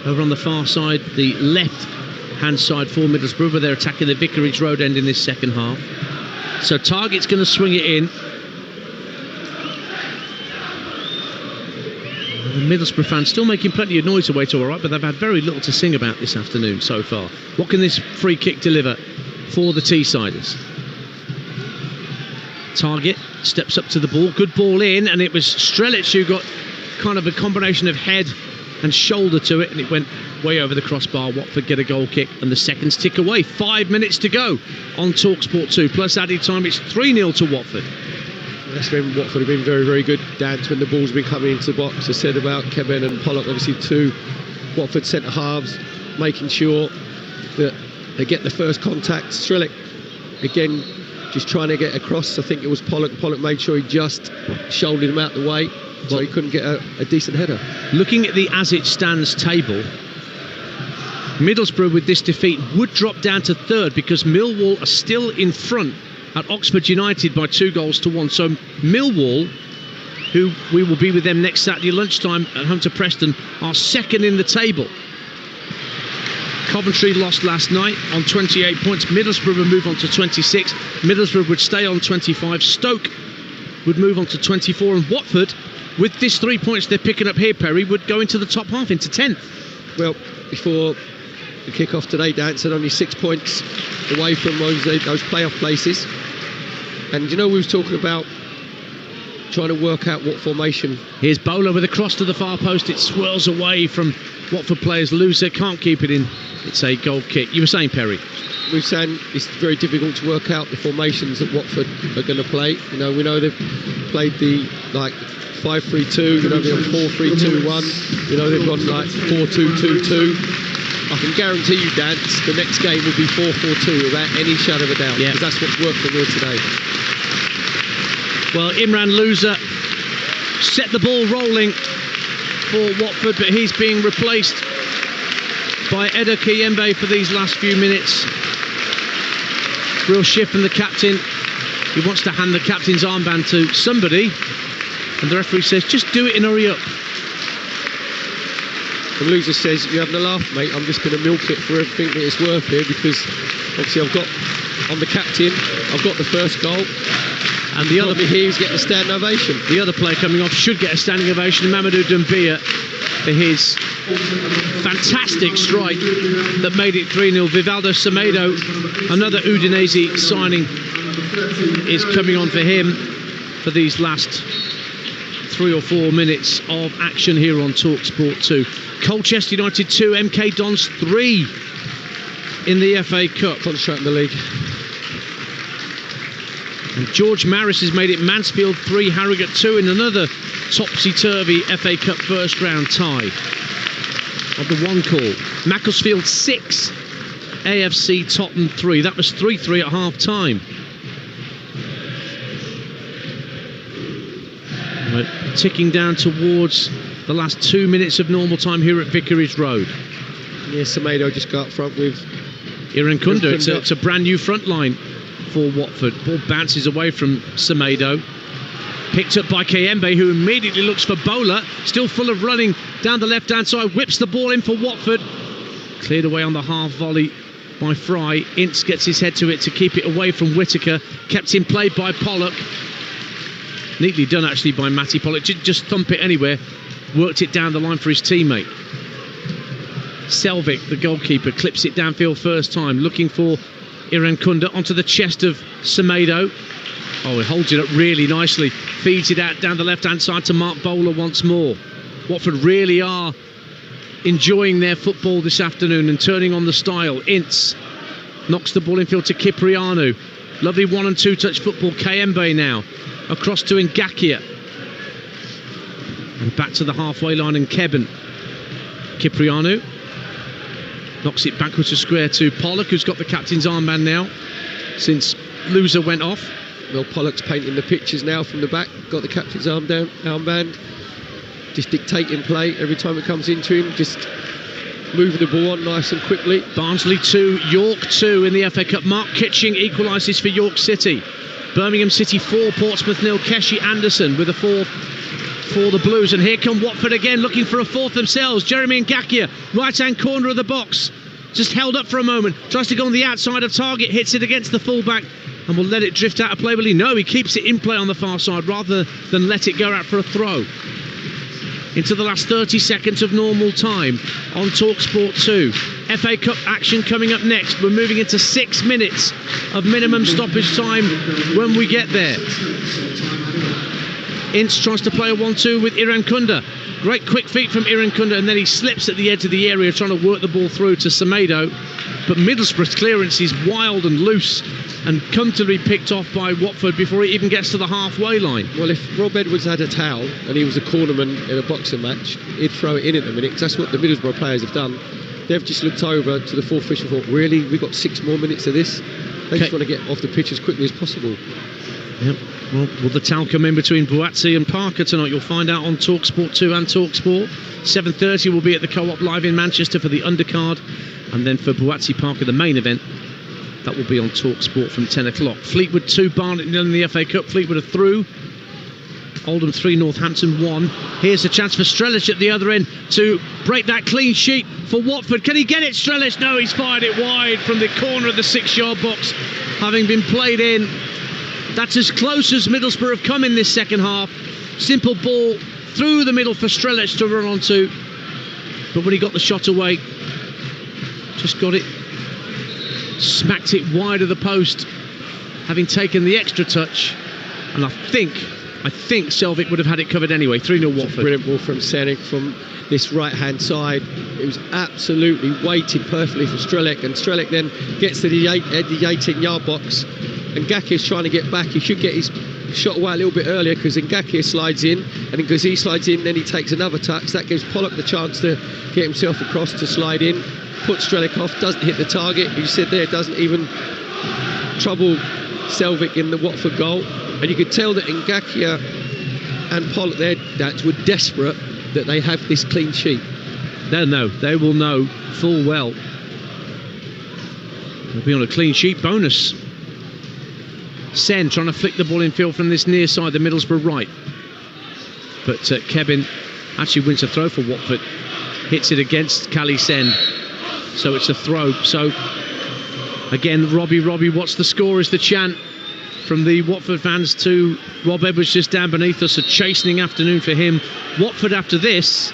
Over on the far side, the left-hand side for Middlesbrough, where they're attacking the Vicarage Road end in this second half. So Target's going to swing it in. The Middlesbrough fans still making plenty of noise away to all right, but they've had very little to sing about this afternoon so far. What can this free kick deliver for the Teessiders? Target steps up to the ball, good ball in, and it was Strelic who got kind of a combination of head and shoulder to it, and it went way over the crossbar. Watford get a goal kick, and the seconds tick away. 5 minutes to go on Talksport 2, plus added time. It's 3-0 to Watford. That's when Watford have been very, very good, Dan, when the ball's been coming into the box. I said about Kevin and Pollock, obviously two Watford centre halves, making sure that they get the first contact. Strelic, again, just trying to get across. I think it was Pollock. Pollock made sure he just shouldered him out the way, so he couldn't get a decent header. Looking at the as it stands table, Middlesbrough with this defeat would drop down to third because Millwall are still in front at Oxford United by 2-1. So Millwall, who we will be with them next Saturday lunchtime at home to Preston, are second in the table. Coventry lost last night on 28 points. Middlesbrough would move on to 26. Middlesbrough would stay on 25. Stoke would move on to 24. And Watford, with this 3 points they're picking up here, Perry, would go into the top half, into 10th. Well, before the kick-off today, Dan said only 6 points away from those playoff places. And you know, we was talking about trying to work out what formation. Here's Bowler with a cross to the far post. It swirls away from Watford players. Loser can't keep it in. It's a goal kick. You were saying, Perry? We were saying it's very difficult to work out the formations that Watford are going to play. You know, we know they've played the 5-3-2. You know, they're 4-3-2-1. You know, they've gone 4-2-2-2. I can guarantee you, Dan, the next game will be 4-4-2 without any shadow of a doubt. Yeah. Because that's what's worked for me today. Well, Imran Loser set the ball rolling for Watford, but he's being replaced by Eder Kiyembe for these last few minutes. Real shift from the captain. He wants to hand the captain's armband to somebody, and the referee says, just do it and hurry up. And Loser says, you're having a laugh, mate. I'm just going to milk it for everything that it's worth here, because obviously I'm the captain, I've got the first goal, and the other here is getting a standing ovation. The other player coming off should get a standing ovation, Mamadou Doumbia, for his fantastic strike that made it 3-0. Vivaldo Semedo, another Udinese signing, is coming on for him for these last 3 or 4 minutes of action here on Talksport 2. Colchester United 2, MK Dons 3 in the FA Cup. Concentrate in the league. And George Maris has made it Mansfield 3, Harrogate 2 in another topsy-turvy FA Cup first round tie of the one call. Macclesfield 6, AFC Tottenham 3. That was 3-3 at half time. We're ticking down towards the last 2 minutes of normal time here at Vicarage Road. Yeah, Semedo just got up front with Irankunda. It's a brand new front line for Watford. Ball bounces away from Semedo. Picked up by Kiyembe, who immediately looks for Bowler. Still full of running down the left-hand side. Whips the ball in for Watford. Cleared away on the half volley by Fry. Ince gets his head to it to keep it away from Whittaker. Kept in play by Pollock. Neatly done, actually, by Matty Pollock. Just thump it anywhere. Worked it down the line for his teammate. Selvik, the goalkeeper, clips it downfield first time, looking for Irankunda onto the chest of Semedo. Oh, he holds it up really nicely. Feeds it out down the left-hand side to Mark Bowler once more. Watford really are enjoying their football this afternoon and turning on the style. Ince knocks the ball infield to Kyprianou. Lovely 1 and 2 touch football. Kayembe now across to Ngakia. And back to the halfway line and Keben. Kyprianou knocks it backwards to square to Pollock, who's got the captain's armband now since Loser went off. Well, Pollock's painting the pictures now from the back. Got the captain's armband. Just dictating play every time it comes into him. Just moving the ball on nice and quickly. Barnsley 2, York 2 in the FA Cup. Mark Kitching equalises for York City. Birmingham City 4, Portsmouth 0. Keshi Anderson with a 4 for the Blues. And here come Watford again, looking for a fourth themselves. Jeremy Ngakia, right-hand corner of the box. Just held up for a moment. Tries to go on the outside of target. Hits it against the fullback. And will let it drift out of play. Will he? No, he keeps it in play on the far side rather than let it go out for a throw. Into the last 30 seconds of normal time on Talksport 2. FA Cup action coming up next. We're moving into 6 minutes of minimum stoppage time when we get there. Ince tries to play a 1-2 with Irankunda. Great quick feet from Irankunda, and then he slips at the edge of the area trying to work the ball through to Semedo. But Middlesbrough's clearance is wild and loose and comfortably picked off by Watford before he even gets to the halfway line. Well, if Rob Edwards had a towel and he was a cornerman in a boxing match, he'd throw it in at the minute, because that's what the Middlesbrough players have done. They've just looked over to the fourth official and thought, really, we've got 6 more minutes of this? They just want to get off the pitch as quickly as possible. Yep. Well, will the towel come in between Buatsi and Parker tonight? You'll find out on Talksport 2 and Talksport. 7:30 will be at the Co-op Live in Manchester for the undercard, and then for Buatsi Parker, the main event, that will be on Talksport from 10 o'clock. Fleetwood 2, Barnet in the FA Cup. Fleetwood are through. Oldham 3, Northampton 1. Here's a chance for Strelic at the other end to break that clean sheet for Watford. Can he get it, Strelic? No, he's fired it wide from the corner of the 6-yard box, having been played in. That's as close as Middlesbrough have come in this second half. Simple ball through the middle for Strelic to run onto. But when he got the shot away, just got it, smacked it wide of the post, having taken the extra touch. And I think Selvik would have had it covered anyway. 3-0 Watford. Brilliant ball from Senik from this right-hand side. It was absolutely weighted perfectly for Strelic, and Strelic then gets to the 18-yard box. And Ngakia is trying to get back. He should get his shot away a little bit earlier, because Ngakia slides in, and because he slides in, then he takes another touch. That gives Pollock the chance to get himself across to slide in, put Strelic off, doesn't hit the target. You said there, doesn't even trouble Selvik in the Watford goal. And you could tell that Ngakia and Pollock there, that were desperate that they have this clean sheet. They'll know. They will know full well. They'll be on a clean sheet bonus. Sen trying to flick the ball in field from this near side, the Middlesbrough right. But Kevin actually wins a throw for Watford. Hits it against Kali Sen. So it's a throw. So again, Robbie, what's the score is the chant from the Watford fans to Rob Edwards just down beneath us. A chastening afternoon for him. Watford after this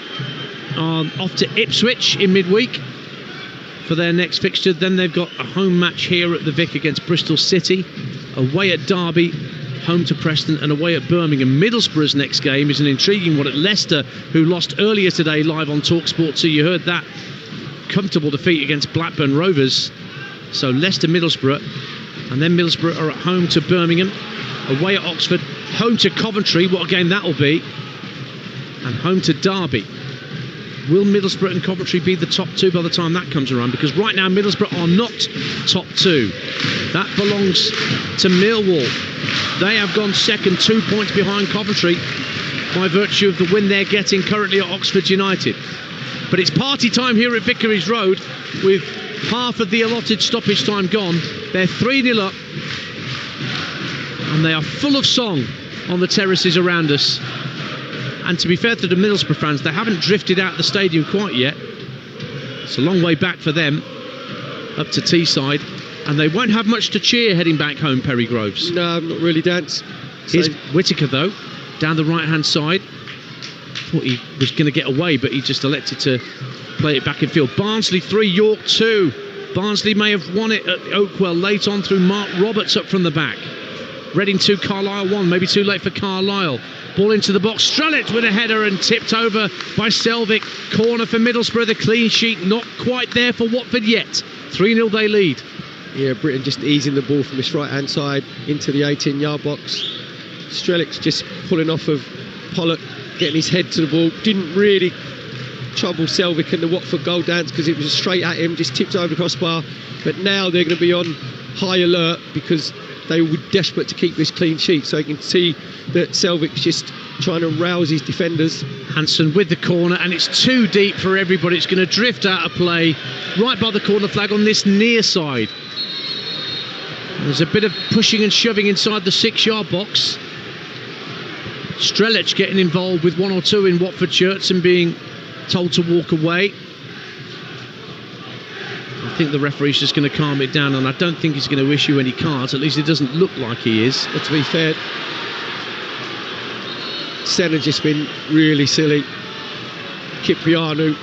are off to Ipswich in midweek for their next fixture. Then they've got a home match here at the Vic against Bristol City, away at Derby, home to Preston, and away at Birmingham. Middlesbrough's next game is an intriguing one at Leicester, who lost earlier today live on Talksport 2. You heard that comfortable defeat against Blackburn Rovers. So Leicester, Middlesbrough, and then Middlesbrough are at home to Birmingham, away at Oxford, home to Coventry, what a game that will be, and home to Derby. Will Middlesbrough and Coventry be the top two by the time that comes around? Because right now Middlesbrough are not top two. That belongs to Millwall. They have gone second, 2 points behind Coventry by virtue of the win they're getting currently at Oxford United. But it's party time here at Vicarage Road with half of the allotted stoppage time gone. They're 3-0 up, and they are full of song on the terraces around us. And to be fair to the Middlesbrough fans, they haven't drifted out the stadium quite yet. It's a long way back for them, up to Teesside, and they won't have much to cheer heading back home, Perry Groves. No, not really, Dan. Here's Whittaker, though. down the right-hand side. Thought he was going to get away, but he just elected to play it back in field. Barnsley 3, York 2. Barnsley may have won it at Oakwell late on through Mark Roberts up from the back. Reading 2, Carlisle 1, maybe too late for Carlisle. Ball into the box, Strelec with a header and tipped over by Selvik. Corner for Middlesbrough, the clean sheet not quite there for Watford yet. 3-0 they lead. Yeah, Britain just easing the ball from his right-hand side into the 18-yard box. Strelic's just pulling off of Pollock, getting his head to the ball. Didn't really trouble Selvik and the Watford goal dance because it was straight at him, just tipped over the crossbar. But now they're going to be on high alert because they were desperate to keep this clean sheet. So you can see that Selvik's just trying to rouse his defenders. Hansen with the corner, and it's too deep for everybody. It's going to drift out of play right by the corner flag on this near side. There's a bit of pushing and shoving inside the 6-yard box. Strelec getting involved with 1 or 2 in Watford shirts and being told to walk away. I think the referee's just going to calm it down, and I don't think he's going to issue any cards. At least it doesn't look like he is. But to be fair, Senna just been really silly. Kiprianu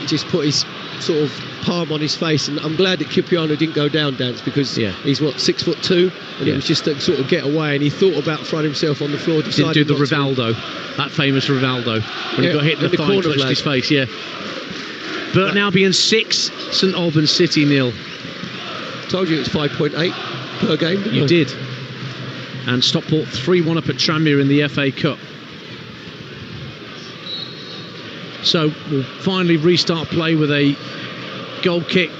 just put his sort of palm on his face, and I'm glad that Kiprianu didn't go down, Dance, because he's 6'2", and it was just to sort of get away, and he thought about throwing himself on the floor. Didn't do the Rivaldo, that famous Rivaldo, when he got hit in the thigh and touched his face. Burton Albion 6, St Albans City 0. Told you it's 5.8 per game. You did. And Stockport 3-1 up at Tranmere in the FA Cup. So we'll finally restart play with a goal kick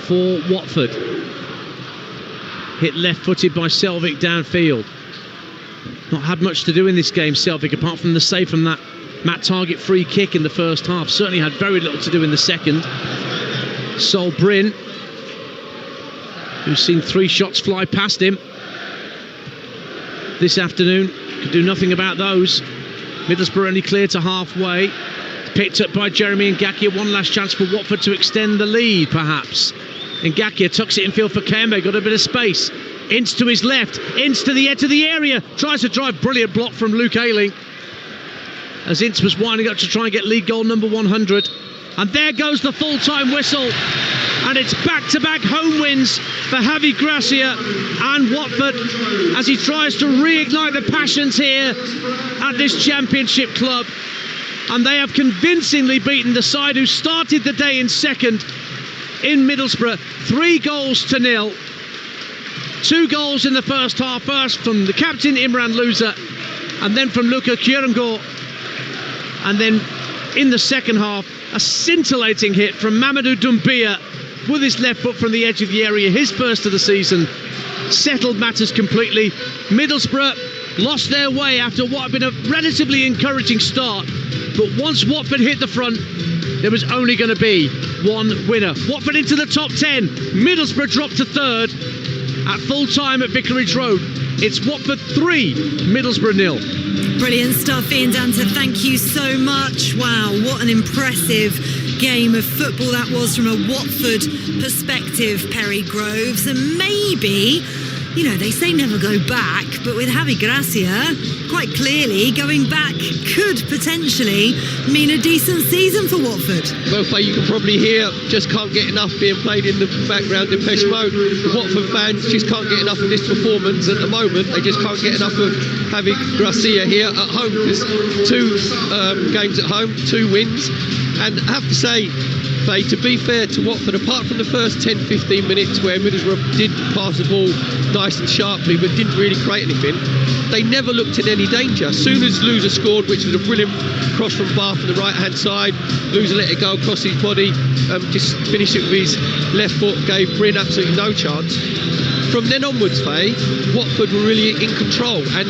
for Watford. Hit left-footed by Selvik downfield. Not had much to do in this game, Selvik, apart from the save from that Matt Targett free kick in the first half. Certainly had very little to do in the second. Sol Bryn, who's seen 3 shots fly past him this afternoon, could do nothing about those. Middlesbrough only clear to halfway. Picked up by Jeremy Ngakia. One last chance for Watford to extend the lead, perhaps. Ngakia tucks it in field for Kembe. Got a bit of space. Ince to his left. Ince to the edge of the area. Tries to drive. Brilliant block from Luke Ayling, as Ince was winding up to try and get league goal number 100. And there goes the full-time whistle. And it's back-to-back home wins for Javi Gracia and Watford as he tries to reignite the passions here at this championship club. And they have convincingly beaten the side who started the day in second in Middlesbrough. 3-0. 2 goals in the first half. First from the captain, Imran Louza, and then from Luka Kierango. And then in the second half, a scintillating hit from Mamadou Doumbia with his left foot from the edge of the area. His first of the season settled matters completely. Middlesbrough lost their way after what had been a relatively encouraging start. But once Watford hit the front, there was only going to be one winner. Watford into the top 10. Middlesbrough dropped to third at full time at Vicarage Road. It's Watford 3, Middlesbrough 0. Brilliant stuff, Ian Danter. Thank you so much. Wow, what an impressive game of football that was from a Watford perspective, Perry Groves. And maybe, you know, they say never go back, but with Javi Gracia, quite clearly going back could potentially mean a decent season for Watford. Well, you can probably hear just can't get enough being played in the background in Depeche Mode. The Watford fans just can't get enough of this performance at the moment. They just can't get enough of Javi Gracia here at home. There's 2 games at home, 2 wins. And I have to say, Faye, to be fair to Watford, apart from the first 10-15 minutes where Middlesbrough did pass the ball nice and sharply but didn't really create anything, they never looked in any danger. As soon as Louza scored, which was a brilliant cross from Bath on the right-hand side, Louza let it go across his body, just finished it with his left foot, gave Bryn absolutely no chance. From then onwards, Faye, Watford were really in control, and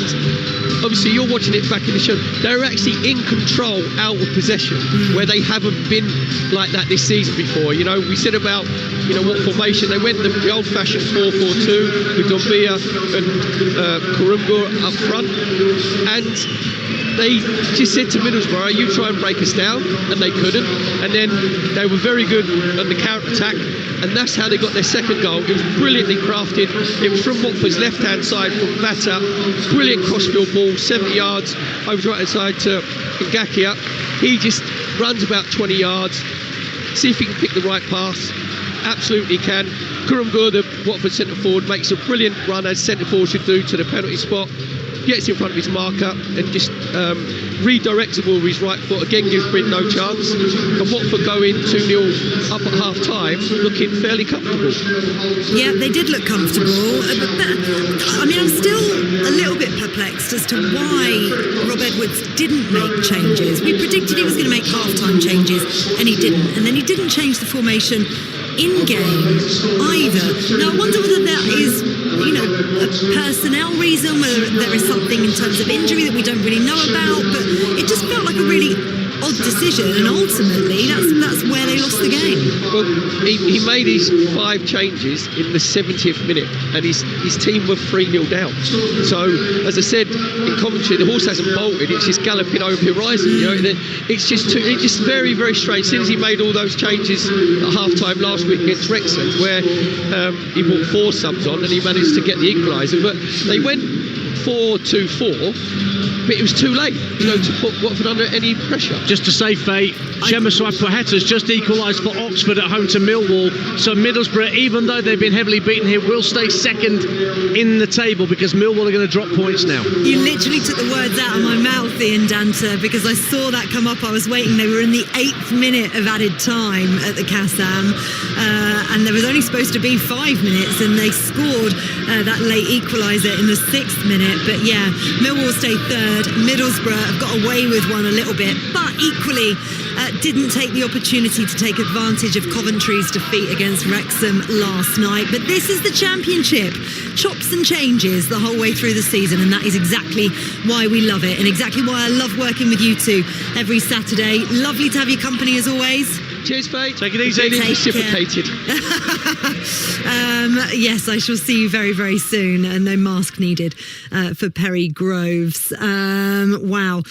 obviously you're watching it back in the show, they're actually in control out of possession, where they haven't been like that this season before. You know, we said about, you know, what formation they went, the old-fashioned 4-4-2 with Doumbia and Kurumgur up front, and they just said to Middlesbrough, you try and break us down, and they couldn't. And then they were very good on the counter-attack, and that's how they got their second goal. It was brilliantly crafted. It was from Watford's left-hand side from Bata. Brilliant crossfield ball, 70 yards over the right-hand side to Ngakia. He just runs about 20 yards. See if he can pick the right pass. Absolutely can. Kurumgur, the Watford centre forward, makes a brilliant run as centre forward should do to the penalty spot. Gets in front of his marker and just redirects the ball with his right foot. Again, gives Bryn no chance. And Watford go in 2-0 up at half time, looking fairly comfortable. Yeah, they did look comfortable. I mean, I'm still a little bit perplexed as to why Rob Edwards didn't make changes. We predicted he was going to make half-time changes, and he didn't. And then he didn't change the formation in-game either. Now, I wonder whether that is, a personnel reason, whether there is something in terms of injury that we don't really know about, but it just felt like a really odd decision, and ultimately that's where they lost the game. Well, he made his 5 changes in the 70th minute, and his team were 3-0 down. So, as I said in commentary, the horse hasn't bolted; it's just galloping over the horizon. It's just very, very strange. As soon as he made all those changes at half-time last week against Wrexham, where he brought 4 subs on and he managed to get the equaliser, but they went 4-2-4. But it was too late, to put Watford under any pressure. Just to say, Faye, Shemiswai Poheta's just equalised for Oxford at home to Millwall. So Middlesbrough, even though they've been heavily beaten here, will stay second in the table because Millwall are going to drop points now. You literally took the words out of my mouth, Ian Danter, because I saw that come up. I was waiting. They were in the 8th minute of added time at the Kassam, and there was only supposed to be 5 minutes, and they scored that late equaliser in the 6th minute. But yeah, Millwall stayed third. Middlesbrough have got away with one a little bit, but equally didn't take the opportunity to take advantage of Coventry's defeat against Wrexham last night. But this is the Championship. Chops and changes the whole way through the season, and that is exactly why we love it, and exactly why I love working with you two every Saturday. Lovely to have your company as always. Cheers, Faye. Take it easy. Reciprocated. Yes, I shall see you very, very soon. And no mask needed for Perry Groves. Wow.